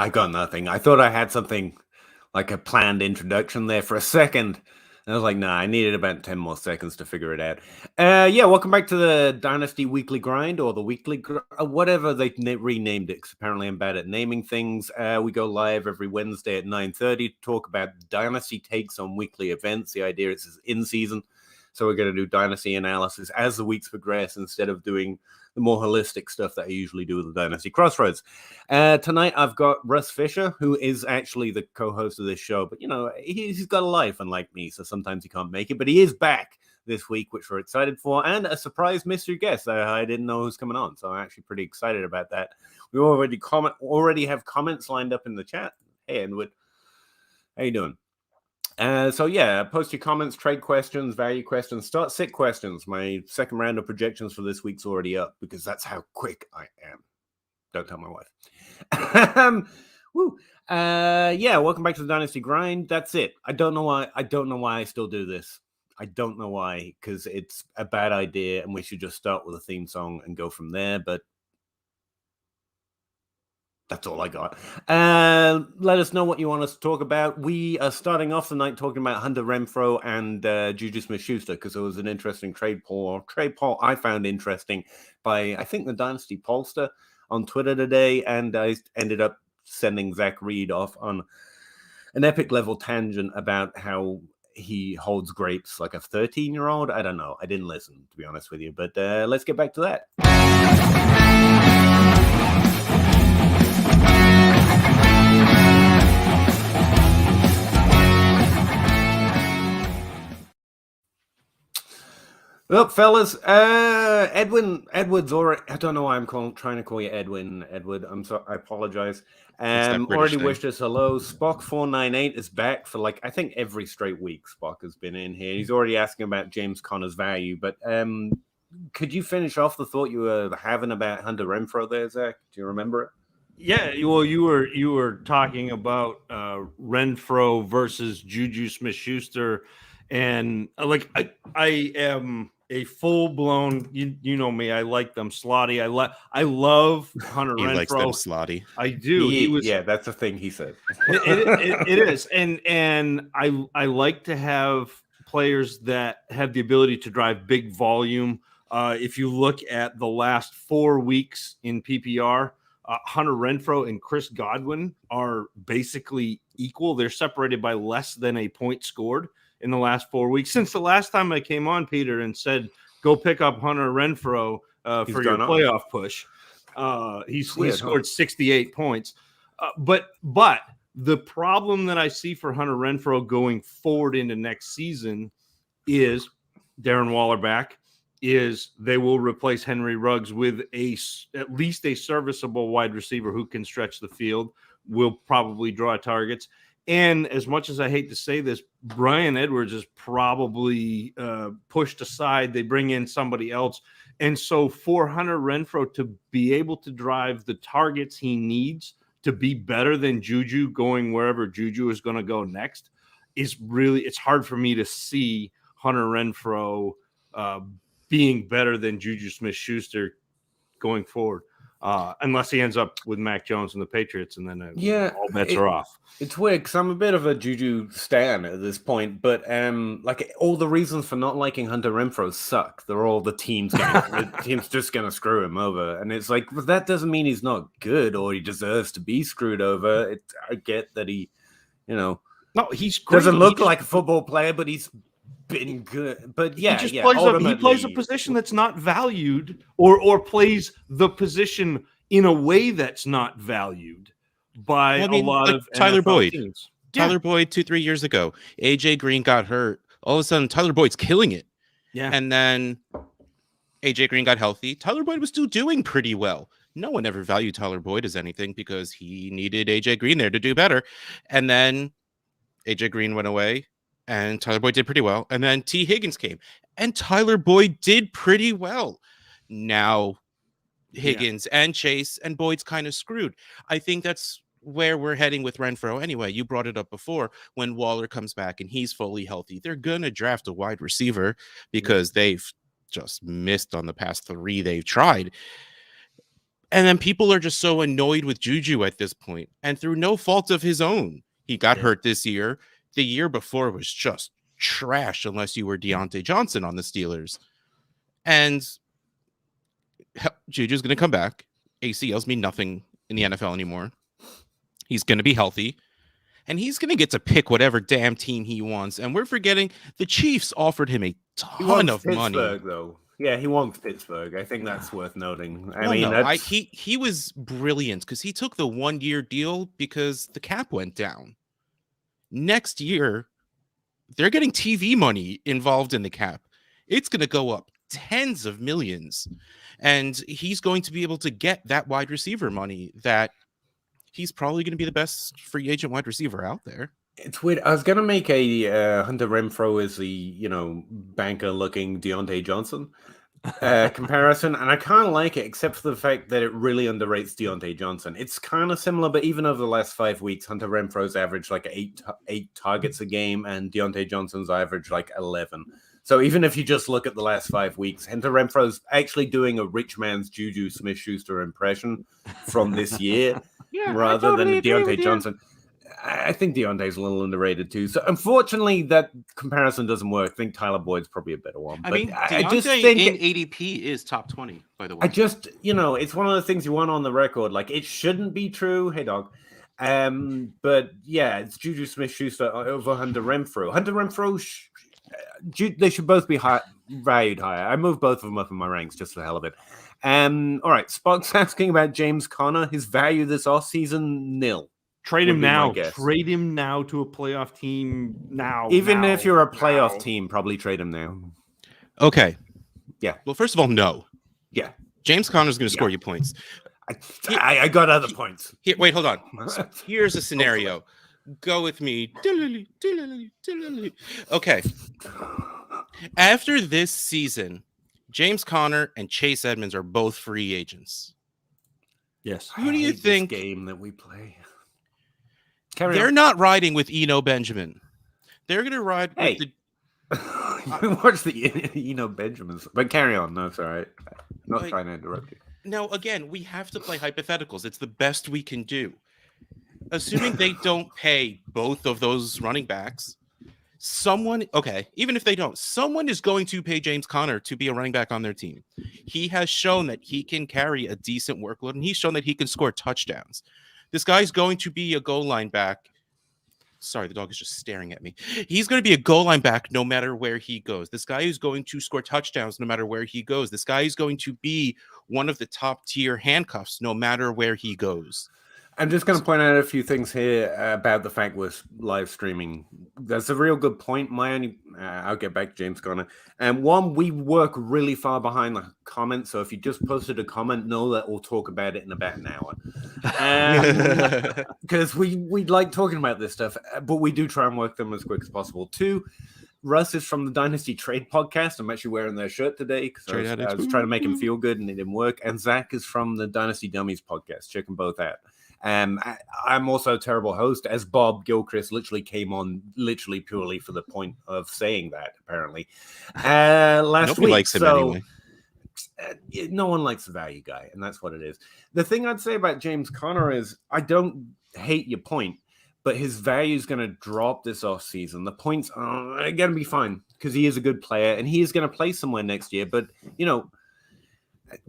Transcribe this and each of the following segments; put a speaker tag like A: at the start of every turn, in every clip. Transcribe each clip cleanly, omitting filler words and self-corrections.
A: I got nothing. I thought I had something like a planned introduction there for a second. And I was like, nah, I needed about 10 more seconds to figure it out. Yeah, welcome back to the Dynasty Weekly Grind, or the Weekly whatever they renamed it, because apparently I'm bad at naming things. We go live every Wednesday at 9:30 to talk about Dynasty takes on weekly events. The idea is in season, so we're going to do Dynasty analysis as the weeks progress instead of doing the more holistic stuff that I usually do with the Dynasty Crossroads. Tonight, I've got Russ Fisher, who is actually the co-host of this show, but, he's got a life, unlike me, so sometimes he can't make it, but he is back this week, which we're excited for, and a surprise mystery guest that I didn't know who's coming on, so I'm actually pretty excited about that. We already have comments lined up in the chat. Hey, Edward, how you doing? So yeah, post your comments, trade questions, value questions, start sit questions. My second round of projections for this week's already up because that's how quick I am. Don't tell my wife. Woo. Yeah, welcome back to the Dynasty Grind. That's it. I don't know why I still do this. I don't know why, because it's a bad idea and we should just start with a theme song and go from there, but that's all I got. Let us know what you want us to talk about. We are starting off the night talking about Hunter Renfrow and Juju Smith-Schuster, because there was an interesting trade poll I found interesting by, I think, the Dynasty Pollster on Twitter today, and I ended up sending Zach Reed off on an epic level tangent about how he holds grapes like a 13-year-old. I don't know. I didn't listen, to be honest with you, but let's get back to that. Look, fellas, Edward's already, I don't know why I'm trying to call you Edward. I'm sorry, I apologize. Already wished us hello. Spock498 is back for I think every straight week Spock has been in here. He's already asking about James Conner's value, but could you finish off the thought you were having about Hunter Renfrow there, Zach? Do you remember it?
B: Yeah, well, you were talking about Renfrow versus Juju Smith-Schuster, and I am a full-blown, you know me, I like them slotty. I love Hunter Renfrow.
C: Likes them slotty.
B: I do.
A: Yeah, that's the thing he said.
B: It is, and I like to have players that have the ability to drive big volume. If you look at the last 4 weeks in PPR, Hunter Renfrow and Chris Godwin are basically equal. They're separated by less than a point scored in the last 4 weeks. Since the last time I came on, Peter, and said, go pick up Hunter Renfrow for your playoff push. He scored 68 points. But the problem that I see for Hunter Renfrow going forward into next season is Darren Waller back, is they will replace Henry Ruggs with at least a serviceable wide receiver who can stretch the field, will probably draw targets. And as much as I hate to say this, Bryan Edwards is probably pushed aside. They bring in somebody else. And so for Hunter Renfrow to be able to drive the targets he needs to be better than Juju going wherever Juju is going to go next is really, it's hard for me to see Hunter Renfrow being better than Juju Smith-Schuster going forward, unless he ends up with Mac Jones and the Patriots, and then all bets are off.
A: It's weird because I'm a bit of a Juju stan at this point, but all the reasons for not liking Hunter Renfrow suck. They're all the team's just going to screw him over, and it's like, but that doesn't mean he's not good or he deserves to be screwed over. I get that he,
B: no, he's great.
A: Doesn't look like a football player, but he's been good. But yeah,
B: he plays a position that's not valued, or plays the position in a way that's not valued by a lot of
C: Tyler
B: NFL
C: Boyd.
B: teams.
C: Tyler Boyd 2-3 years ago. AJ Green got hurt. All of a sudden, Tyler Boyd's killing it.
B: Yeah.
C: And then AJ Green got healthy. Tyler Boyd was still doing pretty well. No one ever valued Tyler Boyd as anything because he needed AJ Green there to do better. And then AJ Green went away and Tyler Boyd did pretty well. And then T. Higgins came and Tyler Boyd did pretty well. Now Higgins and Chase and Boyd's kind of screwed. I think that's where we're heading with Renfrow. Anyway, you brought it up before. When Waller comes back and he's fully healthy, they're going to draft a wide receiver because they've just missed on the past 3 they've tried. And then people are just so annoyed with Juju at this point, and through no fault of his own. He got hurt this year. The year before was just trash unless you were Deontay Johnson on the Steelers. And Juju's going to come back. ACLs mean nothing in the NFL anymore. He's going to be healthy. And he's going to get to pick whatever damn team he wants. And we're forgetting the Chiefs offered him a ton of money.
A: Though. Yeah, he wants Pittsburgh. I think that's worth noting.
C: He was brilliant because he took the 1-year deal because the cap went down. Next year, they're getting TV money involved in the cap. It's going to go up tens of millions. And he's going to be able to get that wide receiver money that he's probably going to be the best free agent wide receiver out there.
A: It's weird. I was going to make a Hunter Renfrow as the, banker-looking Deontay Johnson comparison, and I kind of like it, except for the fact that it really underrates Deontay Johnson. It's kind of similar, but even over the last 5 weeks, Hunter Renfrow's averaged like eight targets a game, and Deontay Johnson's averaged like 11. So even if you just look at the last 5 weeks, Hunter Renfro's actually doing a rich man's Juju Smith-Schuster impression from this year, rather than Deontay Johnson. I think Deontay's a little underrated too. So unfortunately, that comparison doesn't work. I think Tyler Boyd's probably a better one.
D: I mean, Deontay
A: just think
D: in ADP is top 20, by the way.
A: It's one of the things you want on the record. Like, it shouldn't be true. Hey, dog. But yeah, it's Juju Smith-Schuster over Hunter Renfrow. Hunter Renfrow, they should both be valued higher. I moved both of them up in my ranks just for the hell of it. All right, Spock's asking about James Conner. His value this offseason, nil.
B: Trade him now. Trade him now to a playoff team now.
A: Even if you're a playoff team, probably trade him now.
C: Okay.
A: Yeah.
C: Well, first of all, no.
A: Yeah.
C: James Conner's going to score you points.
A: I got other points.
C: Wait, hold on. So here's a scenario. Go with me. Okay. After this season, James Conner and Chase Edmonds are both free agents.
B: Yes.
C: Who do you think?
A: This game that we play.
C: They're not riding with Eno Benjamin. They're going to ride with the...
A: You watch the Eno Benjamins. But carry on. No, it's all right. I'm not trying to interrupt you.
C: Now, again, we have to play hypotheticals. It's the best we can do. Assuming they don't pay both of those running backs, even if they don't, someone is going to pay James Conner to be a running back on their team. He has shown that he can carry a decent workload, and he's shown that he can score touchdowns. This guy's going to be a goal line back. Sorry, the dog is just staring at me. He's going to be a goal line back no matter where he goes. This guy is going to score touchdowns no matter where he goes. This guy is going to be one of the top tier handcuffs no matter where he goes.
A: I'm just going to point out a few things here about the fact we're live streaming. That's a real good point. I'll get back to James Conner. And one, we work really far behind the comments. So if you just posted a comment, know that we'll talk about it in about an hour. Because we like talking about this stuff, but we do try and work them as quick as possible. Two, Russ is from the Dynasty Trade Podcast. I'm actually wearing their shirt today because I was trying to make him feel good and it didn't work. And Zach is from the Dynasty Dummies Podcast. Check them both out. I'm also a terrible host, as Bob Gilchrist literally came on purely for the point of saying that, apparently. Nobody
C: likes him anyway.
A: No one likes the value guy, and that's what it is. The thing I'd say about James Conner is I don't hate your point, but his value is going to drop this offseason. The points are going to be fine because he is a good player, and he is going to play somewhere next year. But,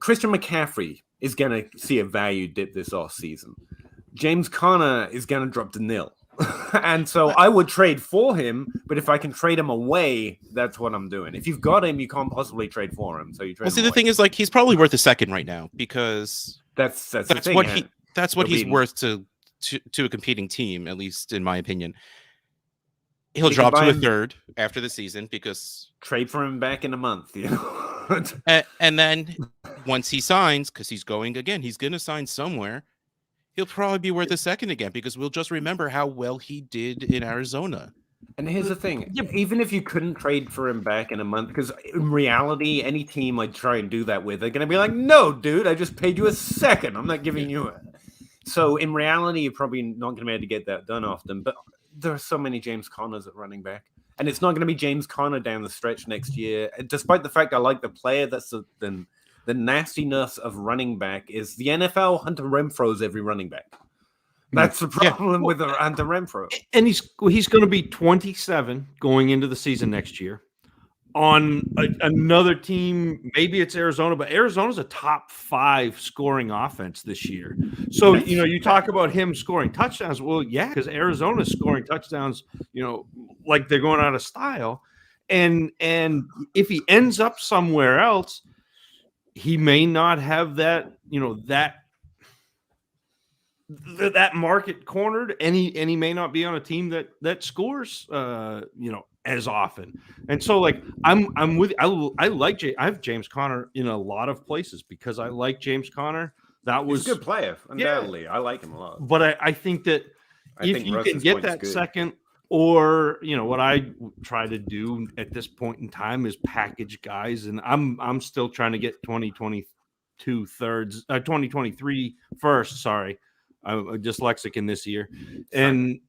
A: Christian McCaffrey is going to see a value dip this offseason. James Conner is going to drop to nil. And so I would trade for him, but if I can trade him away, that's what I'm doing. If you've got him, you can't possibly trade for him. So you trade.
C: The thing is, he's probably worth a second right now because
A: that's
C: what he's worth to a competing team, at least in my opinion. He'll drop to a third after the season because
A: trade for him back in a month,
C: and then once he signs, because he's going to sign somewhere. He'll probably be worth a second again because we'll just remember how well he did in Arizona.
A: And here's the thing. Even if you couldn't trade for him back in a month, because in reality, any team I'd try and do that with, they're going to be like, no, dude, I just paid you a second. I'm not giving you it. So in reality, you're probably not going to be able to get that done often. But there are so many James Conners at running back. And it's not going to be James Conner down the stretch next year. Despite the fact I like the player, the nastiness of running back is the NFL Hunter Renfro's every running back. That's the problem with Hunter Renfro.
B: And he's going to be 27 going into the season next year on another team. Maybe it's Arizona, but Arizona's a top 5 scoring offense this year. So, you talk about him scoring touchdowns. Well, yeah, because Arizona's scoring touchdowns, like they're going out of style. And if he ends up somewhere else, he may not have that, that market cornered, and he may not be on a team that scores, as often. And so, like, I'm with. I have James Conner in a lot of places because I like James Conner. He's
A: a good player, undoubtedly. Yeah. I like him a lot.
B: But I think that if you can get that second, or what I try to do at this point in time is package guys, and I'm still trying to get 2022 thirds, 2023 first. Sorry, I'm dyslexic in this year, and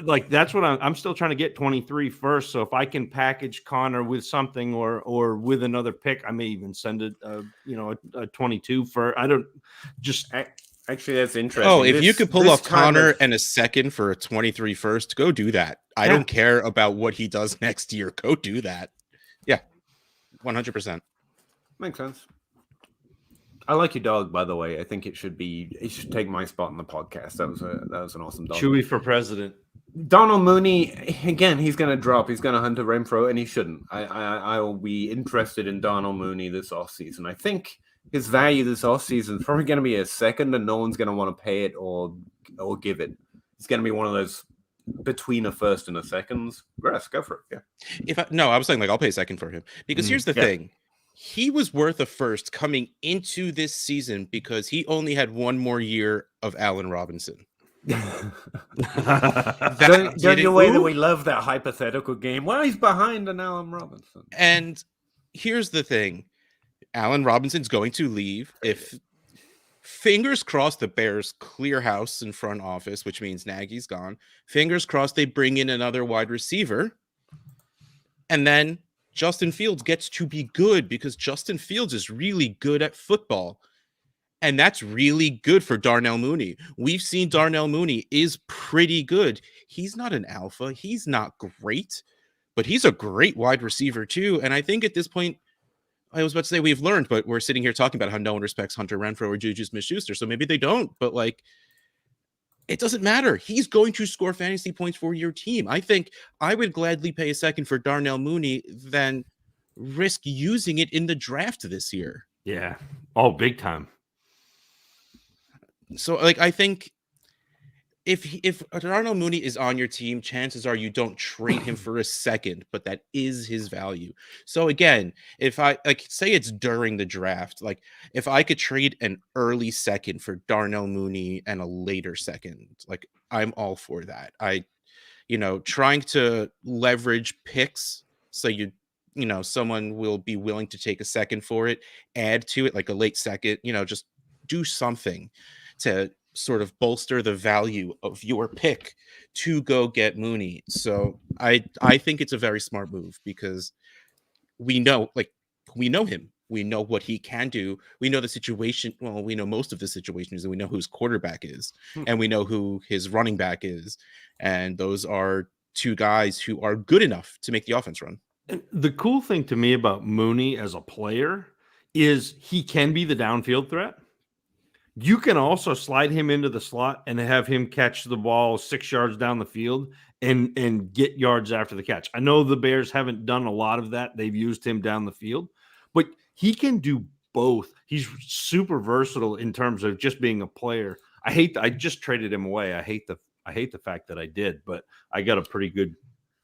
B: like that's what I'm still trying to get 23 first. So if I can package Connor with something or with another pick, I may even send it a 22 for. I don't just.
A: Actually, that's interesting.
C: Oh, if you could pull off Connor and a second for a 23 first, go do that. I don't care about what he does next year. Go do that. Yeah, 100%.
A: Makes sense. I like your dog, by the way. I think it should take my spot in the podcast. That was an awesome dog.
B: Chewy for president.
A: Donald Mooney, again, he's going to drop. He's going to Hunter Renfro, and he shouldn't. I will be interested in Donald Mooney this offseason. I think his value this offseason is probably going to be a second, and no one's going to want to pay it or give it. It's going to be one of those between a first and a second. Grass, go for it. Yeah.
C: I was saying, like, I'll pay a second for him because here's the thing. He was worth a first coming into this season because he only had one more year of Allen Robinson.
A: Don't you way that we love that hypothetical game? Well, he's behind an Allen Robinson.
C: And here's the thing. Allen Robinson's going to leave. If fingers crossed the Bears clear house in front office, which means Nagy's gone. Fingers crossed they bring in another wide receiver. And then Justin Fields gets to be good because Justin Fields is really good at football. And that's really good for Darnell Mooney. We've seen Darnell Mooney is pretty good. He's not an alpha. He's not great, but he's a great wide receiver too. And I think at this point, I was about to say we've learned, but we're sitting here talking about how no one respects Hunter Renfro or Juju Smith-Schuster. So maybe they don't, but like, it doesn't matter. He's going to score fantasy points for your team. I think I would gladly pay a second for Darnell Mooney than risk using it in the draft this year.
B: Yeah. Oh, big time.
C: So like, I think if Darnell Mooney is on your team, chances are you don't trade him for a second, but that is his value. So again, if I say it's during the draft, like if I could trade an early second for Darnell Mooney and a later second, like I'm all for that. Trying to leverage picks so someone will be willing to take a second for it, add to it like a late second, just do something to sort of bolster the value of your pick to go get Mooney. So I think it's a very smart move because we know him. We know what he can do. We know the situation. Well, we know most of the situations, and we know who his quarterback is, and we know who his running back is. And those are two guys who are good enough to make the offense run.
B: And the cool thing to me about Mooney as a player is he can be the downfield threat. You can also slide him into the slot and have him catch the ball 6 yards down the field and get yards after the catch. I know the Bears haven't done a lot of that. They've used him down the field, but he can do both. He's super versatile in terms of just being a player. I just traded him away. I hate the fact that I did, but I got a pretty good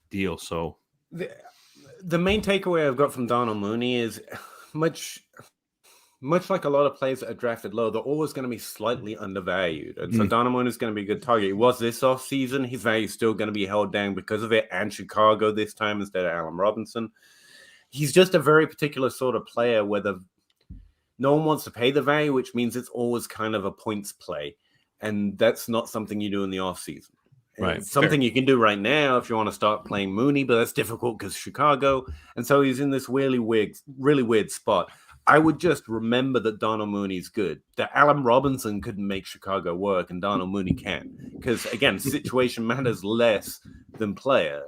B: deal. So
A: the main takeaway I've got from Donald Mooney is much like a lot of players that are drafted low, they're always going to be slightly undervalued. And so Donald Mooney is going to be a good target. He was this offseason. His value is still going to be held down because of it, and Chicago this time instead of Allen Robinson. He's just a very particular sort of player where no one wants to pay the value, which means it's always kind of a points play. And that's not something you do in the offseason.
B: Right.
A: It's something you can do right now if you want to start playing Mooney, but that's difficult because Chicago. And so he's in this really weird spot. I would just remember that Donald Mooney's good. That Allen Robinson couldn't make Chicago work, and Donald Mooney can. Because again, situation matters less than player.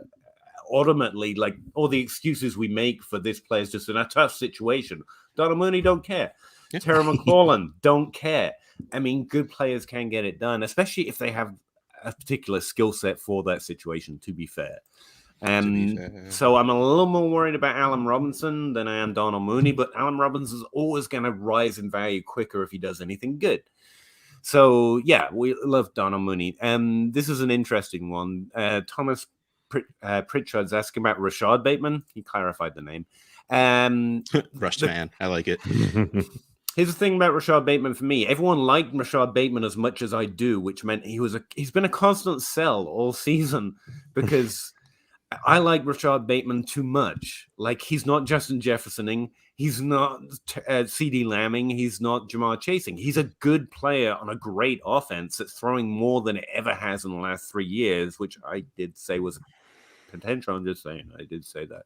A: Ultimately, like all the excuses we make for this player is just in a tough situation. Donald Mooney don't care. Terry McLaurin don't care. I mean, good players can get it done, especially if they have a particular skill set for that situation. To be fair. So I'm a little more worried about Allen Robinson than I am Donald Mooney, but Allen Robinson is always going to rise in value quicker if he does anything good. So yeah, we love Donald Mooney. This is an interesting one. Thomas Pritchard's asking about Rashad Bateman. He clarified the name.
C: Rushed man, I like it.
A: Here's the thing about Rashad Bateman for me. Everyone liked Rashad Bateman as much as I do, which meant he's been a constant sell all season because I like Rashad Bateman too much. Like, he's not Justin Jeffersoning. He's not CD Lambing. He's not Jamar Chasing. He's a good player on a great offense that's throwing more than it ever has in the last 3 years, which I did say was potential. I'm just saying. I did say that.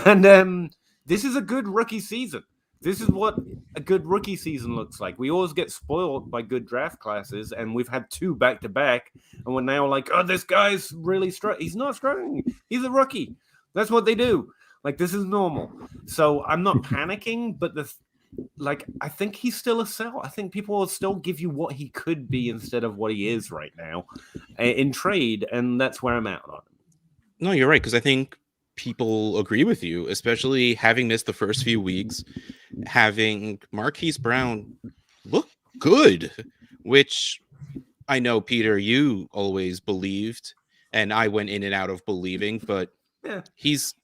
A: And this is a good rookie season. This is what a good rookie season looks like. We always get spoiled by good draft classes, and we've had 2 back-to-back, and we're now like, oh, this guy's really struggling. He's not struggling. He's a rookie. That's what they do. Like, this is normal. So I'm not panicking, but I think he's still a sell. I think people will still give you what he could be instead of what he is right now in trade, and that's where I'm at on him.
C: No, you're right, because I think people agree with you, especially having missed the first few weeks, having Marquise Brown look good, which I know, Peter, you always believed, and I went in and out of believing, but
A: yeah,
C: he's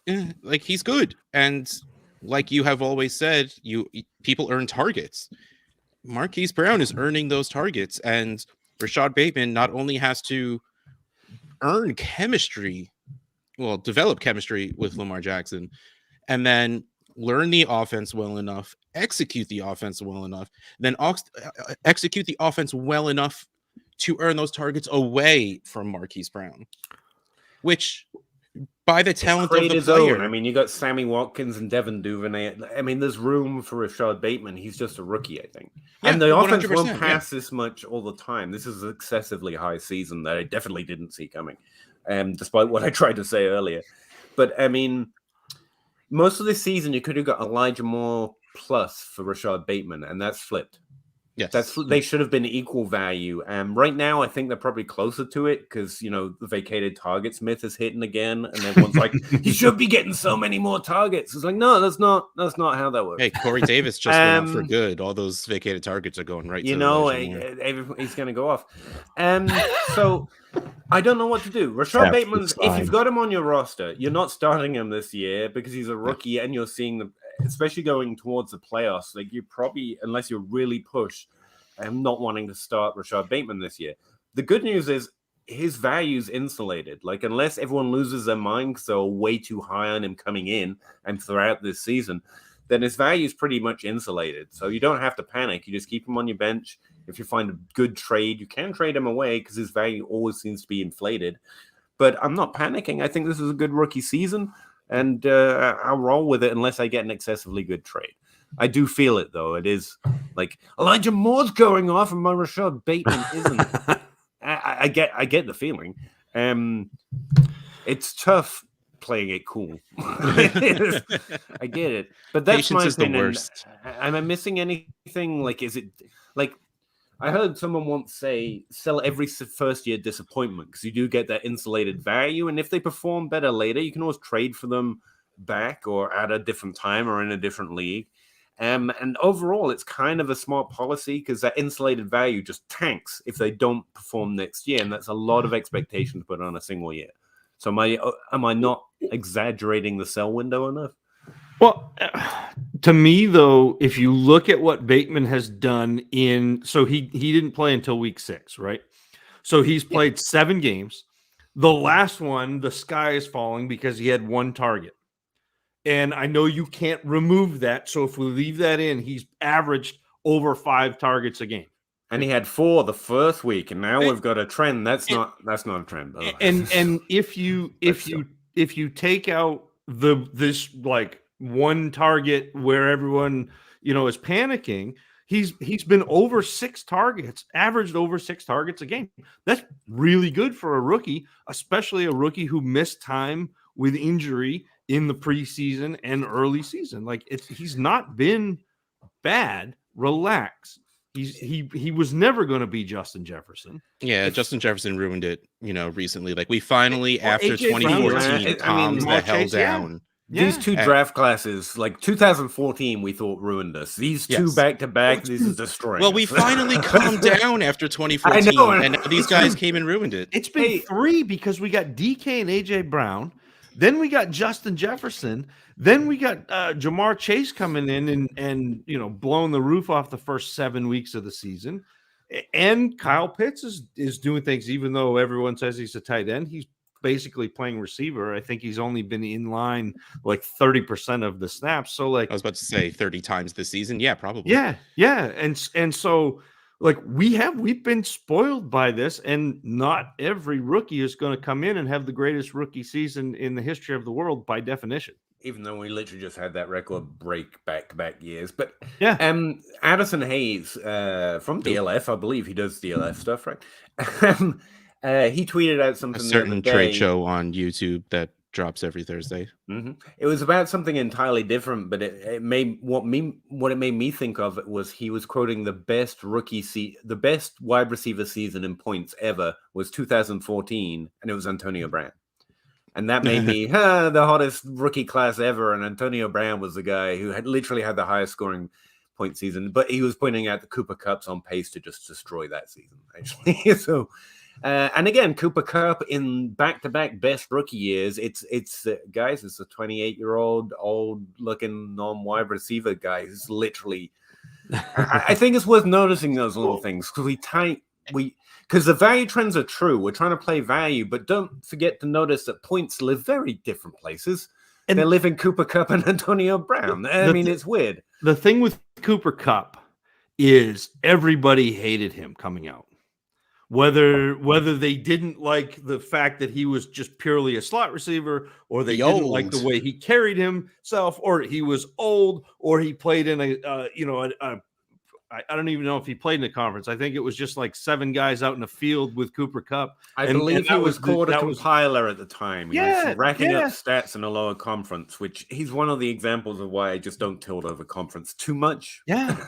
C: good. And like you have always said, people earn targets. Marquise Brown is earning those targets, and Rashad Bateman not only has to earn chemistry, develop chemistry with Lamar Jackson, and then learn the offense well enough, execute the offense well enough, then execute the offense well enough to earn those targets away from Marquise Brown, which by the talent of the player.
A: I mean, you got Sammy Watkins and Devin Duvernay. I mean, there's room for Rashad Bateman. He's just a rookie, I think. Yeah, and the offense won't pass this much all the time. This is an excessively high season that I definitely didn't see coming. Despite what I tried to say earlier. But, I mean, most of this season, you could have got Elijah Moore plus for Rashad Bateman, and that's flipped.
C: Yes.
A: They should have been equal value. Right now, I think they're probably closer to it because, the vacated targets myth is hitting again, and everyone's like, he should be getting so many more targets. It's like, no, that's not how that works.
C: Hey, Corey Davis just went out for good. All those vacated targets are going right to
A: he's going to go off. So I don't know what to do. Rashad Bateman, if you've got him on your roster, you're not starting him this year because he's a rookie and you're seeing them, especially going towards the playoffs. Like, you probably, unless you're really pushed, I'm not wanting to start Rashad Bateman this year. The good news is his value's insulated. Like, unless everyone loses their mind because they're way too high on him coming in and throughout this season, then his value's pretty much insulated. So you don't have to panic. You just keep him on your bench. If you find a good trade, you can trade him away because his value always seems to be inflated. But I'm not panicking. I think this is a good rookie season, and I'll roll with it unless I get an excessively good trade. I do feel it, though. It is like Elijah Moore's going off and my Rashad Bateman isn't. I get the feeling. It's tough playing it cool. I get it. But that's
C: Patience
A: my
C: is
A: opinion.
C: the worst.
A: Am I missing anything? Like, is it like I heard someone once say, sell every first-year disappointment because you do get that insulated value. And if they perform better later, you can always trade for them back or at a different time or in a different league. And overall, it's kind of a smart policy because that insulated value just tanks if they don't perform next year. And that's a lot of expectation to put on a single year. So am I not exaggerating the sell window enough?
B: Well, to me, though, if you look at what Bateman has done so he didn't play until week 6, right? So he's played 7 games. The last one, the sky is falling because he had 1 target. And I know you can't remove that. So if we leave that in, he's averaged over 5 targets a game.
A: And he had 4 the first week, and now we've got a trend. That's not a trend.
B: And if you take out this like one target where everyone, is panicking. He's been over 6 targets, averaged over 6 targets a game. That's really good for a rookie, especially a rookie who missed time with injury in the preseason and early season. Like he's not been bad. Relax. He was never going to be Justin Jefferson.
C: Yeah, Justin Jefferson ruined it, recently. Like we finally, after
B: AJ Brown,
C: 2014, Tom's the hell down.
A: These two draft classes, like 2014, we thought ruined us. These two back-to-back, this is destroying
C: Well,
A: us.
C: we finally calmed down after 2014, and these guys came and ruined it.
B: It's been 3 because we got DK and AJ Brown. Then we got Justin Jefferson. Then we got Jamar Chase coming in and blowing the roof off the first 7 weeks of the season. And Kyle Pitts is doing things, even though everyone says he's a tight end. He's basically playing receiver. I think he's only been in line like 30% of the snaps. So like
C: I was about to say 30 times this season. Yeah, probably.
B: Yeah. And so like we've been spoiled by this, and not every rookie is going to come in and have the greatest rookie season in the history of the world by definition.
A: Even though we literally just had that record break back-to-back years. But
B: yeah,
A: Addison Hayes from DLF, I believe he does DLF stuff, right? He tweeted out something.
C: A certain trade show on YouTube that drops every Thursday.
A: Mm-hmm. It was about something entirely different, but it made what it made me think of it was he was quoting the best the best wide receiver season in points ever was 2014, and it was Antonio Brown. And that made me the hottest rookie class ever. And Antonio Brown was the guy who had literally had the highest scoring point season, but he was pointing out the Cooper Kupp's on pace to just destroy that season, actually. So, and again, Cooper Kupp in back-to-back best rookie years, it's guys, it's a 28-year-old, old-looking non-wide receiver guy who's literally. I think it's worth noticing those little things because the value trends are true. We're trying to play value, but don't forget to notice that points live very different places. And they live in Cooper Kupp and Antonio Brown. I mean, it's weird.
B: The thing with Cooper Kupp is everybody hated him coming out. Whether they didn't like the fact that he was just purely a slot receiver, or they didn't like the way he carried himself, or he was old, or he played in I don't even know if he played in a conference. I think it was just like 7 guys out in the field with Cooper Kupp.
A: I believe he was called a compiler at the time. He was racking up stats in a lower conference, which he's one of the examples of why I just don't tilt over conference too much.
B: Yeah.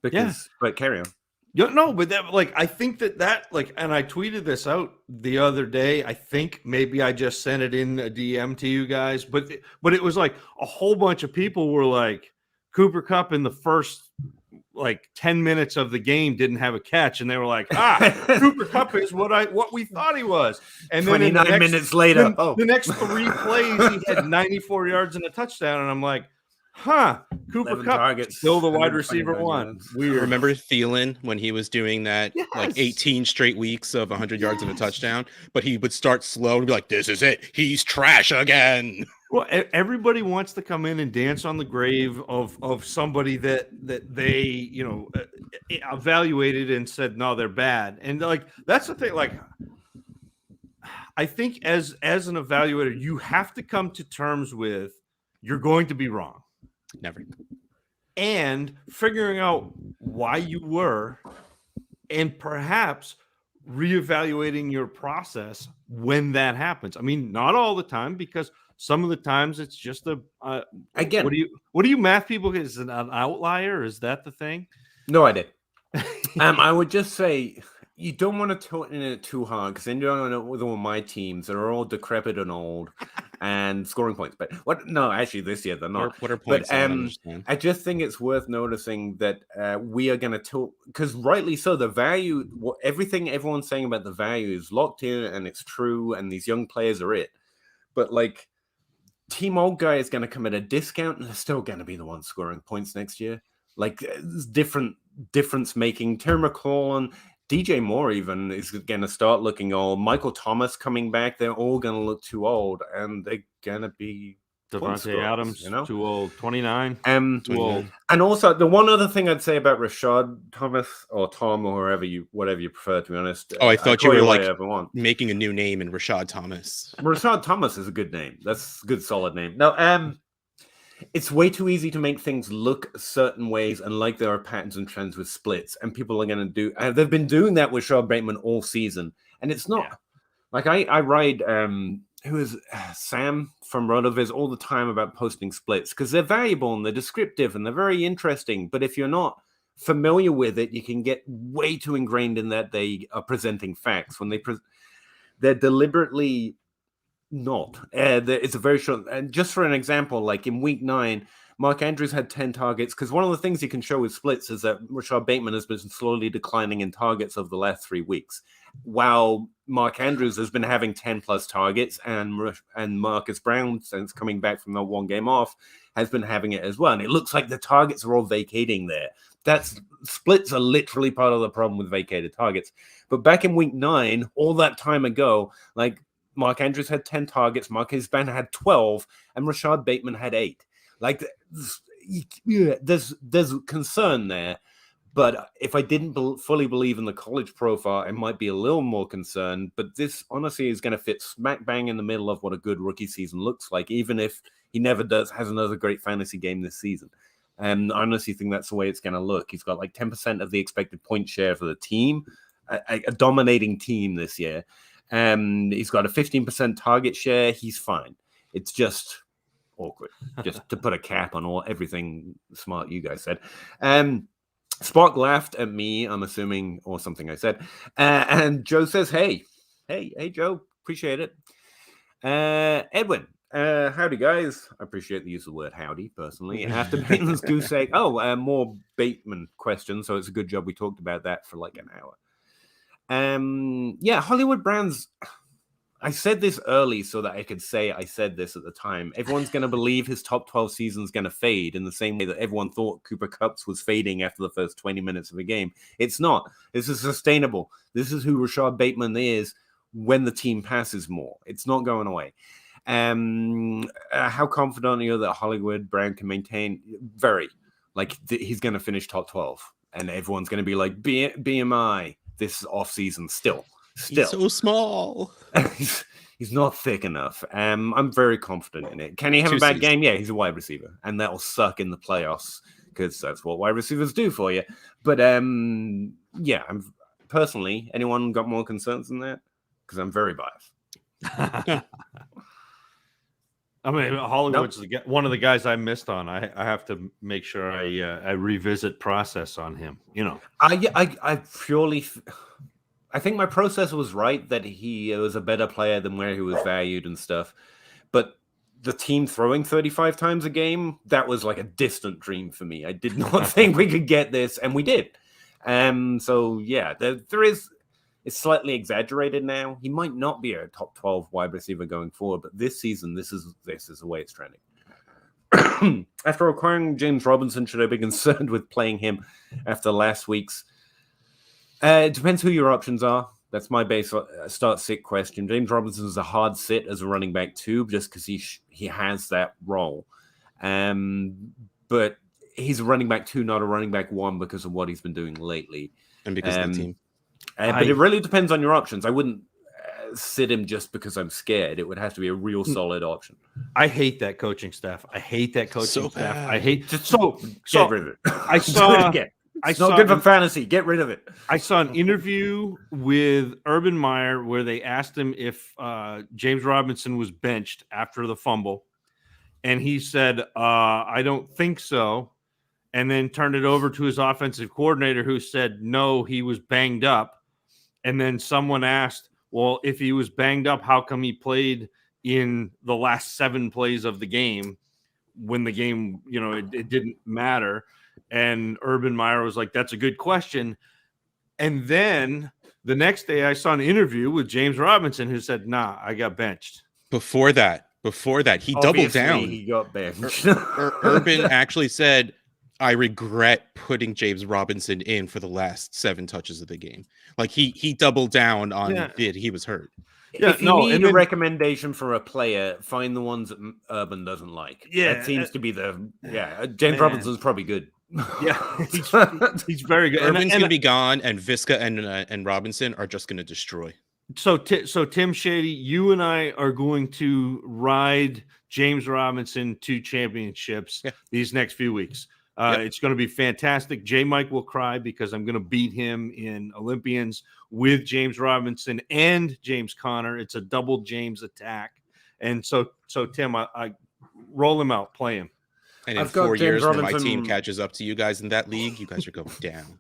A: But carry on.
B: No, but that, like, I think that like, and I tweeted this out the other day. I think maybe I just sent it in a DM to you guys, but it was like a whole bunch of people were like, Cooper Kupp in the first like 10 minutes of the game didn't have a catch, and they were like, Cooper Kupp is what we thought he was. And then
A: 29 minutes later,
B: the next 3 plays he had 94 yards and a touchdown, and I'm like, Cooper Kupp still the wide receiver 1. Weird.
C: Remember Thielen when he was doing that, like 18 straight weeks of 100 yards and a touchdown, but he would start slow and be like, this is it, he's trash again.
B: Well, everybody wants to come in and dance on the grave of somebody that they evaluated and said no, they're bad, and like that's the thing. Like, I think as an evaluator, you have to come to terms with you're going to be wrong.
C: Never.
B: And figuring out why you were, and perhaps reevaluating your process when that happens. I mean, not all the time, because some of the times it's just
A: again.
B: What do you math people? Is it an outlier? Is that the thing?
A: No idea. I would just say you don't want to tilt in it too hard, because then you don't know with all my teams that are all decrepit and old and scoring points. But no, actually this year they're not.
C: What are points?
A: But I just think it's worth noticing that we are going to tilt, because rightly so, the value, everything everyone's saying about the value is locked in and it's true, and these young players are it. But like, Team Old Guy is going to come at a discount, and they're still going to be the ones scoring points next year. Like, difference making. Terry McLaurin, DJ Moore even is going to start looking old. Michael Thomas coming back, they're all going to look too old, and they're going to be
B: Devontae Adams, too old, 29.
A: Too old. And also, the one other thing I'd say about Rashad Thomas, or Tom, or whatever you prefer, to be honest.
C: Oh, I thought you were like making a new name in Rashad Thomas.
A: Rashad Thomas is a good name. That's a good, solid name. Now, it's way too easy to make things look certain ways and like there are patterns and trends with splits, and people are going to do. They've been doing that with Rashad Bateman all season, and it's not like I ride who is Sam from Rotoviz all the time about posting splits because they're valuable and they're descriptive and they're very interesting. But if you're not familiar with it, you can get way too ingrained in that they are presenting facts when they're deliberately not. It's a very short. And just for an example, like in week 9, Mark Andrews had 10 targets because one of the things you can show with splits is that Rashad Bateman has been slowly declining in targets over the last 3 weeks, while Mark Andrews has been having 10 plus targets, and Marcus Brown, since coming back from the 1 game off, has been having it as well. And it looks like the targets are all vacating there. Splits are literally part of the problem with vacated targets. But back in week 9, all that time ago, like Mark Andrews had 10 targets, Marcus Brown had 12, and Rashad Bateman had 8. Like, there's concern there, but if I didn't fully believe in the college profile, I might be a little more concerned. But this honestly is going to fit smack bang in the middle of what a good rookie season looks like, even if he never has another great fantasy game this season. And I honestly think that's the way it's going to look. He's got like 10% of the expected point share for the team, a dominating team this year. He's got a 15% target share. He's fine. It's just awkward, just to put a cap on everything smart you guys said. Spock laughed at me, I'm assuming, or something I said. And Joe says, hey, Joe, appreciate it. Edwin, howdy, guys. I appreciate the use of the word howdy, personally. After Bateman's goose egg, more Bateman questions, so it's a good job we talked about that for like an hour. Hollywood Browns. I said this early so that I could say I said this at the time. Everyone's going to believe his top 12 season's going to fade in the same way that everyone thought Cooper Kupp's was fading after the first 20 minutes of a game. It's not. This is sustainable. This is who Rashad Bateman is when the team passes more. It's not going away. How confident are you that Hollywood Brown can maintain? Very. Like, he's going to finish top 12. And everyone's going to be like, BMI this offseason still.
C: He's so small.
A: He's not thick enough. I'm very confident in it. Can he have a bad game? Yeah, he's a wide receiver, and that'll suck in the playoffs because that's what wide receivers do for you. But I'm personally. Anyone got more concerns than that? Because I'm very biased.
B: I mean, Hollywood's one of the guys I missed on. I have to make sure I revisit process on him. You know,
A: I purely. I think my process was right that he was a better player than where he was valued and stuff. But the team throwing 35 times a game, that was like a distant dream for me. I did not think we could get this, and we did. There is. It's slightly exaggerated now. He might not be a top 12 wide receiver going forward, but this season, this is the way it's trending. After acquiring James Robinson, should I be concerned with playing him after last week's? It depends who your options are. That's my base start sit question. James Robinson is a hard sit as a running back 2, just because he has that role. But he's a running back 2, not a running back 1, because of what he's been doing lately.
C: And because of the team.
A: But it really depends on your options. I wouldn't sit him just because I'm scared. It would have to be a real solid option.
B: I hate that coaching staff. I hate that coaching staff.
A: Bad.
B: I hate
A: get rid of it. It's not good for fantasy. Get rid of it.
B: I saw an interview with Urban Meyer where they asked him if James Robinson was benched after the fumble. And he said, I don't think so. And then turned it over to his offensive coordinator, who said, no, he was banged up. And then someone asked, well, if he was banged up, how come he played in the last 7 plays of the game when the game, it didn't matter? And Urban Meyer was like, that's a good question. And then the next day I saw an interview with James Robinson who said, nah, I got benched.
C: Before that, he doubled down.
A: He got benched.
C: Urban actually said, I regret putting James Robinson in for the last 7 touches of the game. Like he doubled down on it. He was hurt.
A: Yeah, if you need a recommendation for a player, find the ones that Urban doesn't like.
B: Yeah,
A: that seems to be James Robinson's probably good.
B: Yeah, he's very good.
C: Urban's going to be gone, and Visca and Robinson are just going to destroy.
B: So Tim Shady, you and I are going to ride James Robinson to championships these next few weeks. It's going to be fantastic. J Mike will cry because I'm going to beat him in Olympians with James Robinson and James Conner. It's a double James attack. And so Tim, I roll him out, play him.
C: And in 4 years, when my team catches up to you guys in that league, you guys are going down.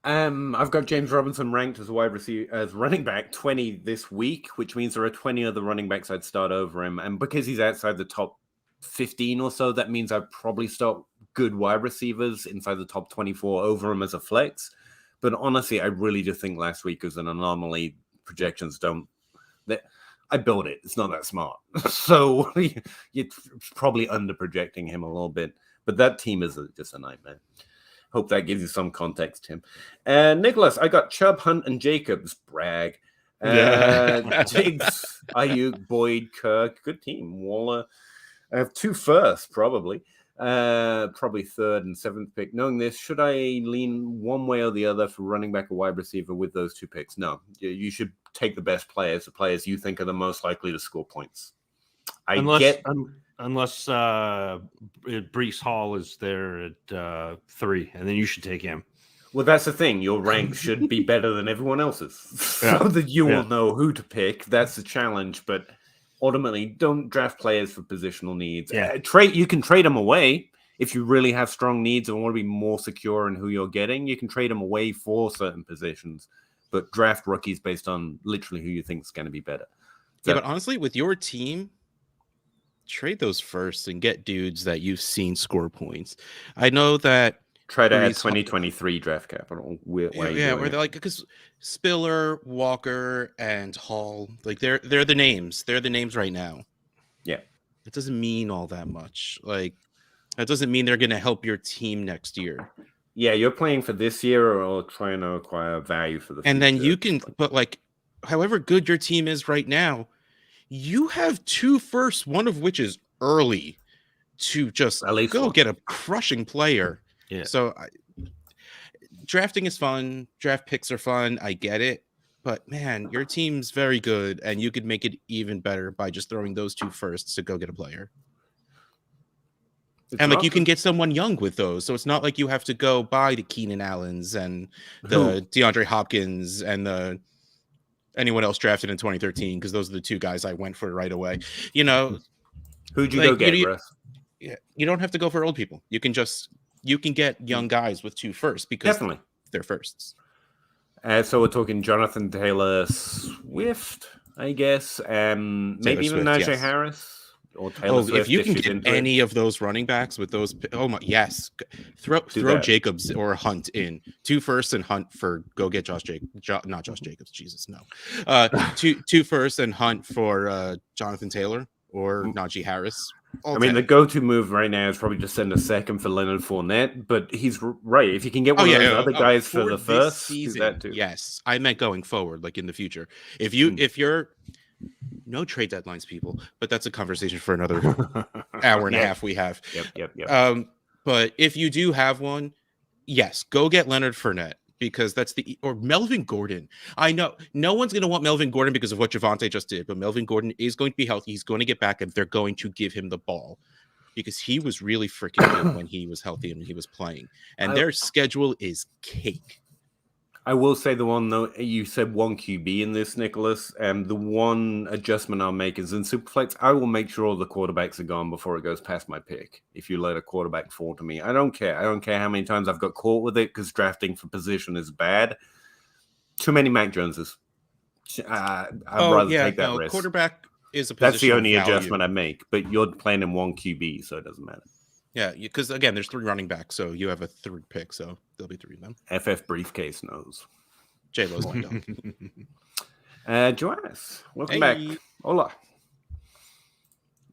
A: I've got James Robinson ranked as a wide receiver, as running back 20 this week, which means there are 20 other running backs I'd start over him. And because he's outside the top 15 or so, that means I'd probably start good wide receivers inside the top 24 over him as a flex. But honestly, I really just think last week was an anomaly. Projections don't. I built it. It's not that smart. So you're probably under projecting him a little bit. But that team is just a nightmare. Hope that gives you some context, Tim. Nicholas, I got Chubb, Hunt, and Jacobs. Brag. Diggs, Ayuk, Boyd, Kirk. Good team. Waller. I have 2 firsts, probably. Probably 3rd and 7th pick. Knowing this, should I lean one way or the other for running back or wide receiver with those 2 picks? No. You should take the best players, the players you think are the most likely to score points.
B: Unless Breece Hall is there at 3, and then you should take him.
A: Well, that's the thing. Your rank should be better than everyone else's, so that you will know who to pick. That's the challenge. But ultimately, don't draft players for positional needs. You can trade them away if you really have strong needs and want to be more secure in who you're getting. You can trade them away for certain positions, but draft rookies based on literally who you think is going to be better.
C: Yeah, but honestly, with your team, trade those first and get dudes that you've seen score points. I know that
A: try to add 2023 draft capital.
C: Where they're like, because Spiller, Walker, and Hall, like they're the names. They're the names right now.
A: Yeah,
C: it doesn't mean all that much. Like that doesn't mean they're going to help your team next year.
A: Yeah, you're playing for this year or trying to acquire value for the future.
C: And then you can, but like, however good your team is right now, you have 2 firsts, one of which is early, to just go get a crushing player.
B: Yeah.
C: So drafting is fun. Draft picks are fun. I get it. But man, your team's very good, and you could make it even better by just throwing those 2 firsts to go get a player. And like you can get someone young with those. So it's not like you have to go buy the Keenan Allens and the DeAndre Hopkins and the anyone else drafted in 2013, because those are the 2 guys I went for right away. You know,
A: who'd you go get, Russ?
C: Yeah, you don't have to go for old people. You can get young guys with 2 firsts because they're firsts.
A: So we're talking Jonathan Taylor Swift, I guess. Maybe even Najee Harris. Or Taylor Swift,
C: if you can get any of those running backs with those, yes, throw Jacobs or Hunt in 2 firsts and Hunt for go get not Josh Jacobs, Jesus no, 2 firsts and Hunt for Jonathan Taylor or Najee Harris.
A: The go-to move right now is probably just send a 2nd for Leonard Fournette, but he's right. If you can get one of those other guys for the first season, do that too.
C: Yes, I meant going forward, like in the future. If you're no trade deadlines, people, but that's a conversation for another hour and a half we have.
A: Yep.
C: But if you do have one, yes, go get Leonard Fournette, because that's or Melvin Gordon. I know no one's going to want Melvin Gordon because of what Javonte just did, but Melvin Gordon is going to be healthy. He's going to get back, and they're going to give him the ball because he was really freaking good when he was healthy and he was playing. And their schedule is cake.
A: I will say the one, though, you said 1 QB in this, Nicholas, and the one adjustment I'll make is in Superflex, I will make sure all the quarterbacks are gone before it goes past my pick. If you let a quarterback fall to me, I don't care. I don't care how many times I've got caught with it, because drafting for position is bad. Too many Mac Joneses. I'd rather take that risk.
C: Quarterback is a position.
A: That's the only adjustment I make, but you're playing in 1 QB, so it doesn't matter.
C: Yeah, because again, there's 3 running backs, so you have a 3rd pick, so there'll be 3 of them.
A: FF briefcase knows.
C: J-Lo's lined
A: up. Joannis, welcome back. Hola.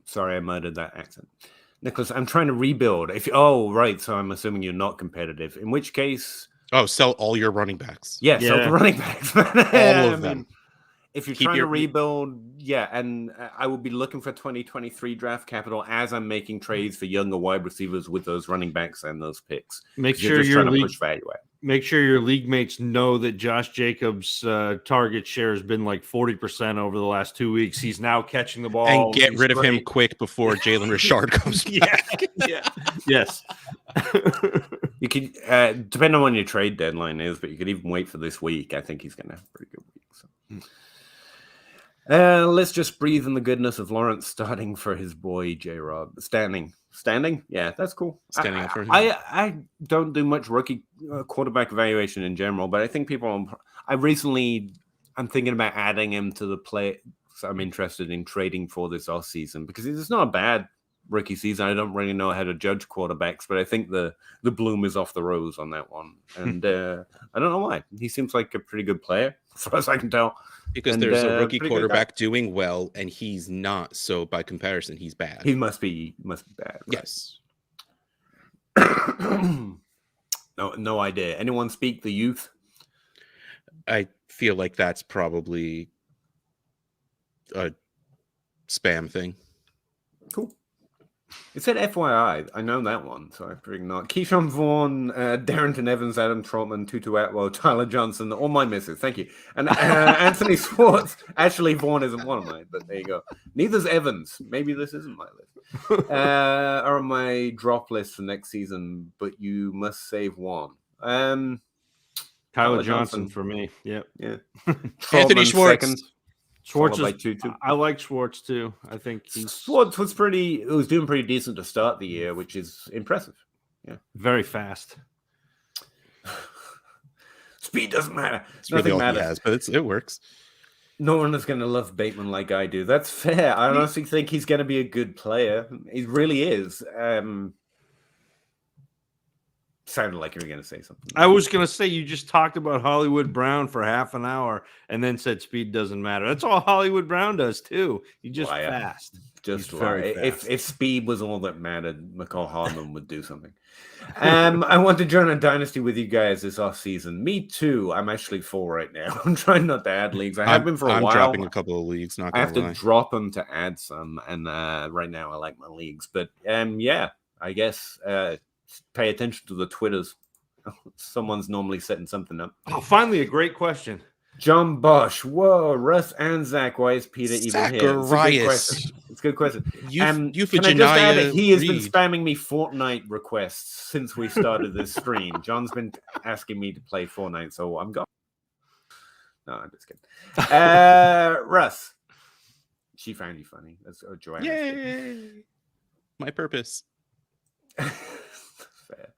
A: Sorry, I murdered that accent. Nicholas, I'm trying to rebuild. Right, so I'm assuming you're not competitive. In which case...
C: sell all your running backs.
A: Yeah, sell the running backs.
C: All of them.
A: If you're trying to rebuild, and I will be looking for 2023 draft capital as I'm making trades for younger wide receivers with those running backs and those picks.
B: Make sure your league,
A: push value out.
B: make sure your league mates know that Josh Jacobs' target share has been like 40% over the last 2 weeks. He's now catching the ball.
C: And get
B: He's
C: rid of him
B: great.
C: quick before Jalen Richard comes back.
B: Yes.
A: You could, depending on when your trade deadline is, but you could even wait for this week. I think he's going to have a pretty good week. So. Let's just breathe in the goodness of Lawrence starting for his boy J-Rob. Standing? Yeah, that's cool.
C: Standing up for him.
A: I don't do much rookie quarterback evaluation in general, but I think I'm thinking about adding him to the play. So I'm interested in trading for this off season because it's not a bad rookie season. I don't really know how to judge quarterbacks, but I think the bloom is off the rose on that one. And I don't know why. He seems like a pretty good player, as far as I can tell.
C: Because there's a rookie quarterback doing well, and he's not. So by comparison, he's bad.
A: He must be bad. Right?
C: Yes.
A: No idea. Anyone speak the youth?
C: I feel like that's probably a spam thing.
A: Cool. It said FYI. I know that one, so I figured not. Keyshawn Vaughn, Darrington Evans, Adam Trotman, Tutu Atwell, Tyler Johnson, all my misses. Thank you. And Anthony Schwartz. Actually, Vaughn isn't one of mine, but there you go. Neither's Evans. Maybe this isn't my list. Are on my drop list for next season, but you must save one.
B: Tyler Johnson for me. Yep.
A: Yeah.
C: Anthony Schwartz.
A: Second.
B: Schwartz
A: by
B: is,
A: Tutu.
B: I like Schwartz too. I think
A: Schwartz was doing pretty decent to start the year, which is impressive. Yeah.
B: Very fast.
A: Speed doesn't matter.
C: It's really all
A: matters.
C: he has, but it works.
A: No one is going to love Bateman like I do. That's fair. I honestly think he's going to be a good player. He really is. Sounded like you were going to say something.
B: I was going to say you just talked about Hollywood Brown for half an hour and then said speed doesn't matter. That's all Hollywood Brown does too. He's just fast.
A: Just
B: very fast.
A: If speed was all that mattered, McCall Hardman would do something. I want to join a dynasty with you guys this off season. Me too. I'm actually full right now. I'm trying not to add leagues. I have been for a while.
C: I'm dropping a couple of leagues. Not
A: I have
C: gonna lie.
A: to drop them to add some, and right now I like my leagues. But yeah, I guess pay attention to the Twitters. Someone's normally setting something up.
B: Oh, finally, a great question.
A: John Bosch. Whoa, Russ and Zach. Why is Peter even here? It's a good question. Can I just add, he has been spamming me Fortnite requests since we started this stream. John's been asking me to play Fortnite, so I'm gone. No, I'm just kidding. Russ. She found you funny. That's Joanna.
C: Yay! My purpose.
A: Fair.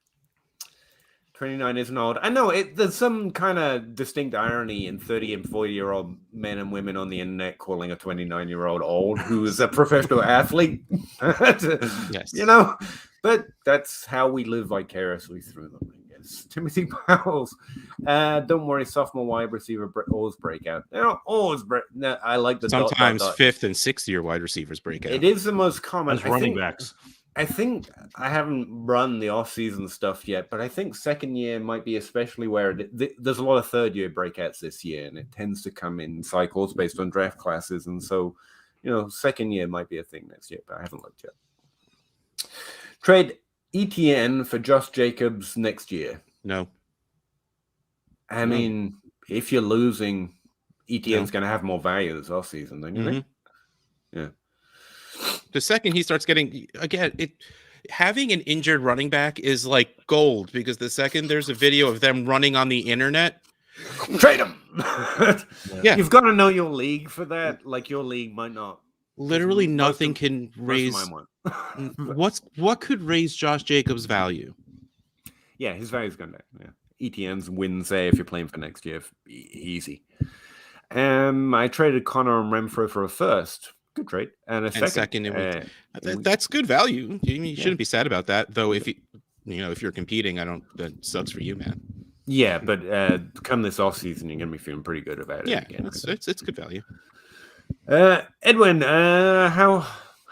A: 29 isn't old. I know there's some kind of distinct irony in 30 and 40-year-old men and women on the internet calling a 29-year-old old who is a professional athlete.
C: Yes.
A: But that's how we live vicariously through them, I guess. Timothy Powell's. Don't worry, sophomore wide receiver always break out. They don't always break. No, I like the
C: sometimes fifth and sixth year wide receivers break out.
A: It is the most common.
B: As running backs.
A: I think I haven't run the off-season stuff yet, but I think second year might be especially where there's a lot of third-year breakouts this year, and it tends to come in cycles based on draft classes. And so, second year might be a thing next year, but I haven't looked yet. Trade ETN for Josh Jacobs next year.
C: No.
A: I mean, if you're losing, ETN's going to have more value this off-season, don't you think? Yeah.
C: The second he starts getting having an injured running back is like gold because the second there's a video of them running on the internet,
A: trade him.
C: Yeah,
A: you've got to know your league for that. Like your league might not.
C: Literally nothing can raise. What could raise Josh Jacobs' value?
A: Yeah, his value's going down. Yeah, ETN's win say if you're playing for next year, easy. I traded Connor and Renfro for a first. Good trade. And a second.
C: That's good value. You shouldn't be sad about that, though. If if you're competing, that sucks for you, man.
A: Yeah, but come this off season, you're gonna be feeling pretty good about it.
C: Yeah,
A: again.
C: It's good value.
A: Edwin, how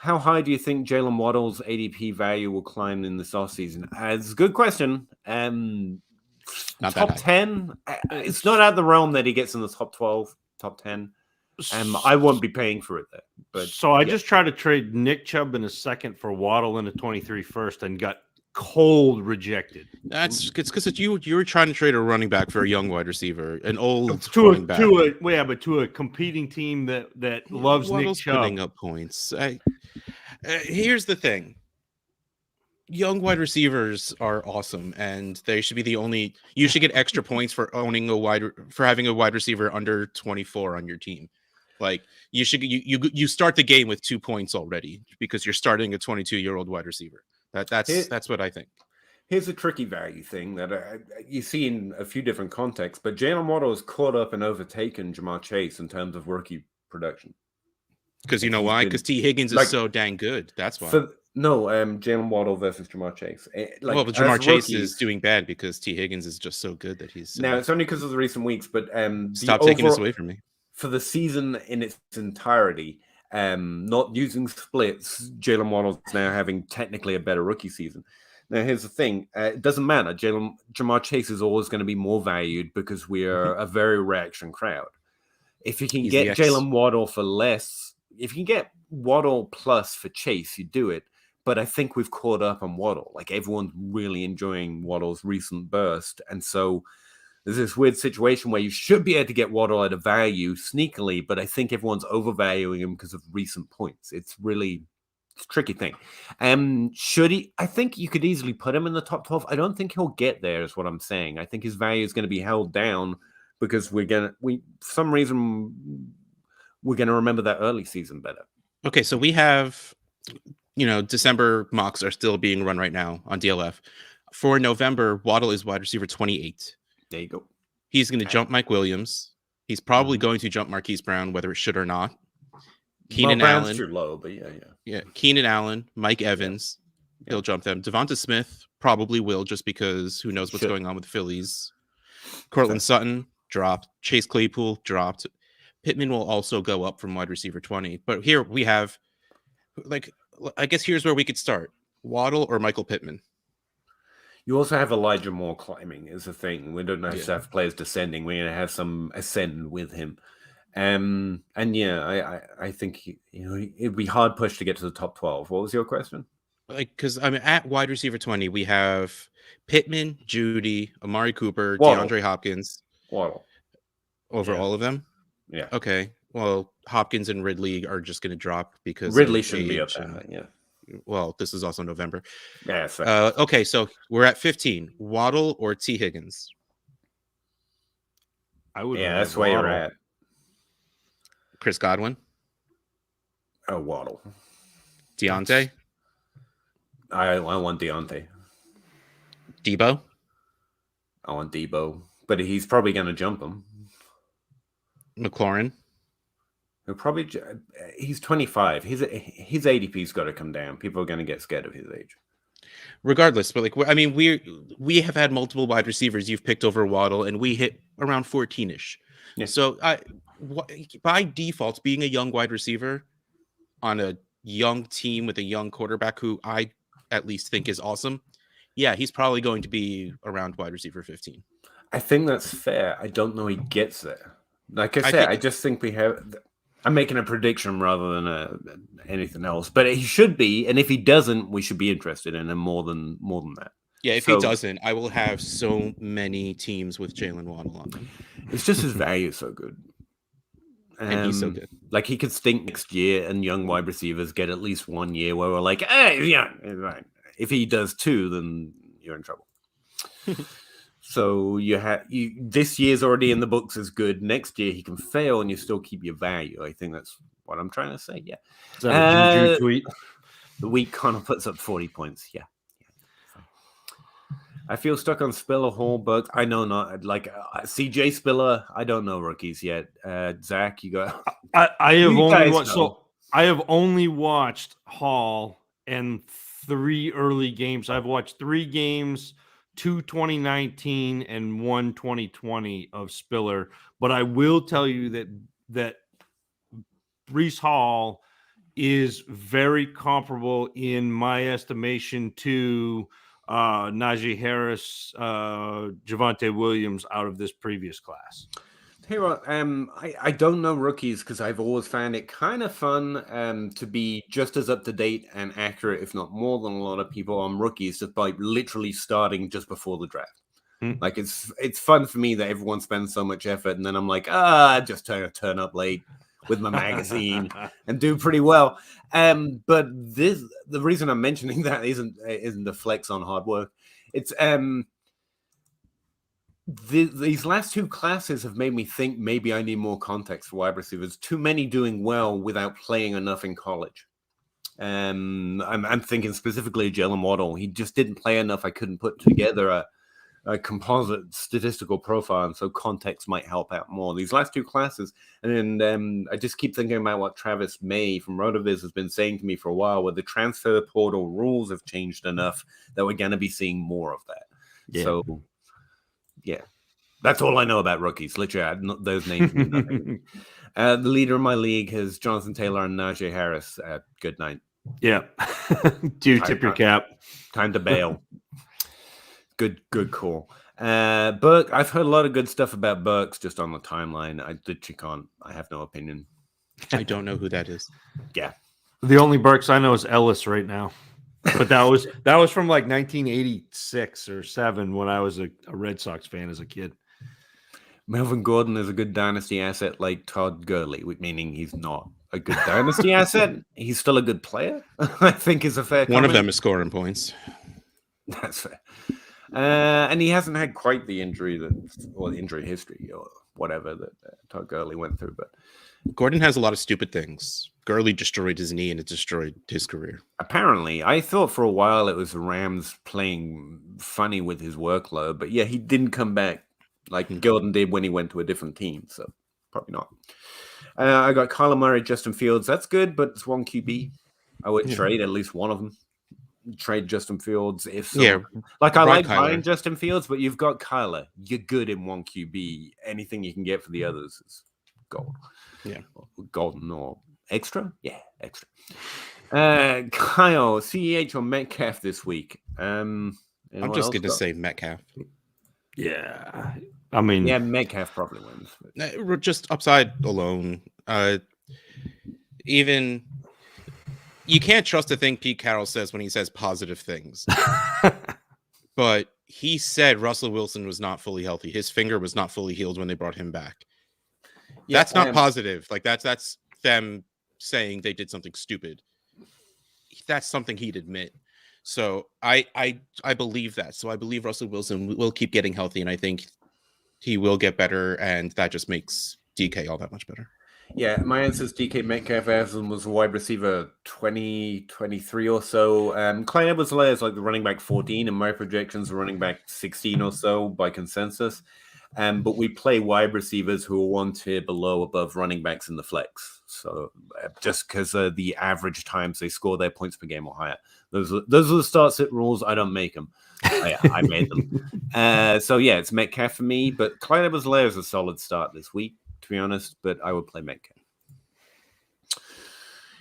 A: high do you think Jalen Waddle's ADP value will climb in this off season? It's a good question.
C: Not
A: top 10. It's not out of the realm that he gets in the top 12, top 10. I won't be paying for it there. But
B: so I just tried to trade Nick Chubb in a second for Waddle in a 23 first and got cold rejected.
C: It's because you were trying to trade a running back for a young wide receiver, an old
B: To
C: running back.
B: to a competing team that loves
C: Waddle's
B: Nick Chubb.
C: putting up points. Here's the thing. Young wide receivers are awesome, and they should be the only. You should get extra points for having a wide receiver under 24 on your team. Like you should you start the game with 2 points already because you're starting a 22-year-old wide receiver. That's what I think.
A: Here's a tricky value thing that you see in a few different contexts, but Jalen Waddle has caught up and overtaken Jamar Chase in terms of rookie production.
C: Because you know why? Because T. Higgins is so dang good. That's why.
A: Jalen Waddle versus Jamar Chase.
C: But Jamar Chase is doing bad because T. Higgins is just so good that he's.
A: Now, it's only because of the recent weeks, but
C: stop taking this away from me.
A: For the season in its entirety, not using splits, Jalen Waddle's now having technically a better rookie season. Now, here's the thing. It doesn't matter. Jamar Chase is always going to be more valued because we are a very reaction crowd. If you can get Jalen Waddle for less, if you can get Waddle plus for Chase, you do it. But I think we've caught up on Waddle. Like, everyone's really enjoying Waddle's recent burst. And so there's this weird situation where you should be able to get Waddle at a value sneakily, but I think everyone's overvaluing him because of recent points. It's a tricky thing. Should he? I think you could easily put him in the top 12. I don't think he'll get there, is what I'm saying. I think his value is going to be held down because for some reason, we're going to remember that early season better.
C: Okay, so we have, December mocks are still being run right now on DLF. For November, Waddle is wide receiver 28.
A: There you go.
C: He's going to jump Mike Williams. He's probably going to jump Marquise Brown, whether it should or not. Keenan Allen.
A: Too low, but yeah.
C: Keenan Allen, Mike Evans, he'll jump them. Devonta Smith probably will, just because who knows what's going on with the Phillies. Cortland Sutton dropped. Chase Claypool dropped. Pittman will also go up from wide receiver 20. But here we have, I guess here's where we could start: Waddle or Michael Pittman.
A: You also have Elijah Moore climbing is the thing. We don't have players descending. We're going to have some ascend with him. I think it'd be hard push to get to the top 12. What was your question?
C: Because at wide receiver 20, we have Pittman, Judy, Amari Cooper,
A: Waddle.
C: DeAndre Hopkins.
A: Waddle.
C: Over all of them?
A: Yeah.
C: Okay. Well, Hopkins and Ridley are just going to drop because
A: Ridley shouldn't be up there. Yeah.
C: Well, this is also November.
A: Yeah.
C: Okay, so we're at 15. Waddle or T. Higgins?
A: That's where you're at.
C: Chris Godwin?
A: Oh, Waddle.
C: Deontay?
A: I want Deontay.
C: Debo?
A: I want Debo, but he's probably going to jump him.
C: McLaurin?
A: He's 25. His ADP's got to come down. People are going to get scared of his age.
C: Regardless, but we have had multiple wide receivers you've picked over Waddle, and we hit around 14-ish. Yeah. So by default, being a young wide receiver on a young team with a young quarterback who I at least think is awesome, yeah, he's probably going to be around wide receiver 15.
A: I think that's fair. I don't know he gets there. Like I said, I just think we have. I'm making a prediction rather than anything else, but he should be, and if he doesn't, we should be interested in him more than that.
C: Yeah, if he doesn't, I will have so many teams with Jalen Waddle on them.
A: It's just his value is so good.
C: And he's so good.
A: Like, he could stink next year, and young wide receivers get at least 1 year where we're like, hey, yeah, right. If he does 2, then you're in trouble. So this year's already in the books as good. Next year he can fail, and you still keep your value. I think that's what I'm trying to say. Yeah.
B: Is that a Juju tweet?
A: The week kind of puts up 40 points. Yeah. I feel stuck on Spiller, Hall, but I know not CJ Spiller. I don't know rookies yet. Zach, you go.
B: I have only watched Hall and 3 early games. I've watched 3 games, 2 2019 and 1 2020 of Spiller. But I will tell you that Breece Hall is very comparable in my estimation to Najee Harris, Javonte Williams out of this previous class.
A: Hey, I don't know rookies because I've always found it kind of fun to be just as up to date and accurate, if not more, than a lot of people on rookies, just by literally starting just before the draft. Like it's fun for me that everyone spends so much effort, and then I'm like, just turn up late with my magazine and do pretty well. But the reason I'm mentioning that isn't the flex on hard work. It's these last two classes have made me think maybe I need more context for wide receivers. Too many doing well without playing enough in college. I'm thinking specifically of Jalen Waddle. He just didn't play enough. I couldn't put together a composite statistical profile, and so context might help out more. These last two classes, and then I just keep thinking about what Travis May from RotoViz has been saying to me for a while, where the transfer portal rules have changed enough that we're going to be seeing more of that. Yeah. So, yeah, that's all I know about rookies. Literally, those names mean nothing. The leader of my league is Jonathan Taylor and Najee Harris. Good night.
B: Yeah. Tip your cap.
A: Time to bail. Good call. Burke, I've heard a lot of good stuff about Burks just on the timeline. I have no opinion.
C: I don't know who that is.
A: Yeah.
B: The only Burks I know is Ellis right now. But that was from like 1986 or 7 when I was a Red Sox fan as a kid.
A: Melvin Gordon is a good dynasty asset like Todd Gurley, meaning he's not a good dynasty asset. He's still a good player, I think is a fair comment.
C: One of them is scoring points.
A: That's fair. And he hasn't had quite the injury injury history or whatever that Todd Gurley went through. But
C: Gordon has a lot of stupid things. Gurley destroyed his knee and it destroyed his career.
A: Apparently, I thought for a while it was the Rams playing funny with his workload, but yeah, he didn't come back like Gordon did when he went to a different team. So probably not. I got Kyler Murray, Justin Fields. That's good, but it's one QB. I would trade at least one of them. Trade Justin Fields if so.
C: Yeah,
A: like I like buying Justin Fields, but you've got Kyler. You're good in one QB. Anything you can get for the others is gold.
C: Yeah,
A: golden or extra. Yeah, extra. Kyle, CEH or Metcalf this week?
C: I'm just going to say Metcalf.
B: Yeah, I mean,
A: yeah, Metcalf probably wins.
C: Just upside alone. Even. You can't trust a thing Pete Carroll says when he says positive things. But he said Russell Wilson was not fully healthy. His finger was not fully healed when they brought him back. Yeah, that's not positive. Like that's them saying they did something stupid. That's something he'd admit. So I believe that. So I believe Russell Wilson will keep getting healthy, and I think he will get better, and that just makes DK all that much better.
A: Yeah, my answer is DK Metcalf. Everson was a wide receiver 23 or so. Clyde Edwards-Helaire is like the running back 14, and my projections are running back 16 or so by consensus. But we play wide receivers who are one tier below above running backs in the flex. So just because the average times they score their points per game or higher. Those are the start sit rules. I don't make them. I made them. So yeah, it's Metcalf for me. But Clyde Edwards-Helaire is a solid start this week, to be honest, but I would play Metcalf.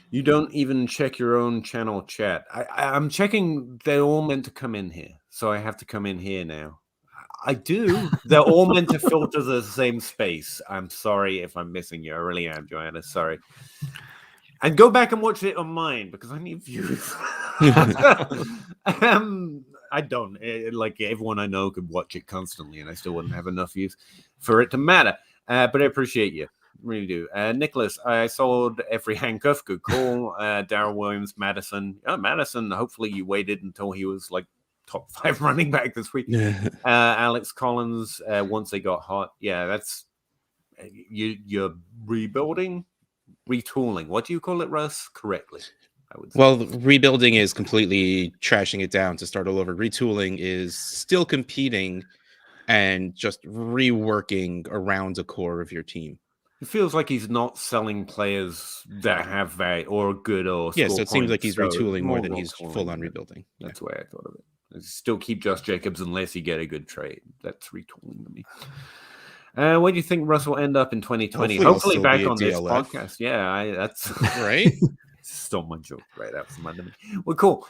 A: You don't even check your own channel chat. I'm checking. They're all meant to come in here, so I have to come in here now. I do. They're all meant to filter the same space. I'm sorry if I'm missing you. I really am, Joanna. Sorry. And go back and watch it on mine because I need views. I don't. Like everyone I know could watch it constantly, and I still wouldn't have enough views for it to matter. But I appreciate you. Really do. Nicholas, I sold every handcuff. Good call. Darrell Williams, Madison. Madison, hopefully you waited until he was like top 5 running back this week. Alex Collins, once they got hot. Yeah, that's you're rebuilding, retooling. What do you call it, Russ? Correctly, I would say.
C: Well, rebuilding is completely trashing it down to start all over. Retooling is still competing and just reworking around the core of your team.
A: It feels like he's not selling players that have value or good or
C: so it seems like he's retooling more than he's full on rebuilding.
A: That's the way I thought of it. Still keep Josh Jacobs unless you get a good trade. That's retooling to me. Where do you think Russ will end up in 2020? Hopefully back on this podcast. Yeah, that's
C: right.
A: Stole my joke right out from under me. Well, cool.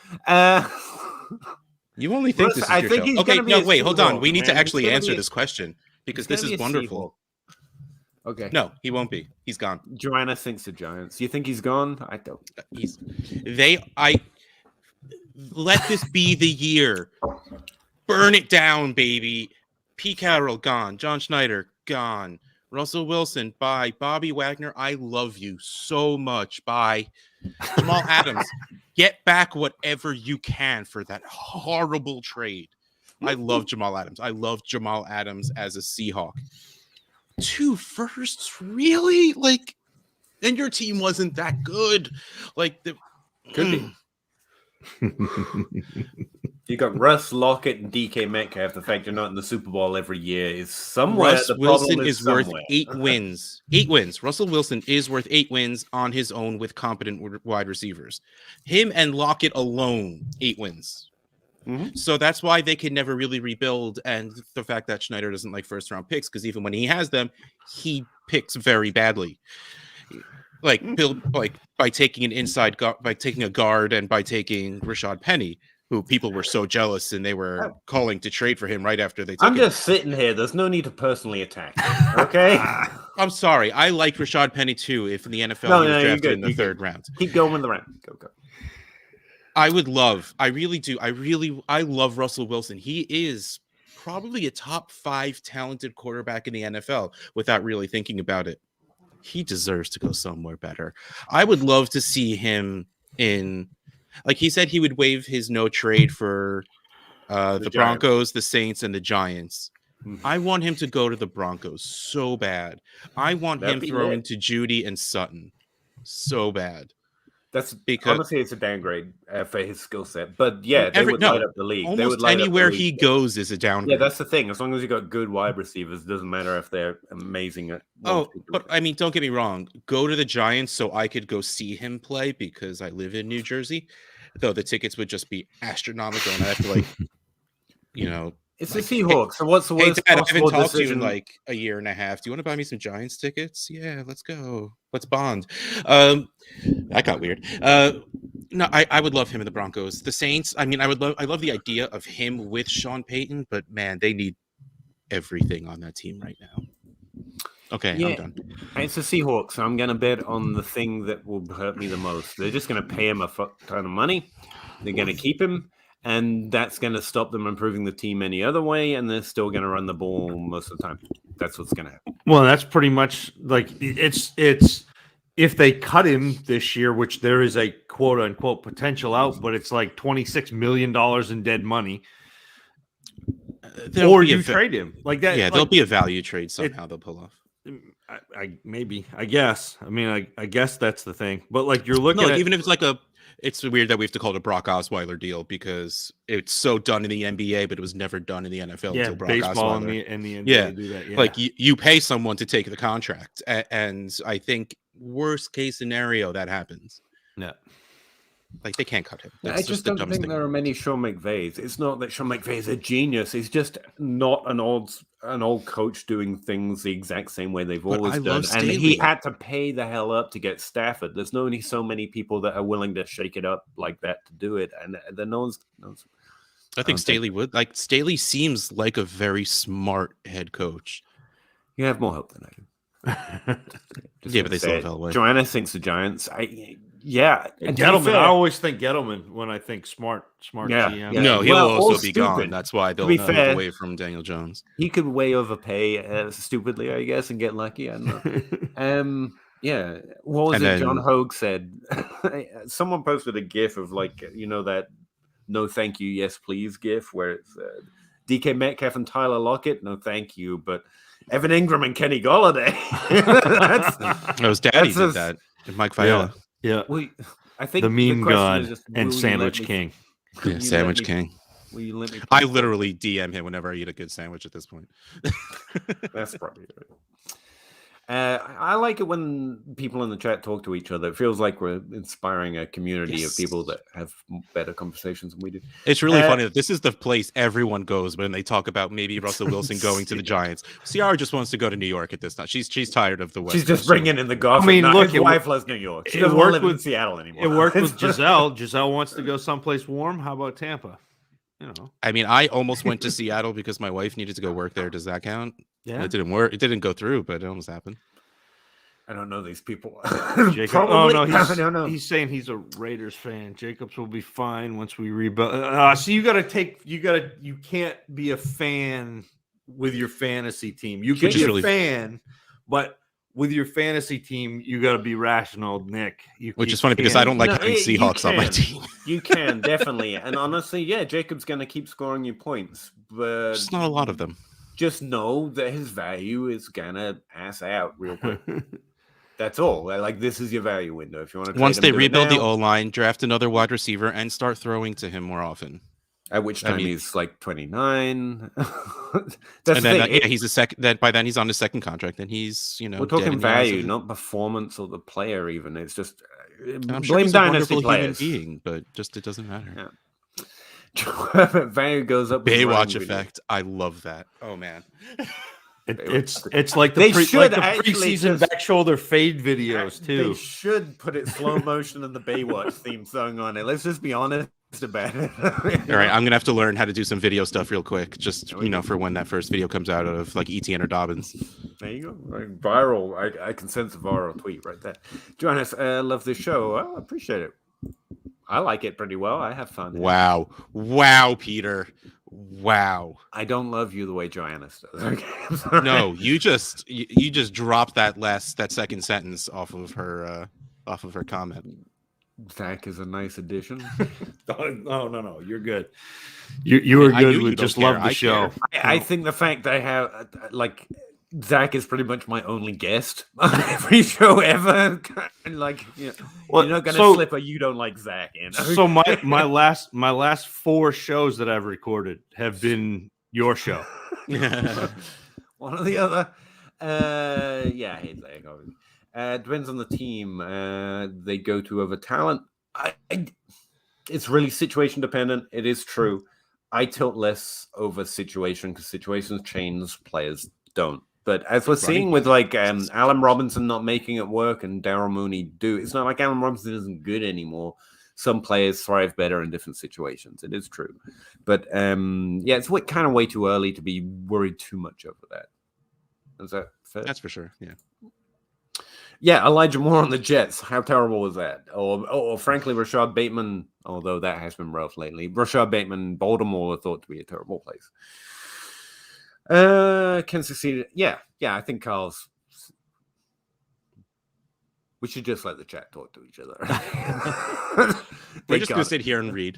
C: You only think Russ, this is your show. Okay, no, wait, hold on. We need to actually answer this question because this is wonderful.
A: Okay.
C: No, he won't be. He's gone.
A: Joanna thinks the Giants. You think he's gone? I don't.
C: Let this be the year. Burn it down, baby. Pete Carroll, gone. John Schneider, gone. Russell Wilson, bye. Bobby Wagner, I love you so much. Bye. Jamal Adams, get back whatever you can for that horrible trade. I love Jamal Adams. I love Jamal Adams as a Seahawk. 2 firsts, really? Like, and your team wasn't that good. Like,
A: Could be. You got Russ, Lockett, and DK Metcalf. The fact you're not in the Super Bowl every year is somewhere.
C: Russ Wilson is worth
A: somewhere.
C: 8 wins. 8 wins. Russell Wilson is worth 8 wins on his own with competent wide receivers. Him and Lockett alone, 8 wins.
A: Mm-hmm.
C: So that's why they can never really rebuild. And the fact that Schneider doesn't like first round picks, because even when he has them, he picks very badly. Like by taking by taking a guard and by taking Rashad Penny, who people were so jealous and they were calling to trade for him right after they took
A: I'm just sitting here. There's no need to personally attack. Okay.
C: I'm sorry. I like Rashad Penny too. If in the NFL he was drafted in the 3rd round.
A: Keep going with the round. Go.
C: I really do. I love Russell Wilson. He is probably a top 5 talented quarterback in the NFL without really thinking about it. He deserves to go somewhere better. I would love to see him in, like he said, he would waive his no trade for the Broncos, the Saints, and the Giants. Mm-hmm. I want him to go to the Broncos so bad. I want him throwing to Judy and Sutton so bad.
A: That's because honestly, it's a downgrade for his skill set. But yeah, they would light up the league.
C: Almost anywhere he goes is a downgrade.
A: Yeah, that's the thing. As long as you got good wide receivers, it doesn't matter if they're amazing.
C: But I mean, don't get me wrong. Go to the Giants so I could go see him play because I live in New Jersey. Though the tickets would just be astronomical, and I have to
A: It's the Seahawks. So what's the worst
C: Dad, I
A: possible
C: haven't talked
A: decision?
C: to you in a year and a half. Do you want to buy me some Giants tickets? Yeah, let's go. Let's bond. That got weird. No, I would love him in the Broncos. The Saints, I mean, I love the idea of him with Sean Payton, but man, they need everything on that team right now. Okay,
A: yeah.
C: I'm done.
A: It's the Seahawks, so I'm going to bet on the thing that will hurt me the most. They're just going to pay him a fuck ton of money. They're going to keep him. And that's going to stop them improving the team any other way, and they're still going to run the ball most of the time. That's what's going to happen.
B: Well, that's pretty much like it's if they cut him this year, which there is a quote unquote potential out, but it's like $26 million in dead money. Or you trade him like that.
C: Yeah, there'll be a value trade somehow they'll pull off.
B: I guess. I mean, I guess that's the thing. But like you're looking at,
C: even if it's it's weird that we have to call it a Brock Osweiler deal because it's so done in the NBA, but it was never done in the NFL until Brock
B: baseball
C: Osweiler.
B: and the NBA do that. Yeah.
C: Like you pay someone to take the contract, and I think worst case scenario that happens.
B: Yeah,
C: like they can't cut him.
A: I just don't think there are many Sean McVays. It's not that Sean McVay is a genius. He's just not an old coach doing things the exact same way they've always done. And he had to pay the hell up to get Stafford. There's only so many people that are willing to shake it up like that to do it. And then no one's
C: I think Staley would. Like Staley seems like a very smart head coach.
A: You have more hope than I do.
C: Yeah, but they still have Elway.
A: Joanna thinks the Giants.
B: Yeah, and Gettleman. I always think Gettleman when I think smart.
A: Yeah.
B: GM.
C: No, he'll also be gone. That's why they'll move away from Daniel Jones.
A: He could way overpay stupidly, I guess, and get lucky. I don't know. Yeah. What was it? John Hogue said. Someone posted a GIF of that "No thank you, yes please" GIF where it's DK Metcalf and Tyler Lockett. No thank you, but Evan Ingram and Kenny Golladay.
C: It was Daddy did that. And Mike Viola.
B: Yeah.
A: Well, I think
B: the meme gun and Sandwich King.
C: Yeah, Sandwich King.
A: Will you let me?
C: I literally DM him whenever I eat a good sandwich at this point.
A: That's probably right. I like it when people in the chat talk to each other. It feels like we're inspiring a community of people that have better conversations than we do.
C: It's really funny that this is the place everyone goes when they talk about maybe Russell Wilson going to the Giants. Ciara just wants to go to New York at this time. She's tired of the West.
A: She's just bringing in the golf.
B: I mean, look,
A: his wife loves New York. She doesn't live in Seattle anymore.
B: It worked with Giselle. Giselle wants to go someplace warm. How about Tampa?
C: I mean, I almost went to Seattle because my wife needed to go work there. Does that count?
B: Yeah,
C: it didn't work. It didn't go through, but it almost happened.
A: I don't know these people.
B: Jacob,
A: Probably.
B: oh no,
A: I don't know.
B: he's saying he's a Raiders fan. Jacobs will be fine once we rebuild. So you can't be a fan with your fantasy team. You can be a fan, but with your fantasy team, you got to be rational, Nick.
C: Which is funny because I don't like having Seahawks on my team.
A: You can, definitely. And honestly, yeah, Jacob's going to keep scoring you points. But
C: just not a lot of them.
A: Just know that his value is going to ass out real quick. That's all. Like, this is your value window. If you want to
C: once they rebuild the O-line, draft another wide receiver, and start throwing to him more often.
A: At which time he's like 29.
C: And then he's a second. Then by then he's on his second contract, and he's we're
A: talking value, not performance or the player. Even it's just
C: I'm sure
A: blame
C: he's
A: Dynasty
C: a
A: players.
C: Human being, but just it doesnn't matter.
A: Yeah. Value goes up.
C: Baywatch effect. I love that. Oh man.
B: It's like the preseason back shoulder fade videos too.
A: They should put it slow motion and the Baywatch theme song on it. Let's just be honest about it.
C: All right, I'm gonna have to learn how to do some video stuff real quick, just for when that first video comes out of like Etienne or Dobbins.
A: There you go, like viral. I can sense a viral tweet right there. Join us. Love this show. I appreciate it. I like it pretty well. I have fun.
C: Wow, Peter. Wow.
A: I don't love you the way Joannis does.
C: Okay, no, you just dropped that second sentence off of her comment.
A: Zach is a nice addition.
B: No, you're good. You were good. We just love the show.
A: I think the fact that I have Zach is pretty much my only guest on every show ever. Like, you're not going to slip a "you don't like Zach" in.
B: So my last 4 shows that I've recorded have been your show.
A: One or the other. I hate Zach. Depends on the team. They go to over talent. It's really situation dependent. It is true. I tilt less over situation because situations change, players don't. But as we're seeing with Allen Robinson not making it work and Darryl Mooney it's not like Allen Robinson isn't good anymore. Some players thrive better in different situations. It is true. But it's kind of way too early to be worried too much over that. Is that fair?
C: That's for sure. Yeah.
A: Yeah, Elijah Moore on the Jets. How terrible was that? Or frankly, Rashad Bateman, although that has been rough lately. Rashad Bateman, Baltimore are thought to be a terrible place. Can succeed. Yeah. I think Carl's. We should just let the chat talk to each other.
C: We're just gonna sit here and read.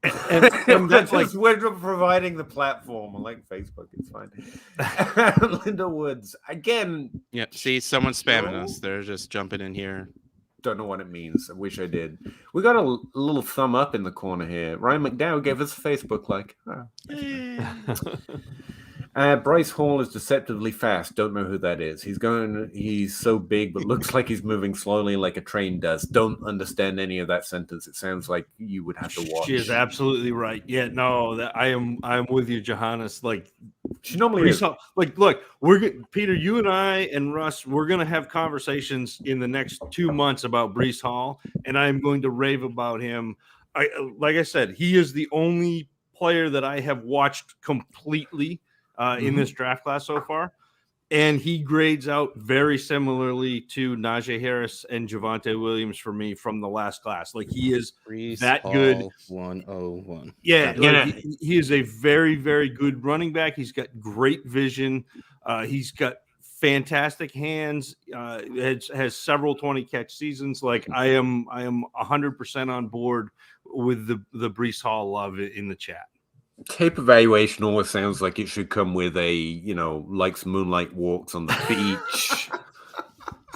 A: And that's we're providing the platform. I like Facebook. It's fine. Linda Woods again.
C: Yeah. See, someone's spamming us. They're just jumping in here.
A: Don't know what it means. I wish I did. We got a little thumb up in the corner here. Ryan McDowell gave us a Facebook like. Bryce Hall is deceptively fast. Don't know who that is. He's so big, but looks like he's moving slowly like a train does. Don't understand any of that sentence. It sounds like you would have to watch.
B: She is absolutely right. Yeah, no, I'm with you, Johannes. Like
A: she normally is.
B: Look, Peter, you and I and Russ, we're gonna have conversations in the next 2 months about Breece Hall, and I'm going to rave about him. Like I said, he is the only player that I have watched completely in this draft class so far. And he grades out very similarly to Najee Harris and Javonte Williams for me from the last class. Like he is that good.
C: 101.
B: Yeah. He is a very, very good running back. He's got great vision. He's got fantastic hands. Has several 20 catch seasons. Like I am 100% on board with the Breece Hall love in the chat.
A: Tape evaluation always sounds like it should come with likes moonlight walks on the beach.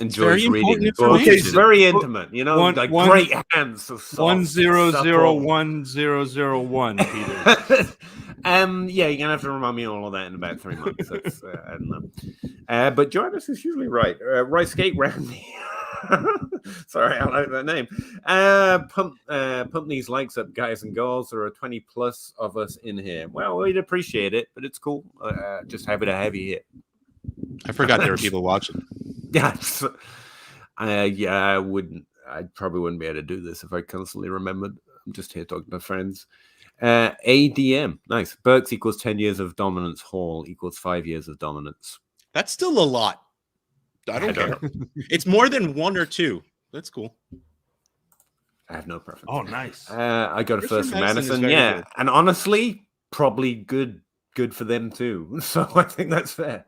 A: Enjoys reading books. It's very intimate, great hands. So soft,
B: 1001001, Peter.
A: You're gonna have to remind me all of that in about 3 months. That's, I don't know. But Joannis is usually right. Rice Gate Randy. Sorry, I like that name. Pump these likes up, guys and girls. There are 20 plus of us in here. Well, we'd appreciate it, but it's cool. Just happy to have you here.
C: I forgot there were people watching.
A: Yes. I wouldn't. I probably wouldn't be able to do this if I constantly remembered. I'm just here talking to friends. ADM. Nice. Burks equals 10 years of dominance. Hall equals 5 years of dominance.
C: That's still a lot. I don't care. It's more than 1 or 2. That's cool.
A: I have no preference.
B: Oh, nice.
A: I got a first for
C: Madison is
A: Madison.
C: very
A: Yeah,
C: good.
A: and honestly, probably good for them too. So I think that's fair.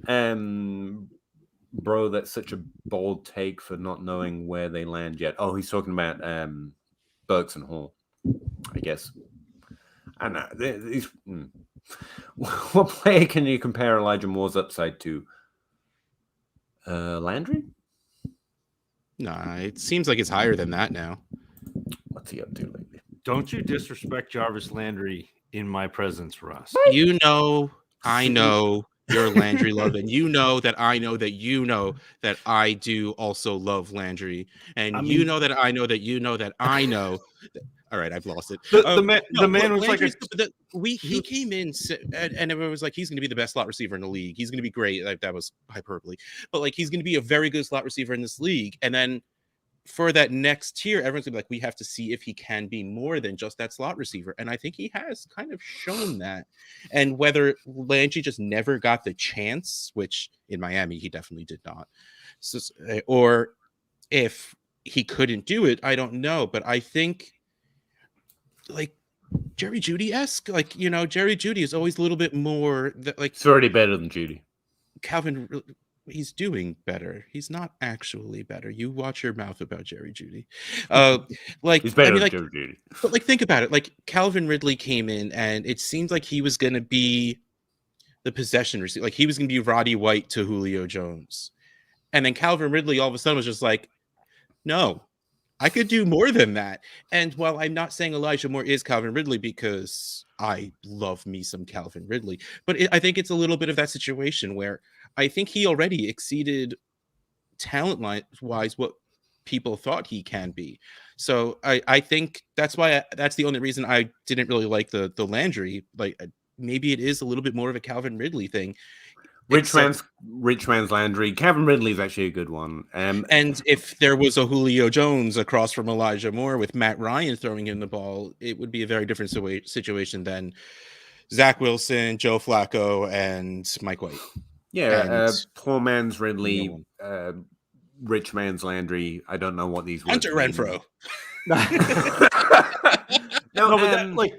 A: Bro, that's such a bold take for not knowing where they land yet. Oh, he's talking about Burks and Hall, I guess. I don't know. What player can you compare Elijah Moore's upside to? Landry?
C: Nah, it seems like it's higher than that now.
A: What's he up to lately?
B: Don't you disrespect Jarvis Landry in my presence, Russ.
C: You know, I know you're Landry love, and you know that I know that you know that I do also love Landry, and
B: I
C: you
B: mean-
C: know that I know that you know that I know. All right, I've lost it.
B: The man was
C: Landry's,
B: like
C: he came in and everyone was like, he's going to be the best slot receiver in the league. He's going to be great. Like, that was hyperbole, but like, he's going to be a very good slot receiver in this league. And then for that next tier, everyone's gonna be like, we have to see if he can be more than just that slot receiver. And I think he has kind of shown that. And whether Landry just never got the chance, which in Miami he definitely did not, so, or if he couldn't do it, I don't know. But I think like Jerry Jeudy-esque, like, you know, Jerry Jeudy is always a little bit more like
A: It's already better than Judy.
C: Calvin. He's doing better. He's not actually better. You watch your mouth about Jerry Jeudy. Like,
A: He's better
C: I mean,
A: than
C: like,
A: Jerry Jeudy.
C: but like, think about it. Like, Calvin Ridley came in, and it seemed like he was going to be the possession receiver. Like, he was going to be Roddy White to Julio Jones, and then Calvin Ridley all of a sudden was just like, no, I could do more than that. And while I'm not saying Elijah Moore is Calvin Ridley, because I love me some Calvin Ridley, but I think it's a little bit of that situation where I think he already exceeded talent-wise what people thought he can be. So I think that's why that's the only reason I didn't really like the Landry. Like, maybe it is a little bit more of a Calvin Ridley thing.
A: Rich man's Landry. Calvin Ridley is actually a good one.
C: And if there was a Julio Jones across from Elijah Moore with Matt Ryan throwing him the ball, it would be a very different situation than Zach Wilson, Joe Flacco, and Mike White.
A: Yeah, poor man's Ridley, rich man's Landry. I don't know what these
C: Hunter Renfro.
B: No, but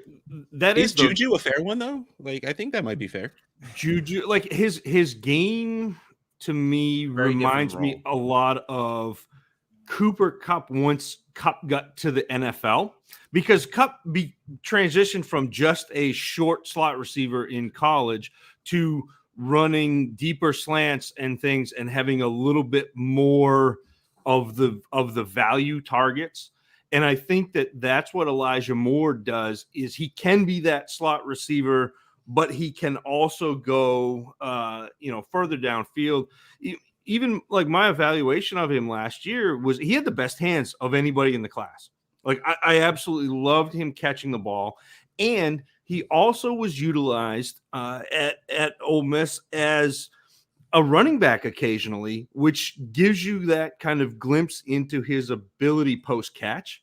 B: that
C: is Juju a fair one though? Like, I think that might be fair.
B: Juju, like his game to me reminds me a lot of Cooper Kupp once Kupp got to the NFL, because Kupp transitioned from just a short slot receiver in college to running deeper slants and things and having a little bit more of the value targets. And I think that's what Elijah Moore does, is he can be that slot receiver, but he can also go, further downfield. Even like my evaluation of him last year was he had the best hands of anybody in the class. Like, I absolutely loved him catching the ball. And he also was utilized at Ole Miss as a running back occasionally, which gives you that kind of glimpse into his ability post-catch.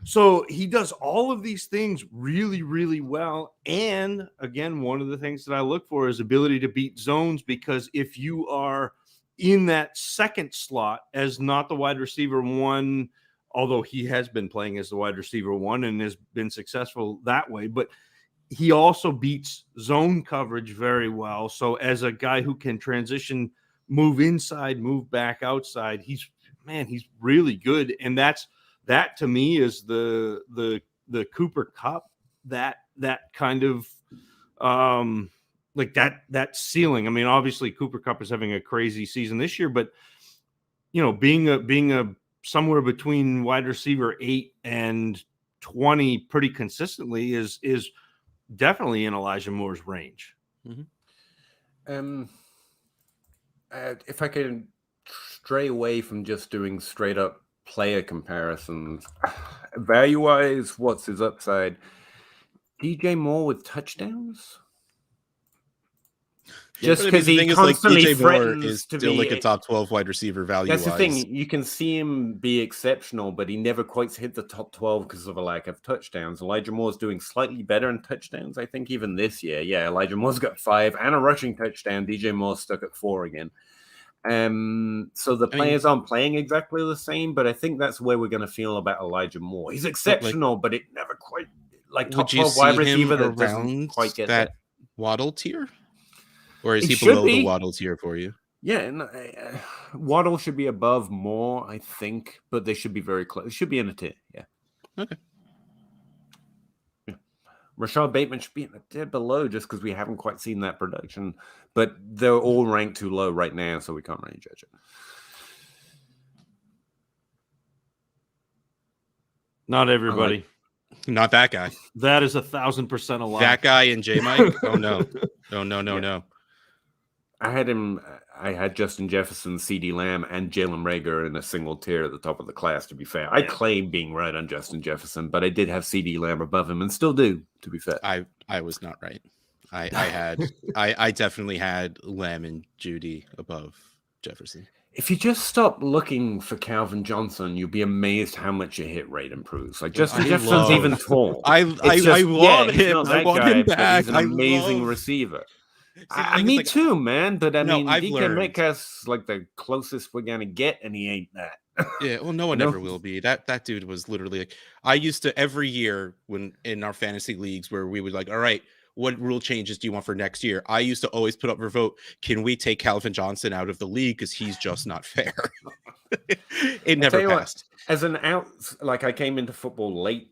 B: So he does all of these things really, really well. And again, one of the things that I look for is ability to beat zones, because if you are in that second slot as not the wide receiver one, although he has been playing as the wide receiver one and has been successful that way, but he also beats zone coverage very well. So as a guy who can transition, move inside, move back outside, he's really good. And that to me is the Cooper Kupp, that kind of like that ceiling. I mean, obviously Cooper Kupp is having a crazy season this year, but being a somewhere between wide receiver 8 and 20 pretty consistently is definitely in Elijah Moore's range.
A: Mm-hmm. If I can stray away from just doing straight up player comparisons, value wise, what's his upside? DJ Moore with touchdowns? Just because he constantly
C: DJ
A: threatens
C: Moore is
A: to
C: still
A: be
C: like a top 12 wide receiver value.
A: That's the thing. You can see him be exceptional, but he never quite hit the top 12 because of a lack of touchdowns. Elijah Moore's doing slightly better in touchdowns, I think, even this year. Yeah, Elijah Moore's got 5 and a rushing touchdown. DJ Moore's stuck at 4 again. So the
C: I mean-
A: players aren't playing exactly the same, but I think that's where we're going to feel about Elijah Moore. He's exceptional, but it never quite top
C: Would you
A: 12 wide
C: see him
A: receiver that doesn't
C: around
A: quite get
C: that
A: there.
C: Waddle tier? Or is
A: He
C: he
A: should
C: below the
A: be.
C: Waddle tier for you?
A: Yeah, no, Waddle should be above Moore, I think, but they should be very close. It should be in a tier, yeah.
C: Okay.
A: Yeah. Rashad Bateman should be in a tier below just because we haven't quite seen that production, but they're all ranked too low right now, so we can't really judge it.
B: Not everybody.
C: Not that guy.
B: That is 1,000% a lie.
C: That guy and J Mike? Oh no. No.
A: I had Justin Jefferson, CD Lamb, and Jalen Reagor in a single tier at the top of the class, to be fair. I claim being right on Justin Jefferson, but I did have CD Lamb above him and still do, to be fair.
C: I was not right. I definitely had Lamb and Judy above Jefferson.
A: If you just stop looking for Calvin Johnson, you'll be amazed how much your hit rate improves. Like Justin Jefferson's even tall.
C: I want him. I want him back.
A: He's an amazing receiver. Me
C: like,
A: too, man. But I mean,
C: I've
A: DK
C: learned.
A: Metcalf's like the closest we're gonna get, and he ain't that.
C: Yeah, well, no one ever will be. That dude was literally like, I used to every year when in our fantasy leagues where we would like, all right, what rule changes do you want for next year? I used to always put up for vote, can we take Calvin Johnson out of the league because he's just not fair. It never passed.
A: As an out, like I came into football late,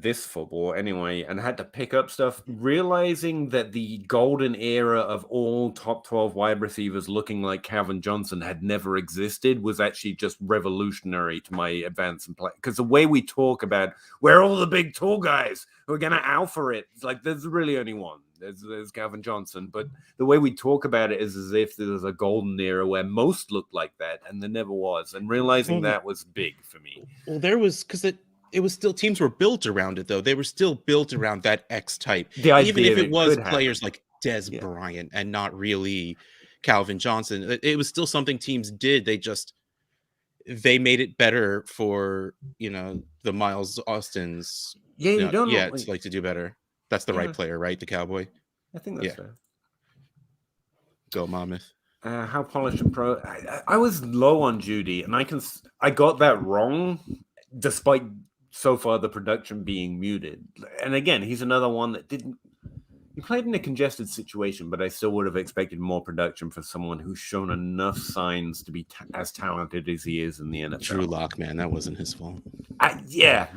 A: this football anyway, and had to pick up stuff, realizing that the golden era of all top 12 wide receivers looking like Calvin Johnson had never existed was actually just revolutionary to my advance and play. Because the way we talk about where all the big tall guys who are going to alpha it, it's like there's really only one. There's Calvin Johnson. But the way we talk about it is as if there's a golden era where most looked like that, and there never was. And realizing that was big for me.
C: Well, there was, because it was still, teams were built around it, though. They were still built around that X type. Even if it was players like Des Bryant and not really Calvin Johnson, it was still something teams did. They made it better for, the Miles Austins.
A: Yeah,
C: it's like to do better. That's the right player, right? The Cowboy.
A: I think that's fair.
C: Go Monmouth.
A: How polished and pro. I was low on Judy, and I got that wrong, despite so far the production being muted. And again, he's another one that he played in a congested situation, but I still would have expected more production for someone who's shown enough signs to be as talented as he is in the NFL.
C: Drew Lock, man, that wasn't his fault.
A: Yeah,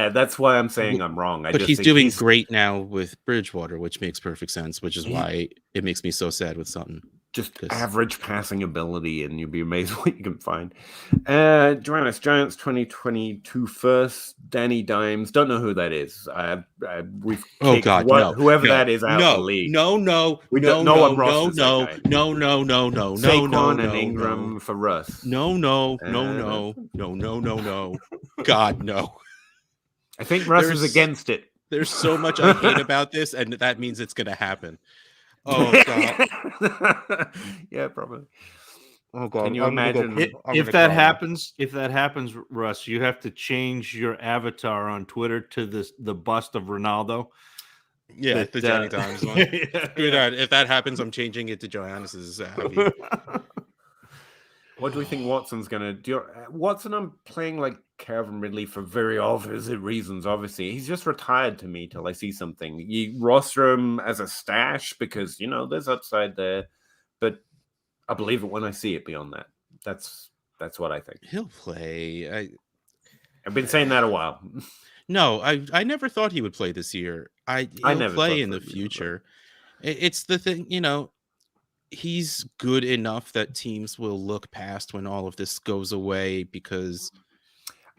A: that's why I'm saying I'm wrong.
C: But he's doing great now with Bridgewater, which makes perfect sense, which is why it makes me so sad with Sutton.
A: Just average passing ability, and you'll be amazed what you can find. Giants 2022 first. Danny Dimes. Don't know who that is. We've whoever that is out of the league.
C: No.
A: We don't know what Ross is.
C: No.
A: Saquon and Ingram for Russ.
C: No. God, no.
A: I think Russ is against it.
C: There's so much I hate about this, and that means it's going to happen. Oh God.
A: Yeah, probably.
C: Oh God.
A: Can you imagine
B: if that happens? If that happens, Russ, you have to change your avatar on Twitter to the bust of Ronaldo.
C: Yeah, the Danny Dimes one. If that happens, I'm changing it to Johannes's.
A: What do we think Watson's going to do? Watson, I'm playing like Calvin Ridley for very obvious reasons, obviously. He's just retired to me till I see something. You roster him as a stash because, there's upside there. But I believe it when I see it beyond that. That's what I think.
C: He'll play.
A: I've been saying that a while.
C: No, I never thought he would play this year. He'll never play in the future. It's the thing, he's good enough that teams will look past when all of this goes away because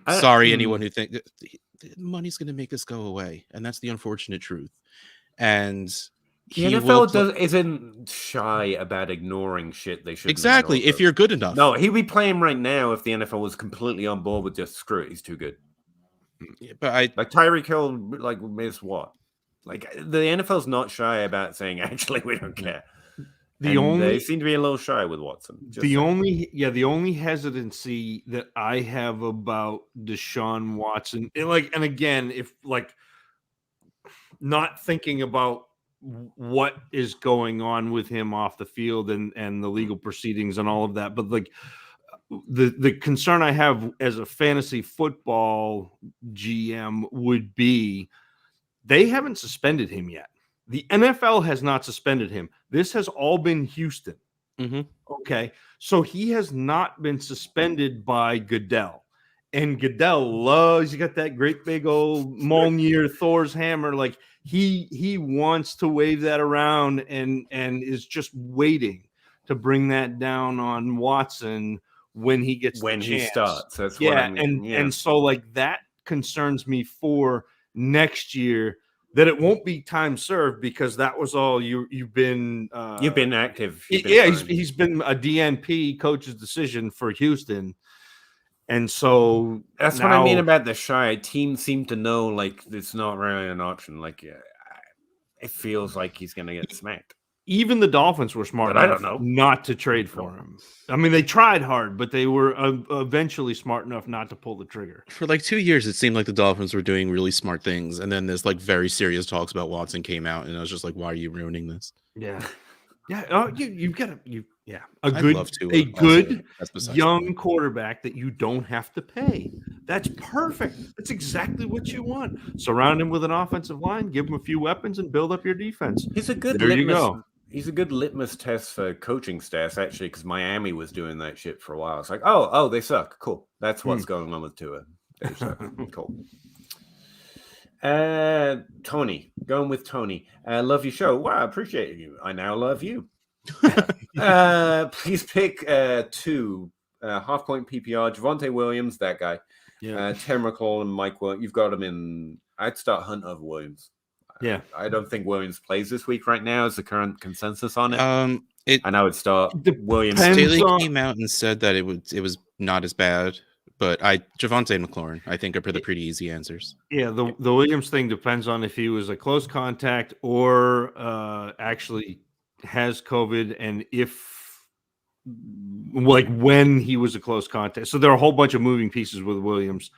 C: anyone who thinks money's going to make this go away. And that's the unfortunate truth. And
A: the NFL isn't shy about ignoring shit they should.
C: Exactly. If you're good enough.
A: No, he'd be playing right now if the NFL was completely on board with just screw it. He's too good.
C: Yeah, but
A: Tyreek Hill, missed what? The NFL's not shy about saying, actually, we don't care. They seem to be a little shy with Watson.
B: The only hesitancy that I have about Deshaun Watson, and again, if not thinking about what is going on with him off the field and the legal proceedings and all of that. But like the concern I have as a fantasy football GM would be they haven't suspended him yet. The NFL has not suspended him. This has all been Houston.
C: Mhm.
B: Okay. So he has not been suspended by Goodell. And Goodell loves, you got that great big old Mjolnir Thor's hammer. Like he wants to wave that around and is just waiting to bring that down on Watson when he gets
A: when
B: the
A: he
B: chance.
A: starts. That's what I mean.
B: And so like that concerns me for next year, that it won't be time served because that was all you've been
A: active.
B: He's been a DNP coach's decision for Houston. And so
A: that's what I mean about the Shy. Teams seem to know like it's not really an option. Like it feels like he's going to get smacked.
B: Even the Dolphins were smart enough not to trade for him. I mean, they tried hard, but they were eventually smart enough not to pull the trigger.
C: For like 2 years, it seemed like the Dolphins were doing really smart things, and then this like very serious talks about Watson came out, and I was just like, "Why are you ruining this?"
B: Yeah, yeah. Oh, you've got a good young quarterback that you don't have to pay. That's perfect. That's exactly what you want. Surround him with an offensive line, give him a few weapons, and build up your defense.
A: He's a good He's a good litmus test for coaching staffs, actually, because Miami was doing that shit for a while. It's like, oh, they suck. Cool. That's what's going on with Tua. They suck. Cool. Tony, going with Tony. Love your show. Wow, I appreciate you. I now love you. Please pick 2 half-point PPR. Javonte Williams, that guy. Yeah. Terry McLaurin and Mike Williams. You've got him in. I'd start Hunt over Williams.
B: Yeah,
A: I don't think Williams plays this week right now. Is the current consensus on it?
C: And
A: I would start Williams.
C: Staley came out and said that it was not as bad, but Javonte and McLaurin I think are pretty easy answers.
B: Yeah, the Williams thing depends on if he was a close contact or actually has COVID, and if like when he was a close contact. So there are a whole bunch of moving pieces with Williams.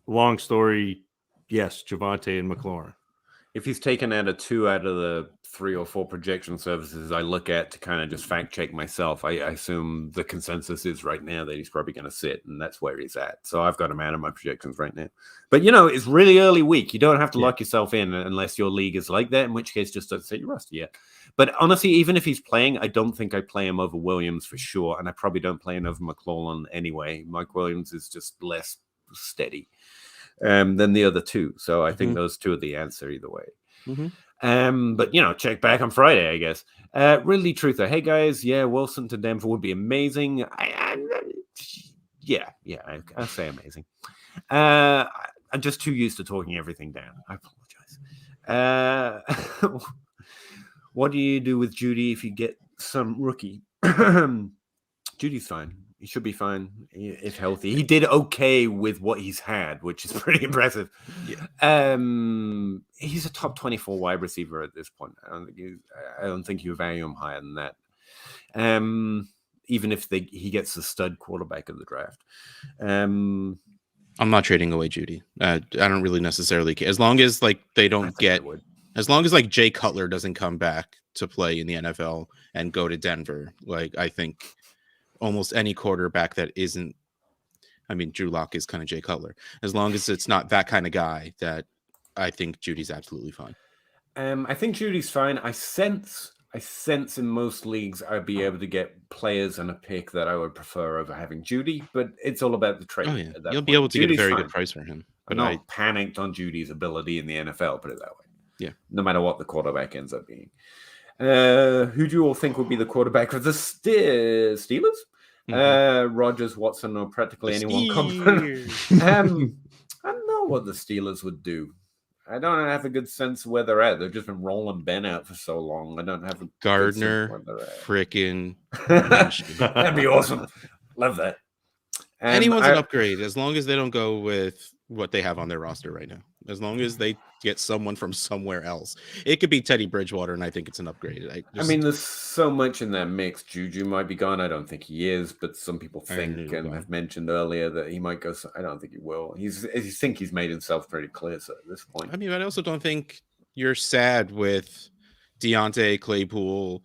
B: Long story, yes, Javonte and McLaurin.
A: If he's taken out of 2 out of the 3 or 4 projection services I look at to kind of just fact check myself, I assume the consensus is right now that he's probably going to sit, and that's where he's at. So I've got him out of my projections right now. But, it's really early week. You don't have to lock yourself in unless your league is like that, in which case just don't set your roster yet. But honestly, even if he's playing, I don't think I play him over Williams for sure, and I probably don't play him over McLaurin anyway. Mike Williams is just less steady than the other 2. So I think those 2 are the answer either way. But check back on Friday, I guess. Ridley Truther, hey guys, Wilson to Denver would be amazing. I'll say amazing. I'm just too used to talking everything down. I apologize. What do you do with Judy if you get some rookie? Judy's fine. He should be fine if healthy. He did okay with what he's had, which is pretty impressive. Yeah. He's a top 24 wide receiver at this point. I don't think you value him higher than that. Even if he gets the stud quarterback of the draft.
C: I'm not trading away Judy. I don't really necessarily care. As long as they don't get, as long as Jay Cutler doesn't come back to play in the NFL and go to Denver, I think almost any quarterback that isn't, Drew Lock is kind of Jay Cutler. As long as it's not that kind of guy, that I think Judy's absolutely fine.
A: I think Judy's fine. I sense in most leagues I'd be able to get players and a pick that I would prefer over having Judy, but it's all about the trade.
C: Oh, yeah. You'll be able to get a very good price for him.
A: But I'm not panicked on Judy's ability in the NFL, put it that way.
C: Yeah.
A: No matter what the quarterback ends up being. Who do you all think would be the quarterback for the Steelers? Rodgers, Watson, or practically anyone competent. I don't know what the Steelers would do. I don't have a good sense of where they're at. They've just been rolling Ben out for so long. I don't have a
C: Gardner, freaking.
A: That'd be awesome. Love that.
C: Anyone's an upgrade as long as they don't go with what they have on their roster right now. As long as they get someone from somewhere else. It could be Teddy Bridgewater, and I think it's an upgrade.
A: There's so much in that mix. Juju might be gone. I don't think he is, but some people think and have mentioned earlier that he might go. I don't think he will. He's made himself pretty clear at this point.
C: I also don't think you're sad with Deontay, Claypool,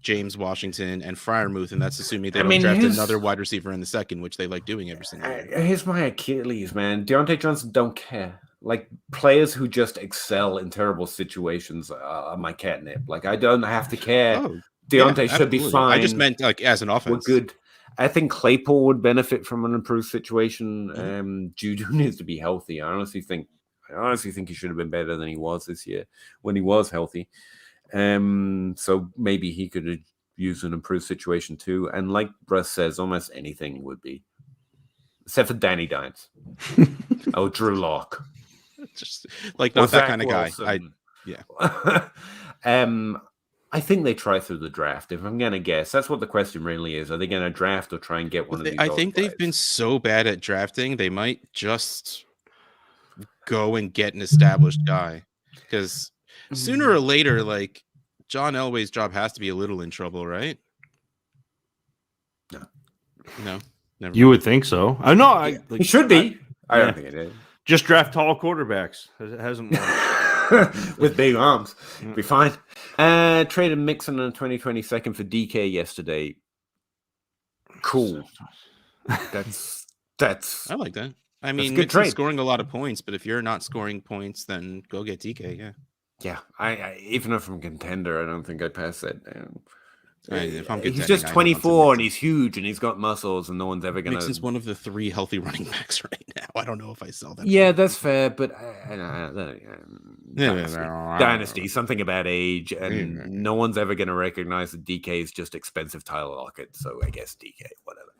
C: James Washington, and Freiermuth, and that's assuming they
A: I
C: don't
A: mean,
C: draft
A: his-
C: another wide receiver in the second, which they like doing every single year.
A: Here's my Achilles, man. Deontay Johnson don't care. Like, players who just excel in terrible situations are my catnip. Like, I don't have to care.
C: Oh,
A: Deontay
C: yeah,
A: should be
C: absolutely.
A: fine.
C: I just meant like as an
A: We're
C: offense.
A: good. I think Claypool would benefit from an improved situation.
C: Mhm.
A: Juju needs to be healthy. I honestly think he should have been better than he was this year when he was healthy. So maybe he could have used an improved situation too. And like Russ says, almost anything would be, except for Danny Dimes. Oh, Drew Lock.
C: Just like
A: Or
C: not that
A: Zach
C: kind of guy.
A: Wilson.
C: Yeah.
A: I think they try through the draft. If I'm going to guess, that's what the question really is. Are they going to draft or try and get one of these?
C: I think they've
A: guys?
C: been so bad at drafting, they might just go and get an established guy. Because sooner or later, like John Elway's job has to be a little in trouble, right? No, never.
B: You would think so. I know.
A: He should be. I don't think it is.
B: Just draft tall quarterbacks. It hasn't worked.
A: With big arms. Be fine. Traded Mixon on a 2020 second for DK yesterday. Cool. That's
C: I like that. I mean,
A: good
C: Mixon's
A: trade.
C: scoring a lot of points, but if you're not scoring points, then go get DK. Yeah.
A: Yeah. I even if I'm contender, I don't think I'd pass that down.
C: If I'm
A: He's
C: contending,
A: just
C: I know
A: 24 and
C: Mixon.
A: he's huge and he's got muscles and no one's ever gonna.
C: Mixon's one of the 3 healthy running backs right now. I don't know if I sell that.
A: Yeah, that's fair, but Dynasty, something about age, and no one's ever going to recognize that DK is just expensive Tyler Lockett. So I guess DK, whatever.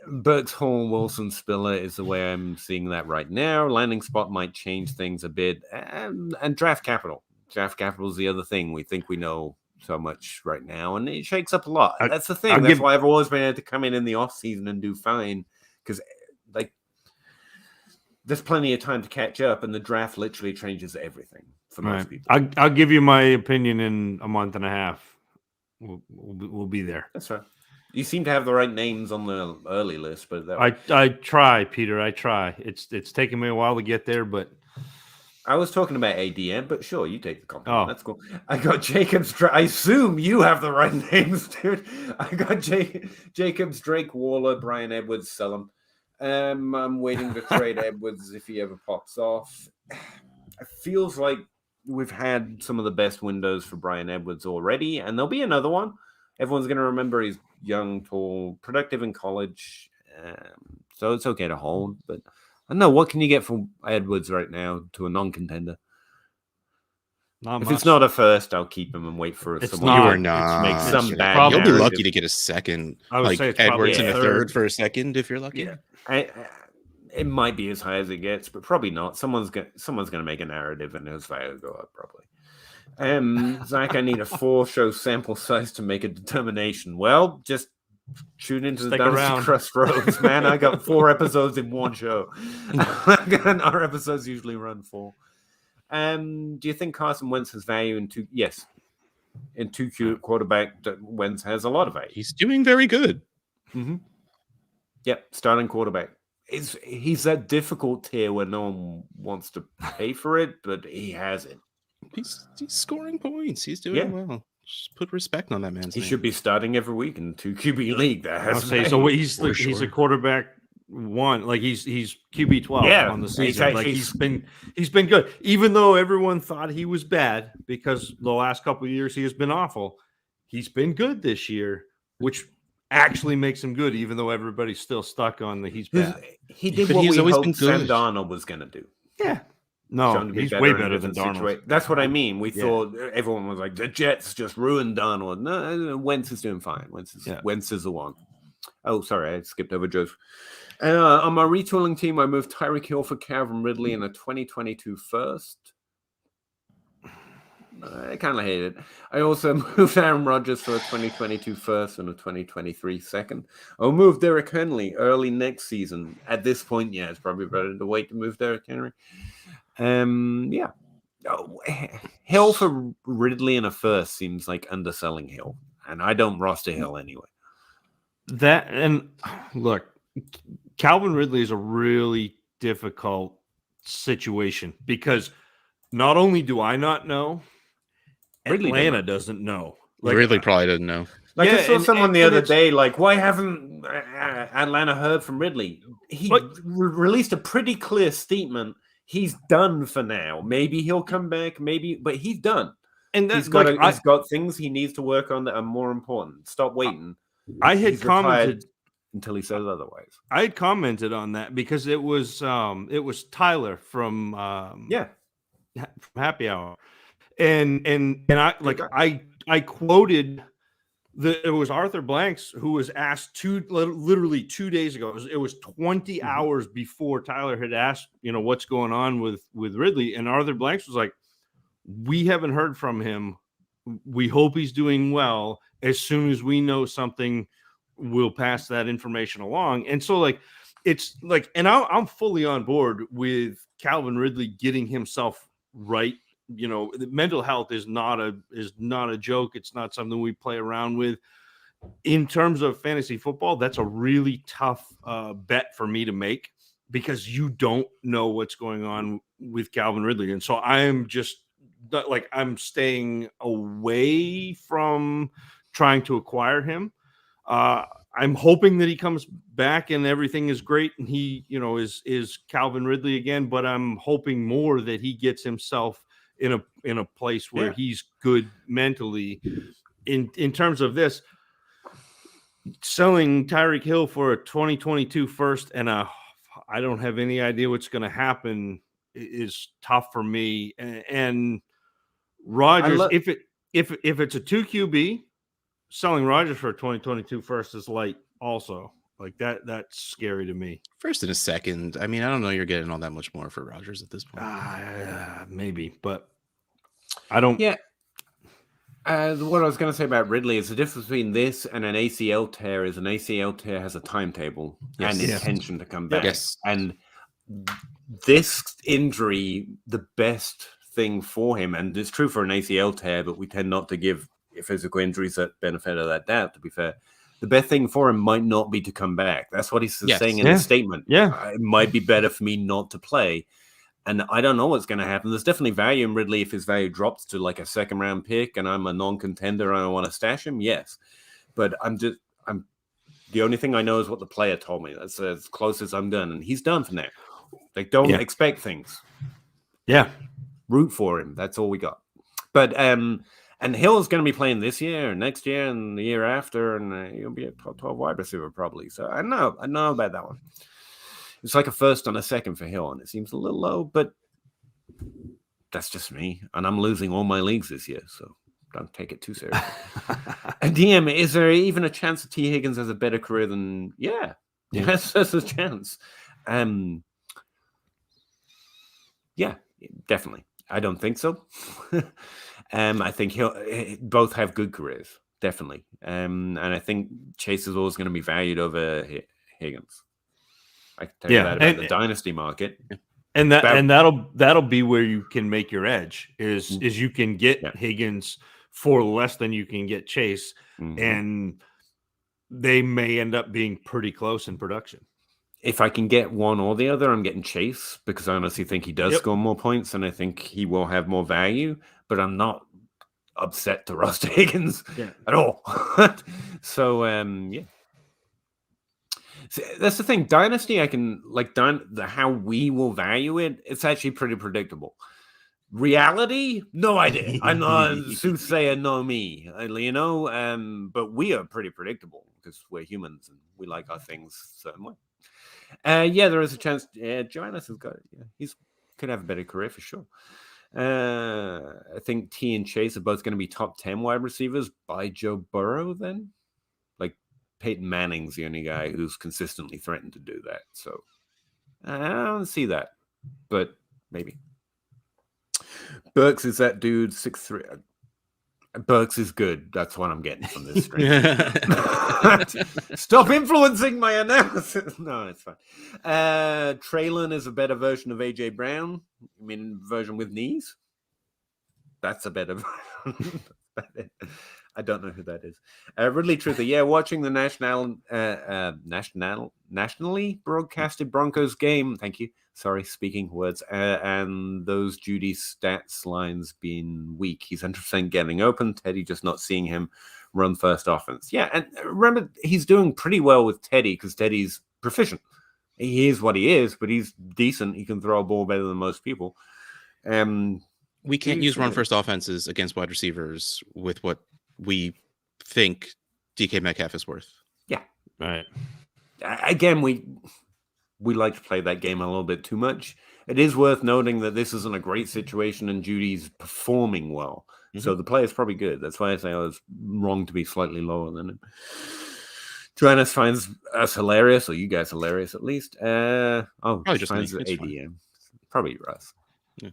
A: Burks, Hall, Wilson, Spiller is the way I'm seeing that right now. Landing spot might change things a bit, and draft capital. Draft capital is the other thing. We think we know so much right now, and it shakes up a lot. That's the thing. That's why I've always been able to come in the off season and do fine, because like there's plenty of time to catch up, and the draft literally changes everything for most people.
B: I'll give you my opinion in a month and a half. We'll be there.
A: That's right. You seem to have the right names on the early list, but
B: I try, Peter. I try. It's taken me a while to get there, but
A: I was talking about ADM, but sure, you take the compliment. That's cool. I got Jacobs. I assume you have the right names, dude. I got Jacobs, Drake, Waller, Brian Edwards, sell him. I'm waiting to trade Edwards if he ever pops off. It feels like we've had some of the best windows for Brian Edwards already, and there'll be another one. Everyone's going to remember he's young, tall, productive in college, so it's okay to hold, but I don't know, what can you get from Edwards right now to a non-contender? If it's not a first, I'll keep him and wait for someone
C: you are not.
A: Make some bad.
C: You'll be lucky to get a second, like Edwards in a third for a second if you're lucky.
A: Yeah. It might be as high as it gets, but probably not. Someone's gonna make a narrative, and his value will go up probably. Zach, I need a 4-show sample size to make a determination. Well, just tune into the Dynasty Crossroads, man. I got 4 episodes in one show. Our episodes usually run 4. Do you think Carson Wentz has value in 2? Yes. In 2 quarterback, Wentz has a lot of value.
C: He's doing very good.
A: Mm-hmm. Yep, starting quarterback. He's that difficult tier where no one wants to pay for it, but he has it.
C: He's scoring points. He's doing well. Just put respect on that man's name.
A: He should be starting every week in 2 QB league. That has
B: so he's a quarterback 1, like he's QB 12 on the season. Like he's been good, even though everyone thought he was bad because the last couple of years he has been awful. He's been good this year, which actually makes him good, even though everybody's still stuck on the he's bad.
A: He did what we hoped Sam Darnold was going to do.
B: Yeah. No, he's way better than Darnold.
A: That's what I mean. We thought everyone was like, the Jets just ruined Darnold. No, Wentz is doing fine. Wentz is the one. Oh, sorry, I skipped over Joe. On my retooling team, I moved Tyreek Hill for Calvin Ridley in a 2022 first. I kind of hate it. I also moved Aaron Rodgers for a 2022 first and a 2023 second. I'll move Derrick Henry early next season. At this point, it's probably better to wait to move Derrick Henry. Hill for Ridley in a first seems like underselling Hill, and I don't roster Hill anyway.
B: That, and look, Calvin Ridley is a really difficult situation because not only do I not know,
A: Ridley
B: Atlanta
A: didn't.
B: doesn't know.
C: Ridley probably didn't know.
A: Like
B: Yeah,
A: I saw
B: and-
A: someone the
B: and
A: other
B: it's-
A: day, like, why haven't Atlanta heard from Ridley? He
B: Like-
A: released a pretty clear statement. He's done for now. Maybe he'll come back, maybe, but he's done.
B: And
A: He's
B: that,
A: got
B: like,
A: he's got things he needs to work on that are more important. Stop waiting.
B: I had
A: He's retired
B: commented
A: until he says otherwise.
B: I had commented on that because it was Tyler from
A: Yeah.
B: from Happy Hour, and I quoted it was Arthur Blanks who was asked literally 2 days ago. It was 20 hours before Tyler had asked, what's going on with Ridley, and Arthur Blanks was like, "We haven't heard from him. We hope he's doing well. As soon as we know something, we'll pass that information along." And so, like, it's like, and I'm fully on board with Calvin Ridley getting himself right. Mental health is not a joke. It's not something we play around with. In terms of fantasy football, that's a really tough bet for me to make because you don't know what's going on with Calvin Ridley. And so I am just like, I'm staying away from trying to acquire him. I'm hoping that he comes back and everything is great and he, is Calvin Ridley again, but I'm hoping more that he gets himself in a place where he's good mentally. In terms of this, selling Tyreek Hill for a 2022 first and I don't have any idea what's going to happen is tough for me. And Rodgers, if it's a 2 QB, selling Rodgers for a 2022 first is light also. Like that's scary to me.
C: First and a second. I mean, I don't know you're getting all that much more for Rodgers at this point.
B: Maybe, but I don't.
A: Yeah. What I was going to say about Ridley is the difference between this and an ACL tear is an ACL tear has a timetable and intention to come back.
C: Yes.
A: And this injury, the best thing for him, and it's true for an ACL tear, but we tend not to give physical injuries that benefit of that doubt, to be fair. The best thing for him might not be to come back. That's what he's saying in his statement.
B: Yeah.
A: It might be better for me not to play. And I don't know what's going to happen. There's definitely value in Ridley if his value drops to like a second round pick and I'm a non-contender and I want to stash him. Yes. But I'm the only thing I know is what the player told me. That's as close as I'm done. And he's done for now. Like, don't expect things.
B: Yeah.
A: Root for him. That's all we got. But, and Hill's going to be playing this year and next year and the year after, and he'll be a top 12 wide receiver probably. So I know about that one. It's like a first and a second for Hill, and it seems a little low, but that's just me. And I'm losing all my leagues this year, so don't take it too seriously. And DM, is there even a chance that T. Higgins has a better career than? Yes, there's a chance. Yeah, definitely. I don't think so. I think both have good careers, definitely. And I think Chase is always going to be valued over Higgins. I can tell you that about the Dynasty market.
B: And that'll be where you can make your edge is you can get Higgins for less than you can get Chase, and they may end up being pretty close in production.
A: If I can get one or the other, I'm getting Chase because I honestly think he does score more points and I think he will have more value, but I'm not upset to roster Higgins at all. So, See, that's the thing. Dynasty, I can how we will value it. It's actually pretty predictable. Reality, no idea. I'm not a soothsayer, no me. But we are pretty predictable because we're humans and we like our things a certain way. There is a chance. Jonas has got. He's could have a better career for sure. I think T and Chase are both going to be top 10 wide receivers by Joe Burrow. Then, Peyton Manning's the only guy who's consistently threatened to do that. So I don't see that, but maybe. Burks is that dude 6'3". Burks is good. That's what I'm getting from this stream. Stop influencing my analysis. No, it's fine. Traylon is a better version of AJ Brown. I mean, version with knees. That's a better version. I don't know who that is. Ridley Truther, yeah, watching the nationally broadcasted Broncos game. Thank you. Sorry, speaking words. And those Judy stats lines being weak. He's 100% getting open. Teddy just not seeing him run first offense. Yeah, and remember, he's doing pretty well with Teddy because Teddy's proficient. He is what he is, but he's decent. He can throw a ball better than most people.
C: We can't use run first offenses against wide receivers with what we think DK Metcalf is worth.
A: Yeah.
B: Right.
A: Again, we like to play that game a little bit too much. It is worth noting that this isn't a great situation and Judy's performing well. Mm-hmm. So the play is probably good. That's why I say I was wrong to be slightly lower than him. Joannis finds us hilarious, or you guys hilarious at least.
C: Probably just
A: finds
C: me.
A: ADM. Probably Russ.
C: Yeah.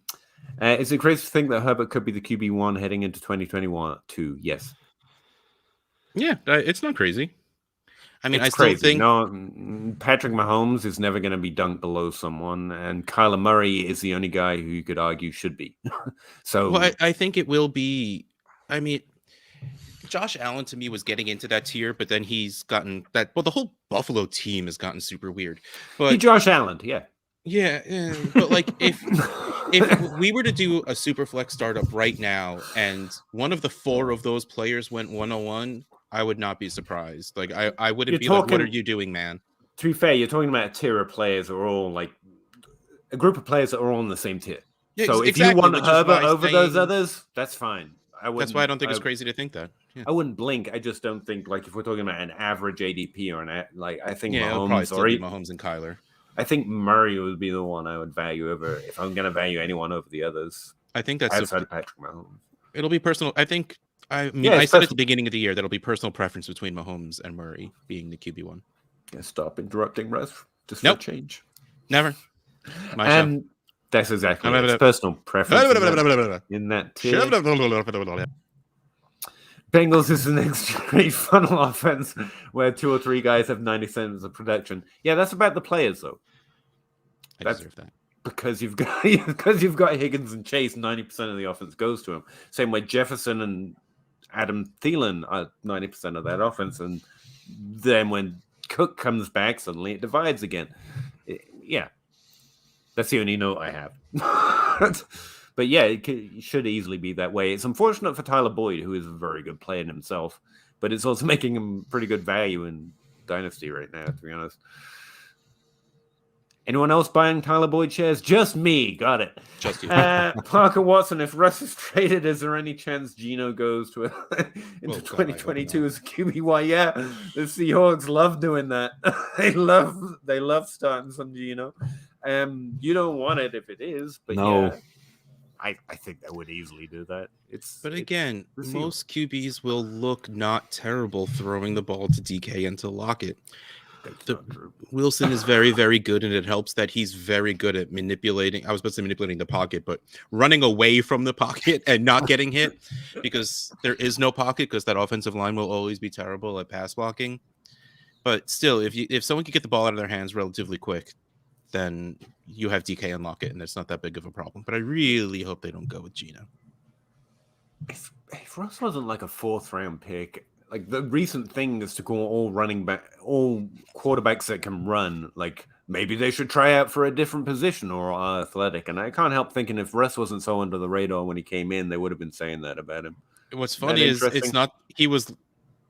A: Is it crazy to think that Herbert could be the QB1 heading into 2021 too? Yes.
C: Yeah, it's not crazy. I mean,
A: it's
C: I still
A: crazy.
C: think
A: No, Patrick Mahomes is never going to be dunked below someone, and Kyler Murray is the only guy who you could argue should be. So,
C: well, I think it will be. I mean, Josh Allen to me was getting into that tier, but then he's gotten that. Well, the whole Buffalo team has gotten super weird. But
A: Josh Allen, yeah.
C: Yeah, but like if we were to do a super flex startup right now and one of the 4 of those players went 101, I would not be surprised. Like I wouldn't be like, what are you doing, man?
A: To be fair, you're talking about a tier of players that are all like a group of players that are all in the same tier.
C: Yeah,
A: so if
C: exactly,
A: you want Herbert over those others, that's fine.
C: That's why I don't think it's crazy to think that. Yeah.
A: I wouldn't blink. I just don't think like if we're talking about an average ADP or I think
C: Mahomes or Mahomes and Kyler.
A: I think Murray would be the one I would value over if I'm going to value anyone over the others.
C: I think that's
A: outside of Patrick Mahomes.
C: It'll be personal. I think. I mean, I said at the beginning of the year that'll be personal preference between Mahomes and Murray being the QB1.
A: Yeah, stop interrupting, Russ. Just for a change.
C: Never. My show.
A: That's exactly it. It's personal preference in that tier. Bengals is the next great funnel offense where 2 or 3 guys have 90 cents of production. Yeah, that's about the players though.
C: I deserve that.
A: Because you've got Higgins and Chase, 90% of the offense goes to him. Same way Jefferson and Adam Thielen are 90% of that offense, and then when Cook comes back, suddenly it divides again. Yeah, that's the only note I have. But yeah, it should easily be that way. It's unfortunate for Tyler Boyd, who is a very good player in himself, but it's also making him pretty good value in Dynasty right now, to be honest. Anyone else buying Tyler Boyd shares? Just me. Got it.
C: Just you.
A: Parker Watson, if Russ is traded, is there any chance Geno goes to into 2022 as a QB? Yeah, the Seahawks love doing that. they love starting some Geno. You don't want it if it is, but no. Yeah, I think that would easily do that.
C: But again, most QBs will look not terrible throwing the ball to DK and to Lockett. Wilson is very, very good, and it helps that he's very good at manipulating. I was about to say manipulating the pocket, but running away from the pocket and not getting hit because there is no pocket because that offensive line will always be terrible at pass blocking. But still, if someone can get the ball out of their hands relatively quick, then you have DK and Lockett, and it's not that big of a problem. But I really hope they don't go with Geno.
A: If Russ wasn't like a 4th round pick, like the recent thing is to go all quarterbacks that can run. Like maybe they should try out for a different position or athletic. And I can't help thinking if Russ wasn't so under the radar when he came in, they would have been saying that about him.
C: What's funny is it's not. He was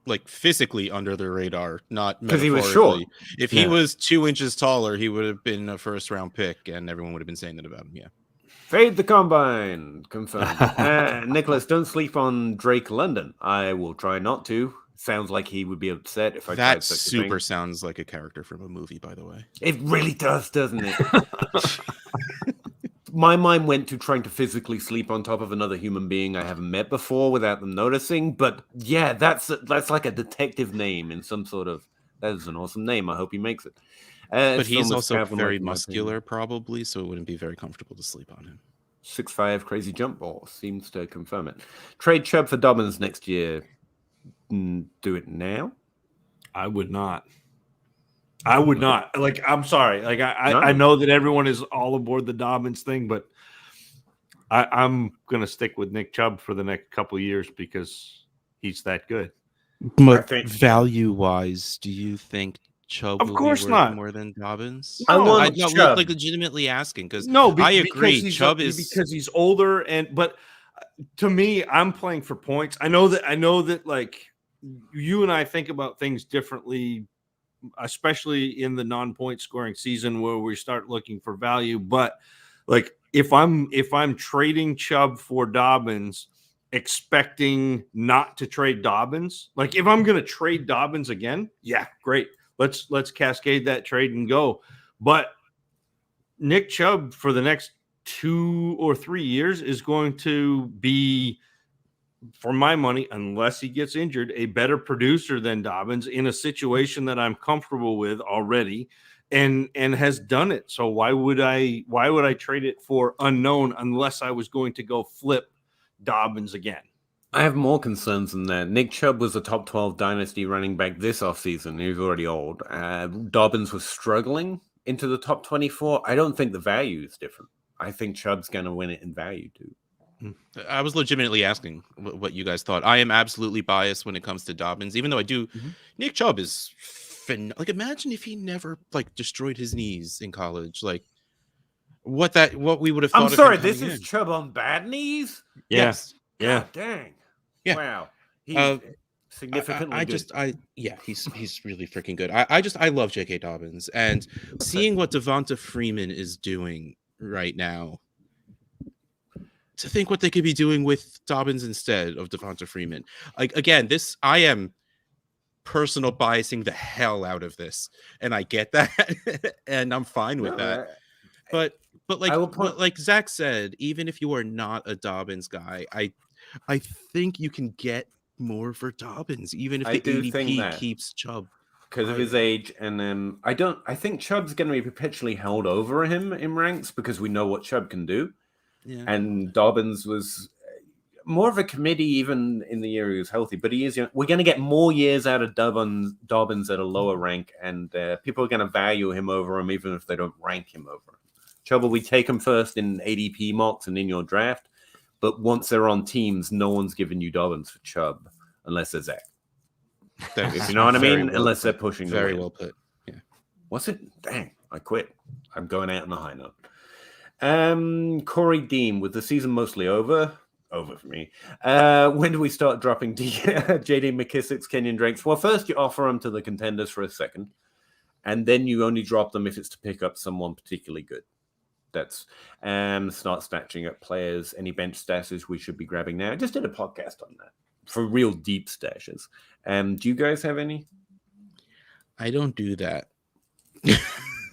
C: like physically under the radar, not
A: because he was short.
C: If he was 2 inches taller, he would have been a 1st round pick, and everyone would have been saying that about him. Yeah.
A: Fade the combine. Confirmed. Nicholas, don't sleep on Drake London. I will try not to. Sounds like he would be upset if I tried
C: that
A: such a
C: super
A: thing.
C: Sounds like a character from a movie, by the way.
A: It really does, doesn't it? My mind went to trying to physically sleep on top of another human being I haven't met before without them noticing. But yeah, that's like a detective name in some sort of. That is an awesome name. I hope he makes it.
C: But he's also very muscular, probably, so it wouldn't be very comfortable to sleep on him.
A: 6'5" crazy jump ball seems to confirm it. Trade Chubb for Dobbins next year. Do it now?
B: I would not. Like, I'm sorry. Like, I know that everyone is all aboard the Dobbins thing, but I'm going to stick with Nick Chubb for the next couple of years because he's that good.
C: But
A: think-
C: value-wise, do you think Chubb
B: Of
C: will
B: course
C: be worth
B: not.
C: more than Dobbins?
B: No.
A: I want
C: no,
A: Chubb.
C: like legitimately asking because
B: No,
C: I
B: because
C: agree. Chubb is
B: because he's older, but to me, I'm playing for points. I know that like you and I think about things differently, especially in the non-point scoring season where we start looking for value. But like if I'm trading Chubb for Dobbins, expecting not to trade Dobbins, like if I'm going to trade Dobbins again, yeah, great. Let's cascade that trade and go. But Nick Chubb for the next 2 or 3 years is going to be, for my money, unless he gets injured, a better producer than Dobbins in a situation that I'm comfortable with already and has done it. So why would I trade it for unknown unless I was going to go flip Dobbins again?
A: I have more concerns than that. Nick Chubb was a top 12 dynasty running back this offseason. He was already old. Dobbins was struggling into the top 24. I don't think the value is different. I think Chubb's going to win it in value too.
C: I was legitimately asking what you guys thought. I am absolutely biased when it comes to Dobbins, even though I do. Nick Chubb is like, imagine if he never like destroyed his knees in college. Like what we would have thought.
A: I'm sorry,
C: of him
A: this is
C: in.
A: Chubb on bad knees?
C: Yes.
B: Yeah.
A: God dang.
C: Yeah.
A: Wow. He's significantly
C: he's really freaking good. I love J.K. Dobbins, and seeing what Devonta Freeman is doing right now, to think what they could be doing with Dobbins instead of Devonta Freeman. Like again, I am personal biasing the hell out of this, and I get that, and I'm fine with that. But like Zach said, even if you are not a Dobbins guy, I think you can get more for Dobbins, even if the ADP keeps Chubb
A: because of his age. And I think Chubb's going to be perpetually held over him in ranks because we know what Chubb can do.
C: Yeah.
A: And Dobbins was more of a committee even in the year he was healthy. But we're going to get more years out of Dobbins at a lower rank, and people are going to value him over him even if they don't rank him over him. Chubb will be taken first in ADP mocks and in your draft. But once they're on teams, no one's giving you Dobbins for Chubb unless they're Zach. If you know what I mean? Unless they're pushing.
C: Very well put. Yeah.
A: What's it? Dang, I quit. I'm going out on a high note. Corey Dean, with the season mostly over for me. When do we start dropping JD McKissick's, Kenyon Drake's? Well, first you offer them to the contenders for a second, and then you only drop them if it's to pick up someone particularly good. That's start snatching up players. Any bench stashes we should be grabbing now. I just did a podcast on that for real deep stashes. Do you guys have any?
C: I don't do that.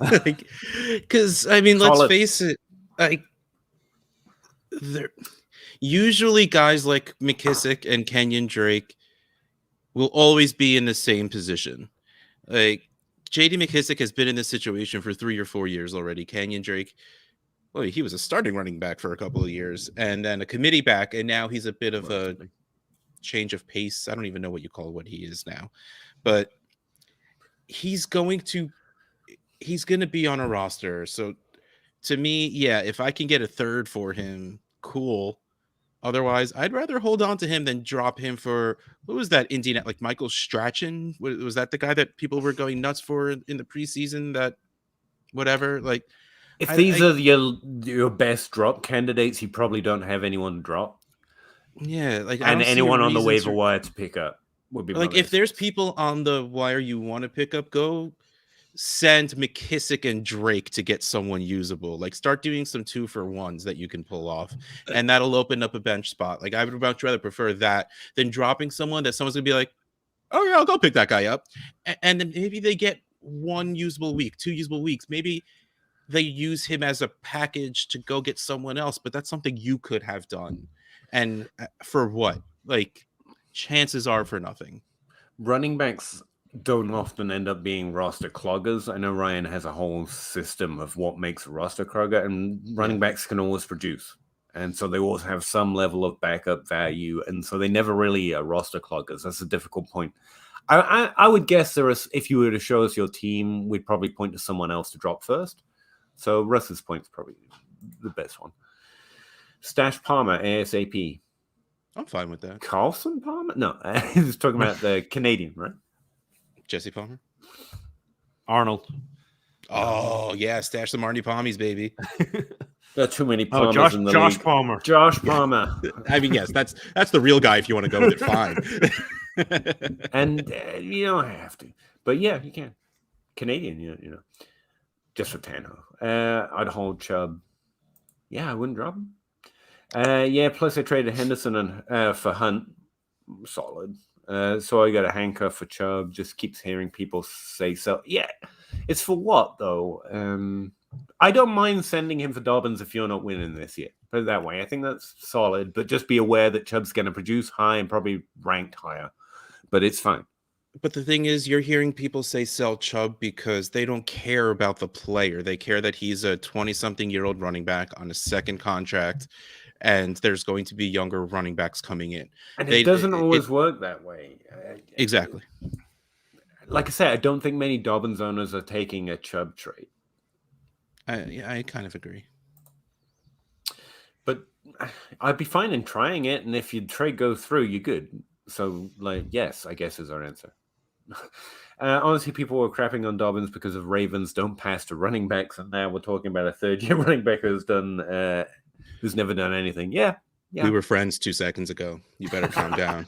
C: Because I mean, let's face it. Like, usually guys like McKissick and Kenyon Drake will always be in the same position. Like JD McKissick has been in this situation for 3 or 4 years already. Kenyon Drake, well, he was a starting running back for a couple of years and then a committee back, and now he's a bit of a change of pace. I don't even know what you call what he is now, but he's going to be on a roster. So to me, yeah, if I can get a third for him, cool. Otherwise, I'd rather hold on to him than drop him for, what was that Indian, like Michael Strachan? Was that the guy that people were going nuts for in the preseason? That whatever, like.
A: If these are your best drop candidates, you probably don't have anyone to drop.
C: Yeah, like
A: and anyone on the waiver wire to pick up would be
C: like if there's people on the wire you want to pick up, go send McKissick and Drake to get someone usable. Like start doing some 2-for-1s that you can pull off, and that'll open up a bench spot. Like I would much rather prefer that than dropping someone that someone's gonna be like, oh yeah, I'll go pick that guy up, and then maybe they get 1 usable week, 2 usable weeks, maybe. They use him as a package to go get someone else, but that's something you could have done. And for what? Like, chances are for nothing.
A: Running backs don't often end up being roster cloggers. I know Ryan has a whole system of what makes a roster clogger, and running backs can always produce. And so they always have some level of backup value, and so they never really are roster cloggers. That's a difficult point. I would guess if you were to show us your team, we'd probably point to someone else to drop first. So Russ's point's probably the best one. Stash Palmer, ASAP.
C: I'm fine with that.
A: Carlson Palmer? No, he's talking about the Canadian, right?
C: Jesse Palmer.
B: Arnold.
C: Oh yeah, stash some Arnie Palmies, baby.
A: There are too many
B: Oh,
A: Palmers in the
B: Josh
A: league.
B: Palmer.
A: Josh Palmer.
C: I mean, yes, that's the real guy if you want to go with it. Fine.
A: And you don't have to, but yeah, you can. Canadian, you know, just for Tano. I'd hold Chubb. Yeah, I wouldn't drop him. Yeah, plus I traded Henderson and for Hunt. Solid. So I got a handcuff for Chubb. Just keeps hearing people say so. Yeah, it's for what though? I don't mind sending him for Dobbins if you're not winning this year. Put it that way. I think that's solid, but just be aware that Chubb's going to produce high and probably ranked higher. But it's fine.
C: But the thing is, you're hearing people say sell Chubb because they don't care about the player. They care that he's a 20-something-year-old running back on a second contract, and there's going to be younger running backs coming in.
A: And it doesn't always work that way.
C: Exactly.
A: Like I said, I don't think many Dobbins owners are taking a Chubb trade.
C: I kind of agree.
A: But I'd be fine in trying it, and if your trade goes through, you're good. So, like, yes, I guess is our answer. Honestly, people were crapping on Dobbins because of Ravens don't pass to running backs, and now we're talking about a third-year running back who's never done anything. Yeah.
C: We were friends 2 seconds ago. You better calm down.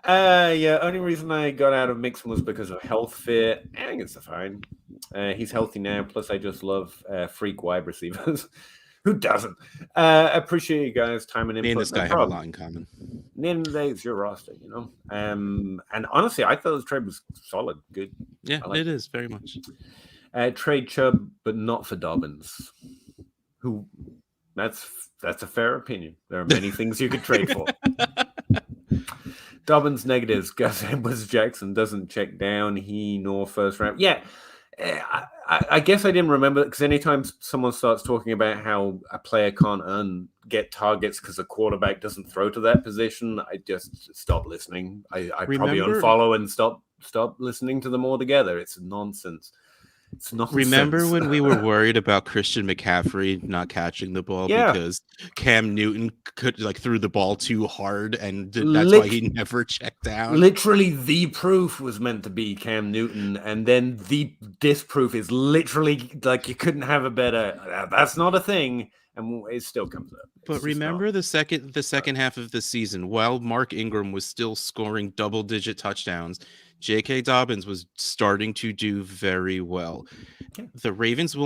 A: Yeah, only reason I got out of Mixon was because of health fear. I think it's fine. He's healthy now. Plus, I just love freak wide receivers. Who doesn't? Appreciate you guys' time and input.
C: Me and this guy have a lot in common.
A: At the end of the day, it's your roster, you know. And honestly, I thought this trade was solid, good.
C: Yeah, it is very much.
A: Trade Chubb, but not for Dobbins. Who? That's a fair opinion. There are many things you could trade for. Dobbins negatives. Gus Edwards-Jackson doesn't check down. He nor first round. Yeah. I guess I didn't remember because anytime someone starts talking about how a player can't get targets because a quarterback doesn't throw to that position, I just stop listening. I probably unfollow and stop listening to them altogether. It's nonsense. It's nonsense.
C: Remember when we were worried about Christian McCaffrey not catching the ball because Cam Newton threw the ball too hard and that's why he never checked down?
A: Literally, the proof was meant to be Cam Newton, and then the disproof is literally like you couldn't have a better. That's not a thing, and it still comes up.
C: But remember the second half of the season, while Mark Ingram was still scoring double-digit touchdowns, J.K. Dobbins was starting to do very well. The Ravens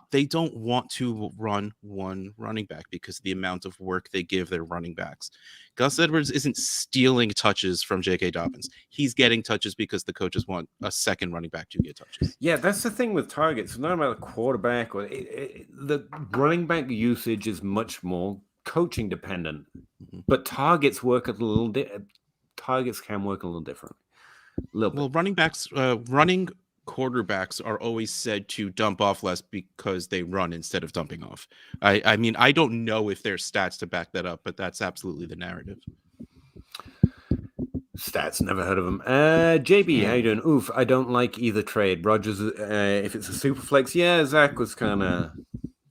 C: they don't want to run one running back because of the amount of work they give their running backs. Gus Edwards isn't stealing touches from J.K. Dobbins. He's getting touches because the coaches want a second running back to get touches.
A: Yeah, that's the thing with targets. It's not about the quarterback. Or the running back usage is much more coaching dependent. Mm-hmm. But targets can work a little different.
C: Well, running quarterbacks are always said to dump off less because they run instead of dumping off. I mean, I don't know if there's stats to back that up, but that's absolutely the narrative.
A: Stats, never heard of them. JB, how you doing? Oof, I don't like either trade. Rodgers, if it's a super flex, yeah, Zach was kind of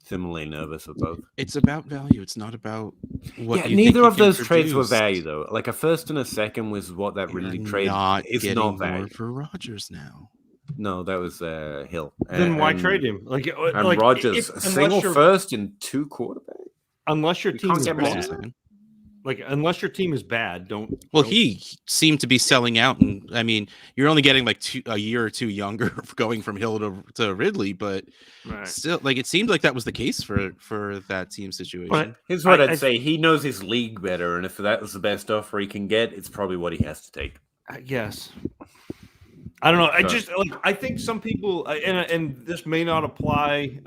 A: similarly nervous of both.
C: It's about value. It's not about what you
A: neither
C: think
A: of those trades were value, though. Like a first and a second was what that Ridley trade is not value.
C: For Rodgers now.
A: No, that was Hill.
B: Then why trade him?
A: And Rodgers, a single first and two quarterbacks?
B: Unless your team is
C: bad.
B: Unless your team is bad, don't.
C: Well, he seemed to be selling out, and I mean, you're only getting a year or two younger going from Hill to Ridley, but still, it seemed like that was the case for that team situation.
A: But here's what I'd say: he knows his league better, and if that was the best offer he can get, it's probably what he has to take.
B: Yes. I don't know. I think some people, and this may not apply.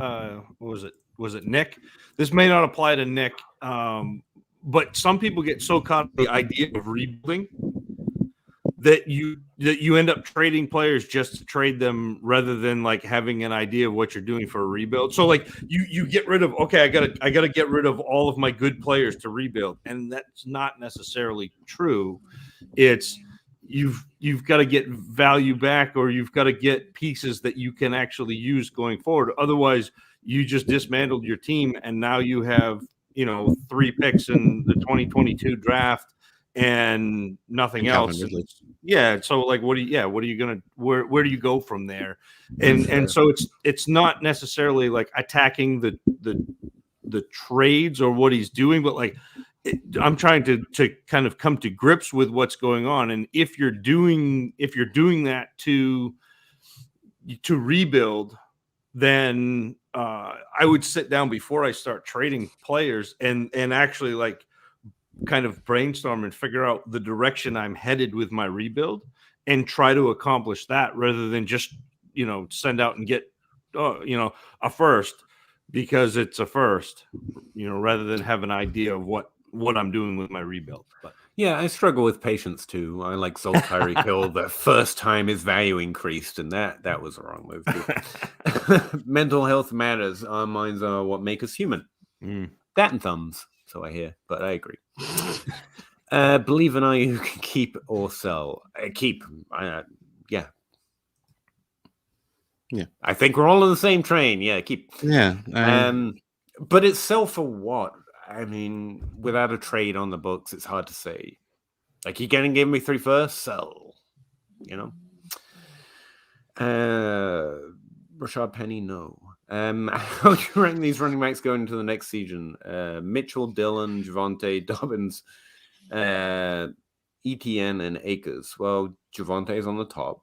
B: What was it Nick? This may not apply to Nick. But some people get so caught in the idea of rebuilding that you end up trading players just to trade them rather than having an idea of what you're doing for a rebuild. So you get rid of, okay, I gotta get rid of all of my good players to rebuild, and that's not necessarily true. It's you've got to get value back, or you've got to get pieces that you can actually use going forward. Otherwise, you just dismantled your team, and now you have 3 picks in the 2022 draft and nothing
C: And Calvin
B: else.
C: Ridley.
B: Yeah. So like, what are you gonna where do you go from there? And so it's not necessarily like attacking the trades or what he's doing, but like I'm trying to kind of come to grips with what's going on. And if you're doing that to rebuild, then I would sit down before I start trading players and actually like kind of brainstorm and figure out the direction I'm headed with my rebuild and try to accomplish that rather than just, send out and get, a first because it's a first, rather than have an idea of what I'm doing with my rebuild. But
A: yeah, I struggle with patience too. I like sold Tyreek Hill the first time his value increased, and that was a wrong move too. Mental health matters. Our minds are what make us human. That and thumbs, so I hear, but I agree. Believe in you can keep or sell. Keep. Yeah.
C: Yeah.
A: I think we're all on the same train. Yeah, keep.
C: Yeah.
A: But it's sell for what? I mean, without a trade on the books, it's hard to say. Like, you gonna give me 3 first? Sell. Rashad Penny, no. How do you rank these running backs going into the next season? Mitchell, Dillon, Javonte, Dobbins, ETN, and Akers. Well, Javonte's on the top.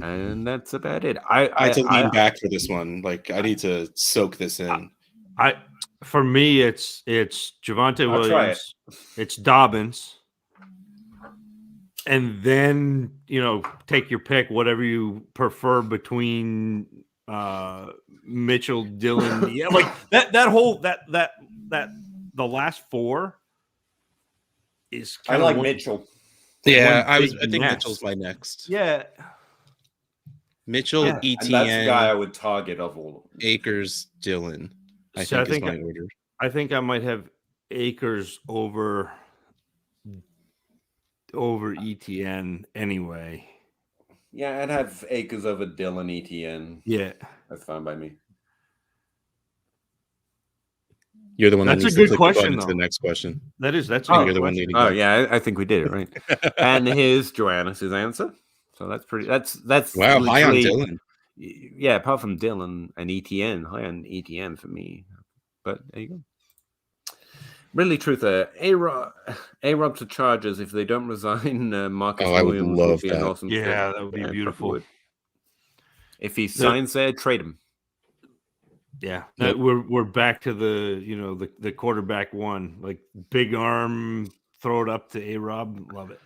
A: And that's about it. I
E: had to lean back for this one. Like, I need to soak this in.
B: For me, it's Javonte Williams, it's Dobbins, and then take your pick, whatever you prefer between Mitchell, Dillon, yeah, like that whole the last 4 is.
A: I like Mitchell.
C: Yeah, I think Mitchell's my next.
B: Yeah.
C: Mitchell, ETN,
A: and that's the guy I would target of all of them.
C: Akers, Dillon. I think is my order.
B: I think I might have Akers over ETN anyway.
A: Yeah, I'd have Akers over Dillon, ETN.
B: Yeah,
A: that's fine by me.
C: You're the one.
B: That's
C: that needs
B: a good
C: to
B: question.
C: To the next question.
B: That's
C: you're the one leading.
A: Oh yeah, I think we did it right. And here's Joannis' answer. So that's pretty. That's
C: wow. High on Dillon.
A: Yeah, apart from Dillon and ETN, high on ETN for me. But there you go. Really, truther. A-Rob to Chargers if they don't resign. Marcus Williams
C: would love
A: would be
C: that.
A: an awesome.
B: Yeah, that would be beautiful.
A: If he signs there, trade him.
B: Yeah, we're back to the quarterback one, like big arm, throw it up to A-Rob. Love it.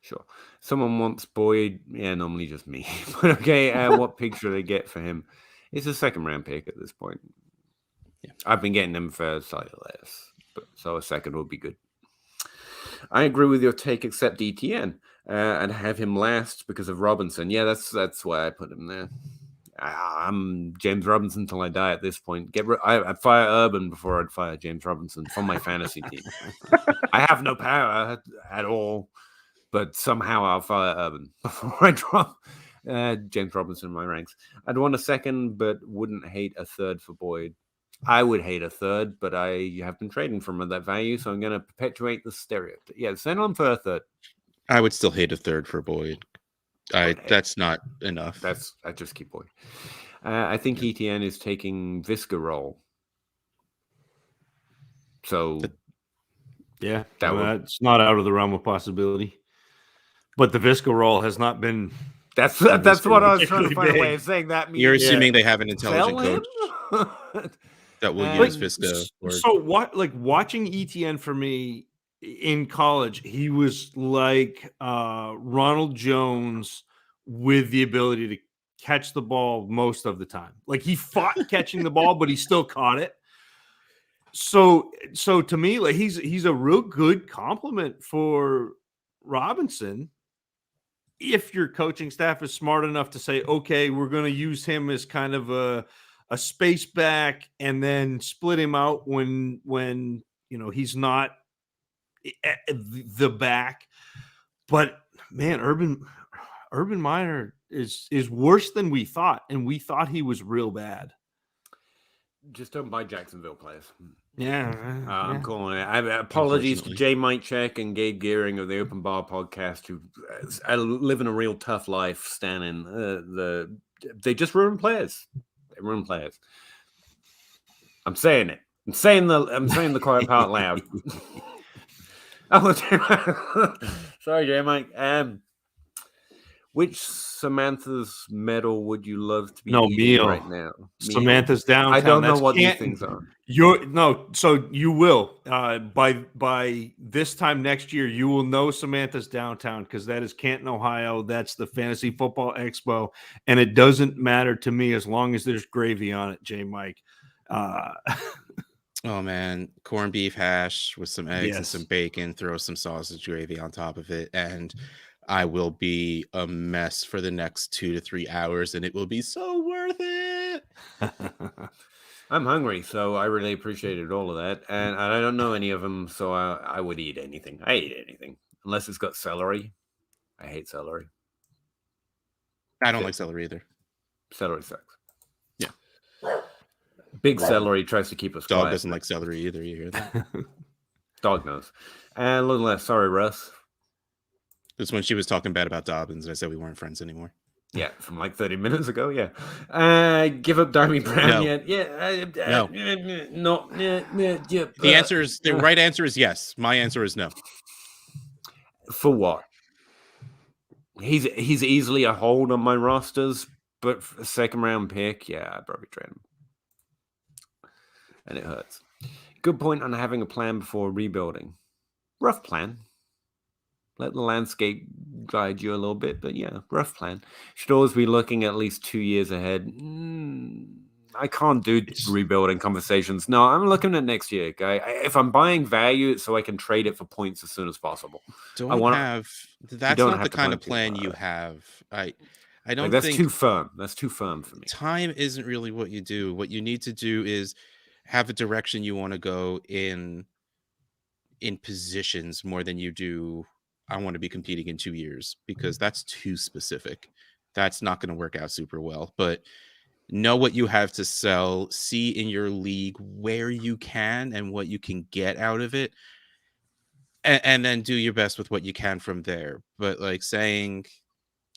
A: Sure. Someone wants Boyd. Yeah, normally just me. But okay, what pick should I get for him? It's a 2nd round pick at this point.
C: Yeah,
A: I've been getting them for slightly less, so a 2nd would be good. I agree with your take, except ETN, and have him last because of Robinson. Yeah, that's why I put him there. I'm James Robinson till I die at this point. I'd fire Urban before I'd fire James Robinson from my fantasy team. I have no power at all, but somehow I'll fire Urban before I drop James Robinson in my ranks. I'd want a 2nd, but wouldn't hate a 3rd for Boyd. I would hate a 3rd, but I have been trading from that value, so I'm going to perpetuate the stereotype. Yeah, send on for a 3rd.
C: I would still hate a 3rd for Boyd. That's not enough.
A: I just keep Boyd. I think ETN is taking Visca role. So
B: yeah, that's not out of the realm of possibility. But the Visca role has not been.
A: That's what I was trying to find a way of saying that.
C: You're assuming they have an intelligent coach that will use Visca.
B: So what? Like watching ETN for me in college, he was like Ronald Jones with the ability to catch the ball most of the time. Like he fought catching the ball, but he still caught it. So to me, like he's a real good compliment for Robinson. If your coaching staff is smart enough to say, okay, we're going to use him as kind of a space back and then split him out when he's not the back. But man, Urban Meyer is worse than we thought, and we thought he was real bad.
A: Just don't buy Jacksonville players.
B: Yeah,
A: I'm calling it. Apologies to
C: Unfortunately.
A: Jay Mitchek and Gabe Gearing of the Open Bar podcast, who live in a real tough life. Standing, they just ruin players. They ruin players. I'm saying it. I'm saying the quiet part loud. Oh, sorry, Jay Mike. Which Samantha's medal would you love to be eating
B: meal.
A: right now?
B: Samantha's downtown.
A: I don't know
B: That's
A: what these
B: Canton.
A: things are.
B: So you will by this time next year, you will know Samantha's downtown, because that is Canton, Ohio. That's the Fantasy Football Expo, and it doesn't matter to me as long as there's gravy on it, J. Mike.
C: Oh man, corned beef hash with some eggs and
B: Yes.
C: some bacon, throw some sausage gravy on top of it, and I will be a mess for the next 2 to 3 hours, and it will be so worth it.
A: I'm hungry, so I really appreciated all of that. And I don't know any of them, so I would eat anything. I eat anything, unless it's got celery. I hate celery.
C: I don't like celery either.
A: Celery sucks.
C: Yeah.
A: Big celery tries to keep us
C: Dog
A: quiet.
C: doesn't like celery either. You hear that?
A: Dog knows. And a little less. Sorry, Russ.
C: That's when she was talking bad about Dobbins, and I said we weren't friends anymore.
A: Yeah, from like 30 minutes ago. Yeah. Give up Dimey Brown
C: No.
A: yet? Yeah.
C: No.
A: No. Yeah.
C: The right answer is yes. My answer is no.
A: For what? He's easily a hold on my rosters, but for a second round pick, yeah, I'd probably trade him. And it hurts. Good point on having a plan before rebuilding. Rough plan. Let the landscape guide you a little bit, but yeah, rough plan. Should always be looking at least 2 years ahead. I can't do rebuilding conversations. No, I'm looking at next year, guy. If I'm buying value, it's so I can trade it for points as soon as possible.
C: That's
A: don't
C: not
A: have
C: the
A: to
C: kind of
A: plan
C: plan
A: too
C: you
A: hard.
C: have. I don't
A: That's
C: think
A: too firm. That's too firm for me.
C: time isn't really what you do. What you need to do is have a direction you want to go in positions more than you do. I want to be competing in 2 years, because that's too specific. That's not going to work out super well. But know what you have to sell, see in your league where you can and what you can get out of it, and then do your best with what you can from there. But like saying,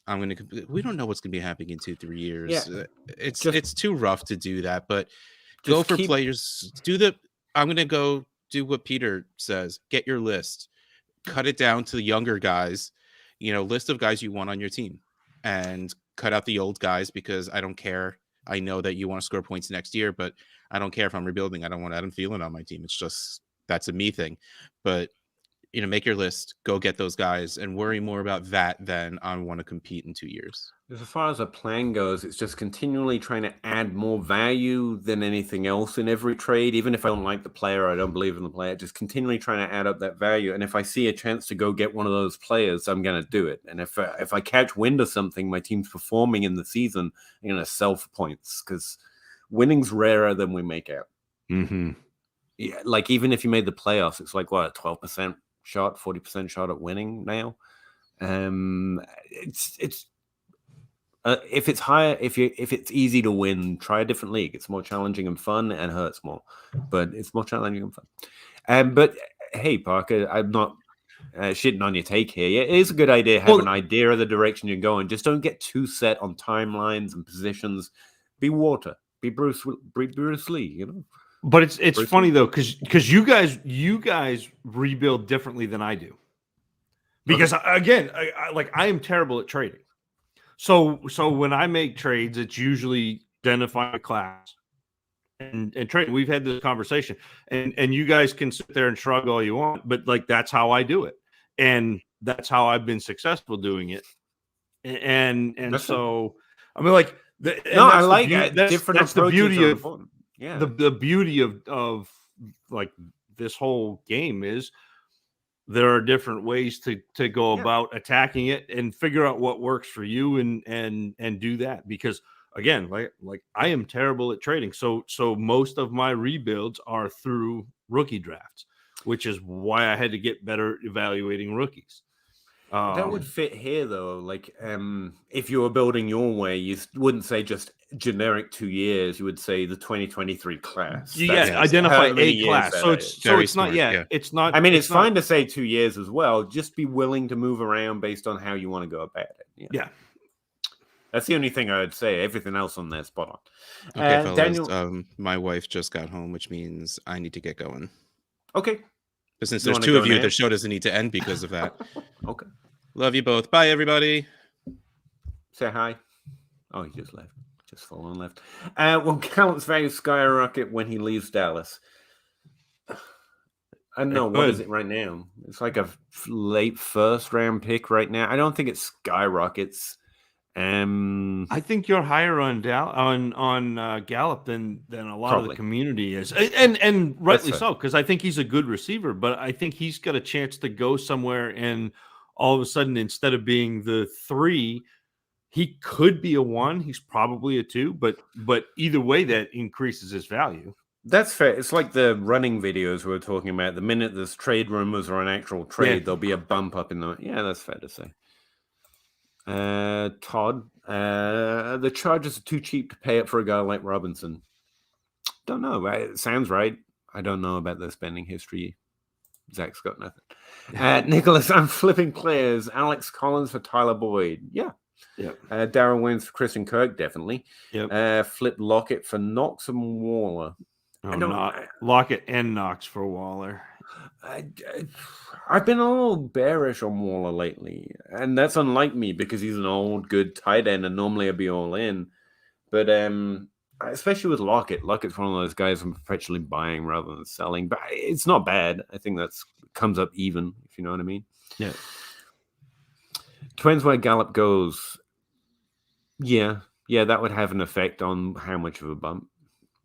C: I'm going to, we don't know what's going to be happening in 2-3 years.
A: Yeah.
C: It's too rough to do that. But go for players. I'm going to go do what Peter says. Get your list. Cut it down to the younger guys, list of guys you want on your team, and cut out the old guys, because I don't care. I know that you want to score points next year, but I don't care if I'm rebuilding. I don't want Adam Thielen on my team. It's just, that's a me thing. But, make your list, go get those guys, and worry more about that than I want to compete in 2 years.
A: As far as a plan goes, it's just continually trying to add more value than anything else in every trade. Even if I don't like the player, I don't believe in the player, just continually trying to add up that value. And if I see a chance to go get one of those players, I'm going to do it. And if I catch wind of something, my team's performing in the season, I'm going to sell for points, because winning's rarer than we make out.
B: Mm-hmm.
A: Yeah, like even if you made the playoffs, it's like what, a 12% shot, 40% shot at winning now. It's if it's higher, if it's easy to win, try a different league. It's more challenging and fun, and hurts more, but it's more challenging and fun. But hey, Parker, I'm not shitting on your take here. Yeah, it is a good idea. Have an idea of the direction you're going. Just don't get too set on timelines and positions. Be Water. Be Bruce Lee.
B: But it's funny though, because you guys rebuild differently than I do. Because again, I am terrible at trading. So when I make trades, it's usually identify a class and trade. We've had this conversation, and you guys can sit there and shrug all you want, but like that's how I do it, and that's how I've been successful doing it. And so I mean, like
A: I like different.
B: That's the beauty of
A: yeah.
B: The beauty of like this whole game is there are different ways to go about attacking it and figure out what works for you and do that. Because again, like I am terrible at trading. So most of my rebuilds are through rookie drafts, which is why I had to get better evaluating rookies.
A: That would fit here though. Like, if you were building your way, you wouldn't say just generic 2 years, you would say the 2023 class.
B: Yeah, identify
A: how many
B: a
A: years
B: class.
A: that
B: So
A: is.
B: it's
C: Very
B: it's not.
C: smart,
B: Yeah,
C: yeah.
B: it's not.
A: I mean, it's
B: not-
A: fine to say 2 years as well. Just be willing to move around based on how you want to go about it.
B: Yeah.
A: That's the only thing I would say. Everything else on there, spot on.
C: Okay, fellas.
A: Daniel.
C: My wife just got home, which means I need to get going.
A: Okay.
C: But since
A: You
C: there's
A: wanna
C: 2 of
A: go
C: you,
A: now?
C: the show doesn't need to end because of that.
A: Okay.
C: Love you both. Bye, everybody.
A: Say hi. Oh, he just left. Just full on left. Well, Gallup's value skyrocket when he leaves Dallas. I don't know. What is it right now? It's like a late first round pick right now. I don't think it skyrockets.
B: I think you're higher on Gallup than a lot of
A: Probably.
B: the community is, and rightly
A: fair.
B: so, because I think he's a good receiver. But I think he's got a chance to go somewhere, and all of a sudden, instead of being the 3, he could be a 1. He's probably a 2, but either way, that increases his value.
A: That's fair. It's like the running videos we were talking about. The minute there's trade rumors or an actual trade, there'll be a bump up in the. Yeah, that's fair to say. Todd, the Chargers are too cheap to pay up for a guy like Robinson. Don't know. It sounds right. I don't know about the spending history. Zach's got nothing. Nicholas, I'm flipping players. Alex Collins for Tyler Boyd. Yeah. Darren Williams for Christian Kirk, definitely. Flip Lockett for Knox and Waller.
B: Lockett and Knox for Waller.
A: I've been a little bearish on Waller lately, and that's unlike me because he's an old, good tight end, and normally I'd be all in. But especially with Lockett, Lockett's one of those guys I'm perpetually buying rather than selling. But it's not bad. I think that's comes up even, if you know what I mean.
B: Yeah.
A: Depends where Gallup goes. Yeah, that would have an effect on how much of a bump.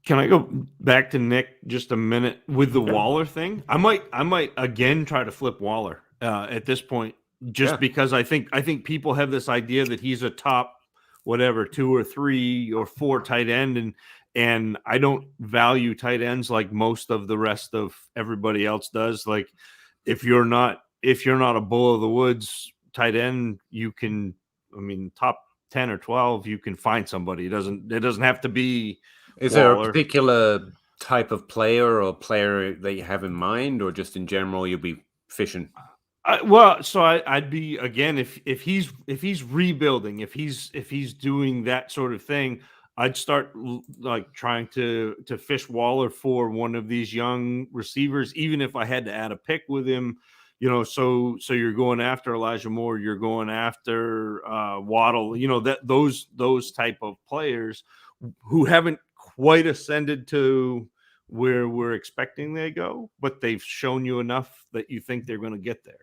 B: Can I go back to Nick just a minute with the Waller thing? I might again try to flip Waller at this point, just because I think people have this idea that he's a top whatever 2 or 3 or 4 tight end, and I don't value tight ends like most of the rest of everybody else does. Like if you're not a bull of the woods tight end, you can, I mean, top 10 or 12, you can find somebody. It doesn't have to be.
A: Is there a particular type of player or player that you have in mind, or just in general you'll be fishing?
B: I'd be, again, if he's rebuilding, if he's doing that sort of thing, I'd start like trying to fish Waller for one of these young receivers, even if I had to add a pick with him. So you're going after Elijah Moore, you're going after Waddle, that those type of players who haven't quite ascended to where we're expecting they go, but they've shown you enough that you think they're going to get there.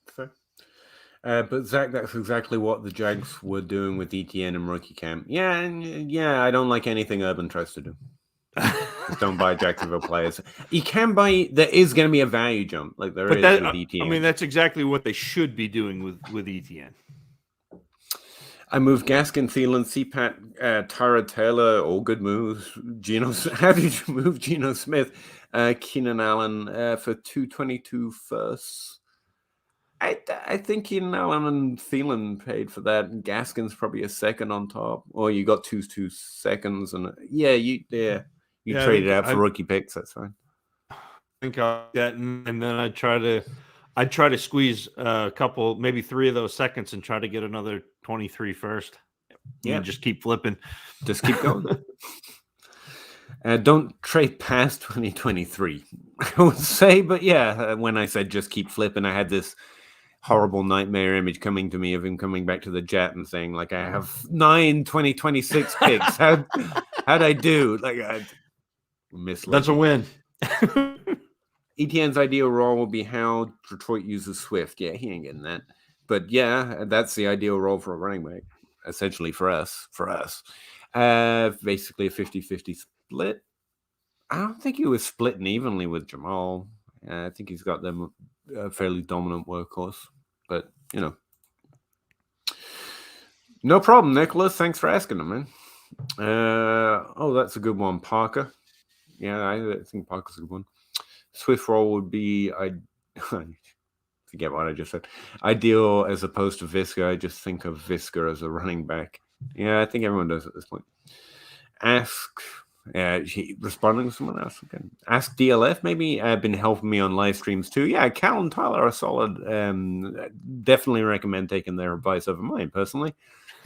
A: Fair. But Zach, that's exactly what the Jags were doing with ETN and rookie camp. Yeah, I don't like anything Urban tries to do. Just don't buy Jacksonville players. You can buy. There is going to be a value jump, like there is with ETN.
B: I mean, that's exactly what they should be doing with ETN.
A: I moved Gaskin, Thielen, CPAT, Tyrod Taylor, all good moves. How did you move Geno Smith? Keenan Allen for 222 firsts. I think Keenan Allen and Thielen paid for that. And Gaskin's probably a second on top. Or you got two seconds. And you traded out for rookie picks. That's fine.
B: I think I'll get, and then I'd try to squeeze a couple, maybe 3 of those seconds and try to get another 23 first. Yeah, just keep flipping.
A: Just keep going. Don't trade past 2023, I would say. But when I said just keep flipping, I had this horrible nightmare image coming to me of him coming back to the Jet and saying, like, I have 9 2026 picks. How'd I do? Like, I misled.
B: That's a win.
A: ETN's ideal role will be how Detroit uses Swift. Yeah, he ain't getting that. But that's the ideal role for a running back, essentially for us. Basically a 50-50 split. I don't think he was splitting evenly with Jamal. I think he's got them a fairly dominant workhorse. But, no problem, Nicholas. Thanks for asking him, man. That's a good one, Parker. Yeah, I think Parker's a good one. Swift role would be, I forget what I just said. Ideal as opposed to Visca. I just think of Visca as a running back. Yeah, I think everyone does at this point. Ask, responding to someone else again. Ask DLF maybe been helping me on live streams too. Yeah, Cal and Tyler are solid. Definitely recommend taking their advice over mine personally.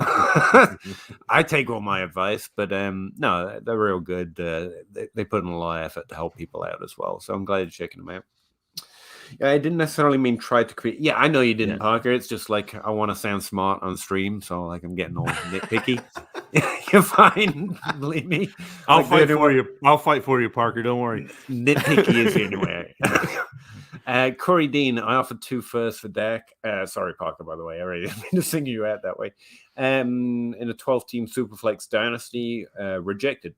A: I take all my advice, but no, they're real good. They put in a lot of effort to help people out as well. So I'm glad you're checking them out. I didn't necessarily mean try to create. Yeah, I know you didn't, Parker. It's just like I want to sound smart on stream, so like I'm getting all nitpicky. You're fine, believe me.
B: I'll fight for you. I'll fight for you, Parker. Don't worry.
A: Nitpicky is the only way. Corey Dean, I offered 2 firsts for Dak. Sorry, Parker, by the way. I already didn't mean to single you out that way. In a 12-team Superflex Dynasty, rejected.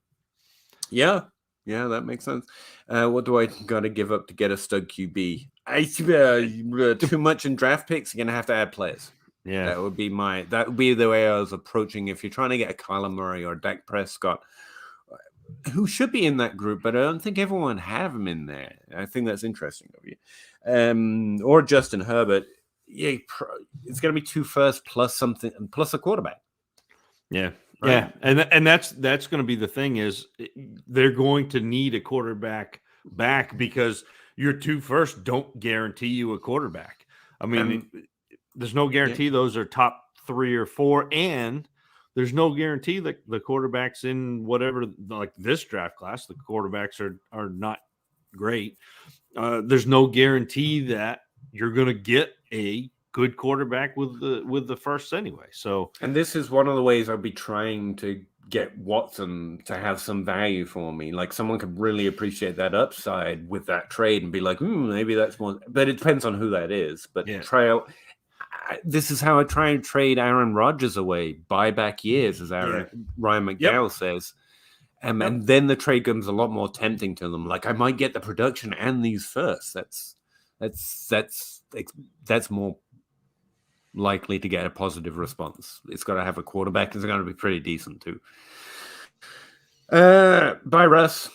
A: Yeah, that makes sense. What do I got to give up to get a stud QB? Too much in draft picks. You're gonna have to add players.
B: Yeah,
A: that would be the way I was approaching. If you're trying to get a Kyler Murray or Dak Prescott, who should be in that group, but I don't think everyone have him in there. I think that's interesting of you. Or Justin Herbert. Yeah, it's gonna be 2 firsts plus something plus a quarterback.
B: Yeah. Right. Yeah, and that's going to be the thing is they're going to need a quarterback back because your 2 firsts don't guarantee you a quarterback. I mean, there's no guarantee those are top 3 or 4, and there's no guarantee that the quarterbacks in whatever like this draft class, the quarterbacks are not great. There's no guarantee that you're going to get a good quarterback with the first anyway. So,
A: and this is one of the ways I'll be trying to get Watson to have some value for me. Like someone could really appreciate that upside with that trade and be like, maybe that's more. But it depends on who that is. But this is how I try and trade Aaron Rodgers away, buy back years, as Ryan McDowell says. And then the trade comes a lot more tempting to them. Like I might get the production and these first. That's more likely to get a positive response. It's got to have a quarterback. It's going to be pretty decent too. Bye, Russ.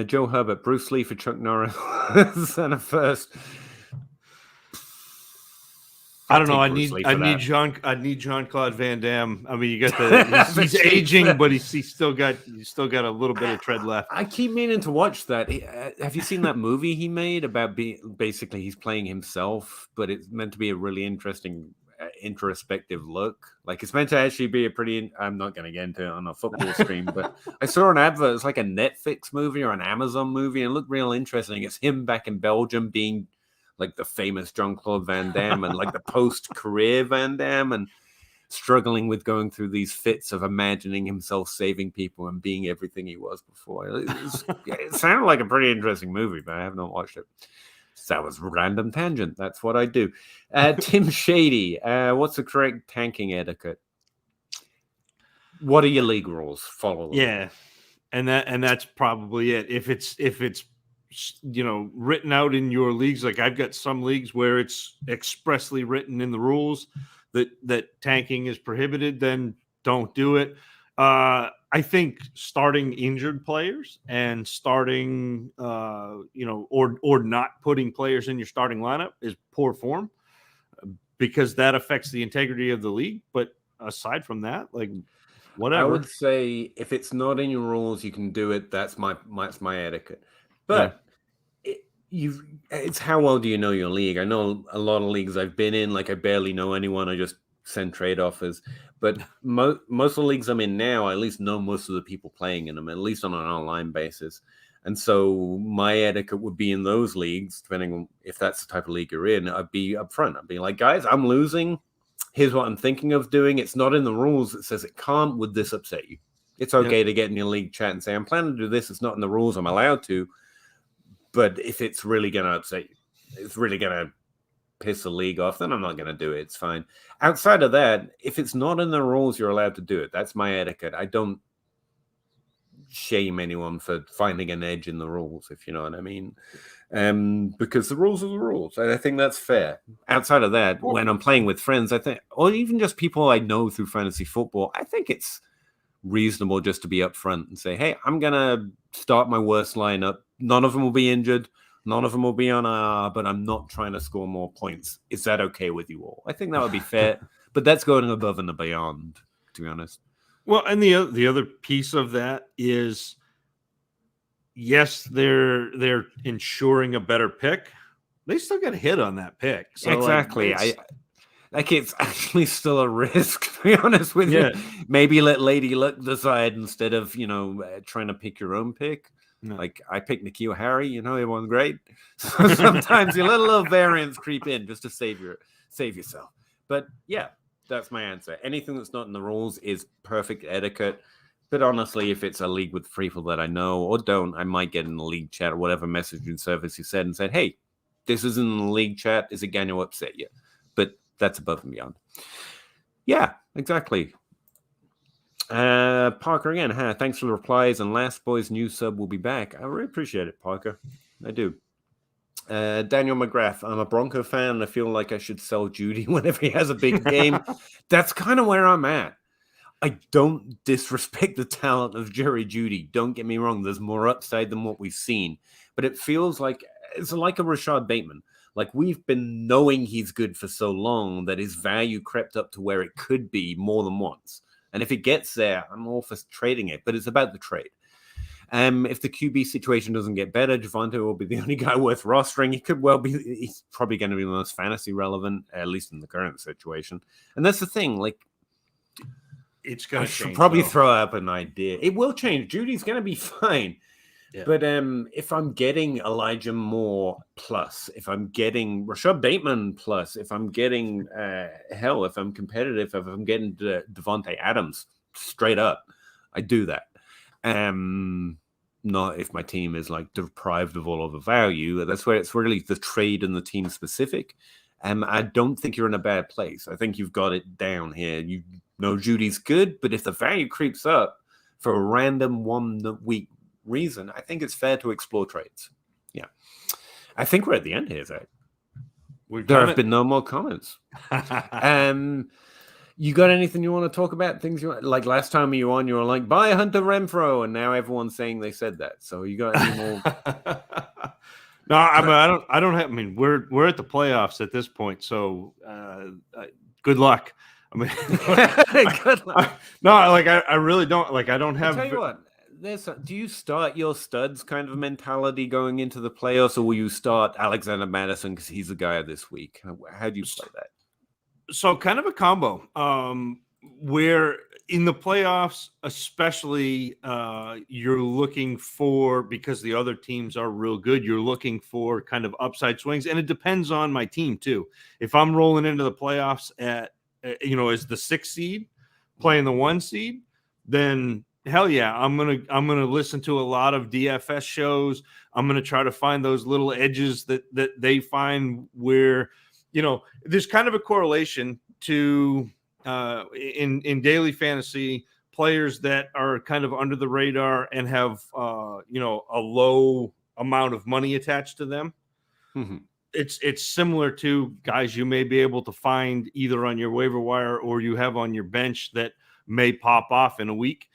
A: Joe Herbert, Bruce Lee for Chuck Norris, and a first.
B: I don't know. I need Jean-Claude Van Damme. I mean, you got the he's aging, but he's still got a little bit of tread left.
A: I keep meaning to watch that. Have you seen that movie he made about basically he's playing himself, but it's meant to be a really interesting introspective look. Like it's meant to actually be a pretty. I'm not going to get into it on a football stream, but I saw an advert. It's like a Netflix movie or an Amazon movie, and it looked real interesting. It's him back in Belgium being like the famous Jean-Claude Van Damme and like the post-career Van Damme and struggling with going through these fits of imagining himself saving people and being everything he was before. It sounded like a pretty interesting movie, but I have not watched it. So that was a random tangent. That's what I do. Tim Shady, what's the correct tanking etiquette? What are your league rules? Follow them.
B: Yeah, and that's probably it. If it's written out in your leagues, like I've got some leagues where it's expressly written in the rules that tanking is prohibited, then don't do it. I think starting injured players and starting or not putting players in your starting lineup is poor form because that affects the integrity of the league. But aside from that, like whatever.
A: I would say if it's not in your rules, you can do it. That's my etiquette. But it's how well do you know your league? I know a lot of leagues I've been in, like I barely know anyone. I just send trade offers. But most of the leagues I'm in now, I at least know most of the people playing in them, at least on an online basis. And so my etiquette would be in those leagues, depending on if that's the type of league you're in, I'd be upfront. I'd be like, guys, I'm losing. Here's what I'm thinking of doing. It's not in the rules. It says it can't. Would this upset you? It's okay to get in your league chat and say, I'm planning to do this. It's not in the rules. I'm allowed to. But if it's really going to upset you, it's really going to piss the league off, then I'm not going to do it. It's fine. Outside of that, if it's not in the rules, you're allowed to do it. That's my etiquette. I don't shame anyone for finding an edge in the rules, if you know what I mean. Because the rules are the rules. I think that's fair. Outside of that, when I'm playing with friends, I think, or even just people I know through fantasy football, I think it's reasonable just to be upfront and say, hey, I'm going to start my worst lineup. None of them will be injured. None of them will be on IR, but I'm not trying to score more points. Is that okay with you all? I think that would be fair. But that's going above and beyond, to be honest.
B: Well, and the other piece of that is, yes, they're ensuring a better pick. They still got a hit on that pick. So
A: exactly. It's actually still a risk, to be honest with you. Maybe let Lady Luck decide instead of, trying to pick your own pick. No. Like I picked N'Keal Harry, it wasn't great. So sometimes you let a little variance creep in just to save yourself. But yeah, that's my answer. Anything that's not in the rules is perfect etiquette. But honestly, if it's a league with people that I know or don't, I might get in the league chat or whatever messaging service you said and said, hey, this isn't in the league chat. Is it going to upset you? But that's above and beyond. Yeah, exactly. Parker again. Thanks for the replies. And Last Boy's new sub will be back. I really appreciate it, Parker. I do. Daniel McGrath. I'm a Bronco fan. And I feel like I should sell Judy whenever he has a big game. That's kind of where I'm at. I don't disrespect the talent of Jerry Jeudy. Don't get me wrong. There's more upside than what we've seen. But it feels like it's like a Rashad Bateman. Like we've been knowing he's good for so long that his value crept up to where it could be more than once. And if it gets there, I'm all for trading it. But it's about the trade. If the QB situation doesn't get better, Javonte will be the only guy worth rostering. He could well be. He's probably going to be the most fantasy relevant, at least in the current situation. And that's the thing. Like,
B: it's going to
A: change. Probably throw up an idea. It will change. Judy's going to be fine. Yeah. But if I'm getting Elijah Moore plus, if I'm getting Rashad Bateman plus, if I'm getting if I'm competitive, if I'm getting Devontae Adams straight up, I do that. Not if my team is like deprived of all of the value. That's where it's really the trade and the team specific. I don't think you're in a bad place. I think you've got it down here. You know Judy's good, but if the value creeps up for a random 1 week reason, I think it's fair to explore trades. Yeah. I think we're at the end here, Zach. There have been no more comments. You got anything you want to talk about? Things you want, like last time you were on, you were like, buy Hunter Renfrow, and now everyone's saying they said that. So you got any more?
B: No, I don't have. I mean, we're at the playoffs at this point, so good luck. I mean,
A: good luck.
B: I really don't. Like, I don't have.
A: I'll tell you what. Do you start your studs kind of mentality going into the playoffs, or will you start Alexander Madison because he's the guy of this week? How do you play that?
B: So kind of a combo where in the playoffs, especially you're looking for, because the other teams are real good, you're looking for kind of upside swings. And it depends on my team too. If I'm rolling into the playoffs at, as the 6th seed playing the 1 seed, then hell yeah, I'm gonna listen to a lot of DFS shows. I'm gonna try to find those little edges that they find where, there's kind of a correlation to in daily fantasy players that are kind of under the radar and have a low amount of money attached to them. Mm-hmm. It's similar to guys you may be able to find either on your waiver wire or you have on your bench that may pop off in a week.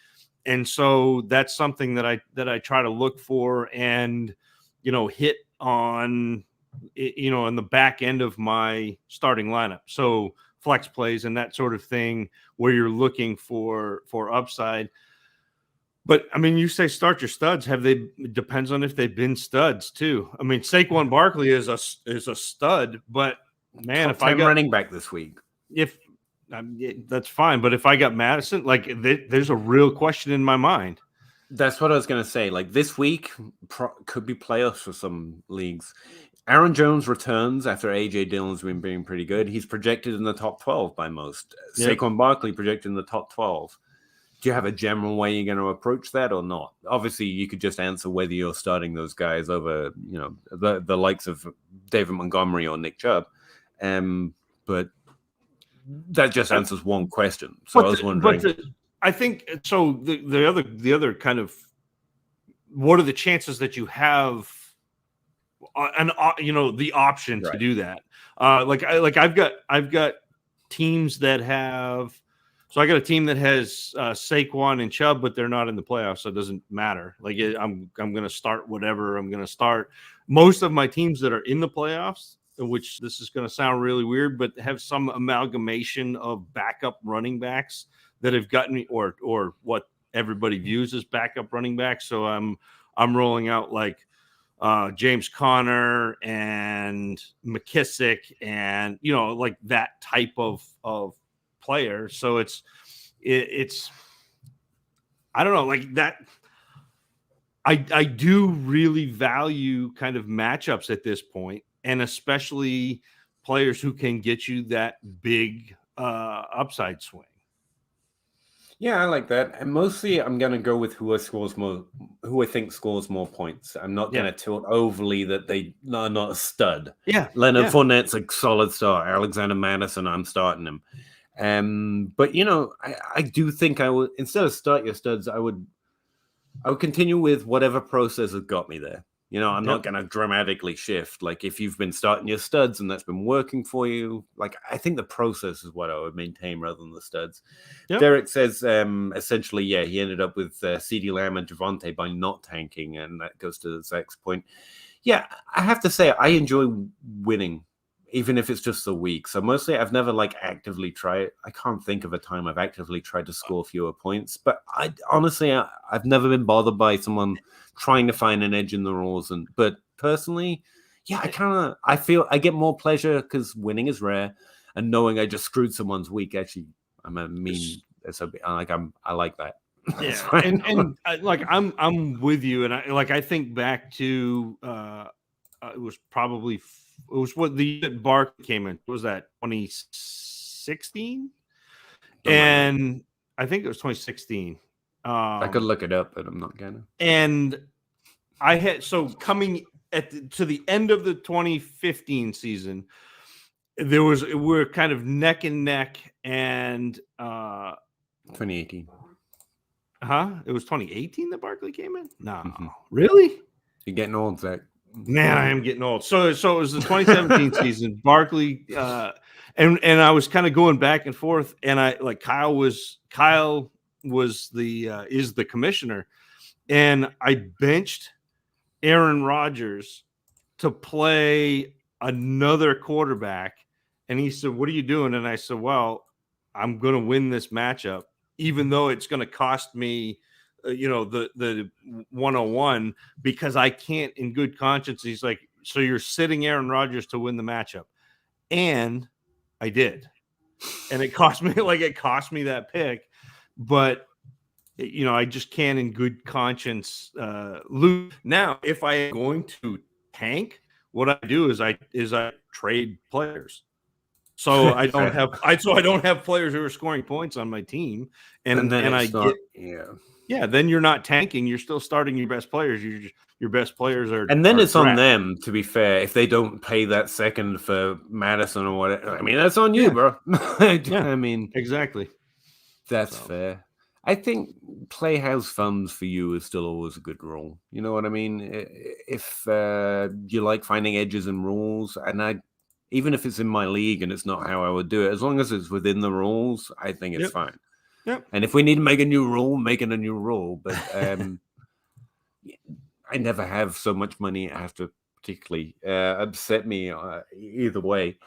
B: And so that's something that I try to look for and, hit on, in the back end of my starting lineup. So flex plays and that sort of thing where you're looking for upside. But I mean, you say start your studs. Depends on if they've been studs too. I mean, Saquon Barkley is a stud, but man,
A: if I got running back this week,
B: that's fine. But if I got Madison, there's a real question in my mind.
A: That's what I was going to say. Like this week could be playoffs for some leagues. Aaron Jones returns after A.J. Dillon's been being pretty good. He's projected in the top 12 by most. Yep. Saquon Barkley projected in the top 12. Do you have a general way you're going to approach that or not? Obviously, you could just answer whether you're starting those guys over, the likes of David Montgomery or Nick Chubb. But that just answers one question. So I was wondering.
B: I think so. The other kind of, what are the chances that you have the option to do that? I've got teams that have. So I got a team that has Saquon and Chubb, but they're not in the playoffs, so it doesn't matter. I'm going to start whatever I'm going to start. Most of my teams that are in the playoffs, which this is going to sound really weird, but have some amalgamation of backup running backs that have gotten me, or what everybody views as backup running backs. So I'm rolling out like James Conner and McKissick, and like that type of player. So it's I don't know, like that. I do really value kind of matchups at this point, and especially players who can get you that big upside swing.
A: Yeah, I like that. And mostly I'm gonna go with who I think scores more points. I'm not gonna tilt overly that they are not a stud.
B: Yeah.
A: Leonard Fournette's a solid start. Alexander Madison, I'm starting him. But I do think I would, instead of start your studs, I would continue with whatever process has got me there. I'm not going to dramatically shift. Like if you've been starting your studs and that's been working for you, like I think the process is what I would maintain rather than the studs. Yep. Derek says essentially, he ended up with CeeDee Lamb and Javonte by not tanking, and that goes to Zach's point. Yeah, I have to say I enjoy winning, even if it's just a week. So mostly I've never actively tried. I can't think of a time I've actively tried to score fewer points. But I've never been bothered by someone trying to find an edge in the rules. But personally, I feel I get more pleasure because winning is rare, and knowing I just screwed someone's week. Actually, I like that.
B: Yeah, and I'm with you, and I think back to it was what the year that Barkley came in. What was that 2016? And I think it was 2016.
A: I could look it up, but I'm not gonna.
B: And I had coming to the end of the 2015 season, we're kind of neck and neck, and
A: 2018.
B: It was 2018 that Barkley came in. No, really?
A: You're getting old, Zach.
B: Man, I am getting old. So it was the 2017 season. Barkley, and I was kind of going back and forth, and Kyle was the commissioner, and I benched Aaron Rodgers to play another quarterback, and he said, "What are you doing?" And I said, "Well, I'm going to win this matchup, even though it's going to cost me." The 101, because I can't in good conscience. He's like, so you're sitting Aaron Rodgers to win the matchup. And I did. And it cost me that pick. But I just can't in good conscience lose. Now, if I am going to tank, what I do is I trade players. So I don't have players who are scoring points on my team. And then I get Yeah, then you're not tanking. You're still starting your best players. Your best players are.
A: And then it's on them, to be fair, if they don't pay that second for Madison or whatever. I mean, that's on you, bro. I mean,
B: exactly.
A: That's fair. I think playhouse funds for you is still always a good rule. You know what I mean? If you like finding edges and rules, and even if it's in my league and it's not how I would do it, as long as it's within the rules, I think it's fine.
B: Yep.
A: And if we need to make a new rule, making a new rule. But I never have so much money it has to particularly upset me either way.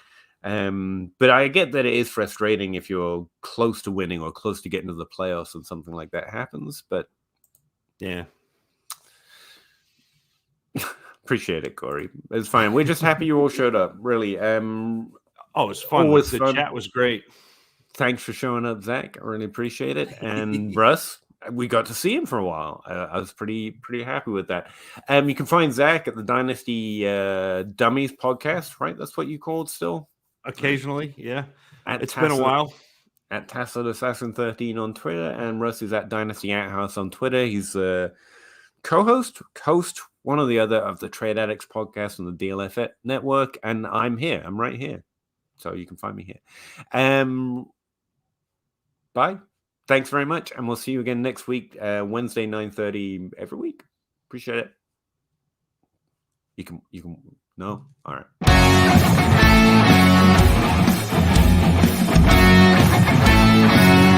A: But I get that it is frustrating if you're close to winning or close to getting to the playoffs and something like that happens. But
B: yeah.
A: Appreciate it, Corey. It's fine. We're just happy you all showed up, really.
B: It's fun. The chat was great.
A: Thanks for showing up, Zach. I really appreciate it. And Russ, we got to see him for a while. I was pretty happy with that. You can find Zach at the Dynasty Dummies podcast, right? That's what you called still?
B: Occasionally, yeah.
A: It's
B: been a while.
A: At Tacit Assassin 13 on Twitter, and Russ is at Dynasty Outhouse on Twitter. He's host, one or the other of the Trade Addicts podcast on the DLF network, and I'm here. I'm right here. So you can find me here. Bye. Thanks very much, and we'll see you again next week, Wednesday, 9:30 every week. Appreciate it. You can no? All right.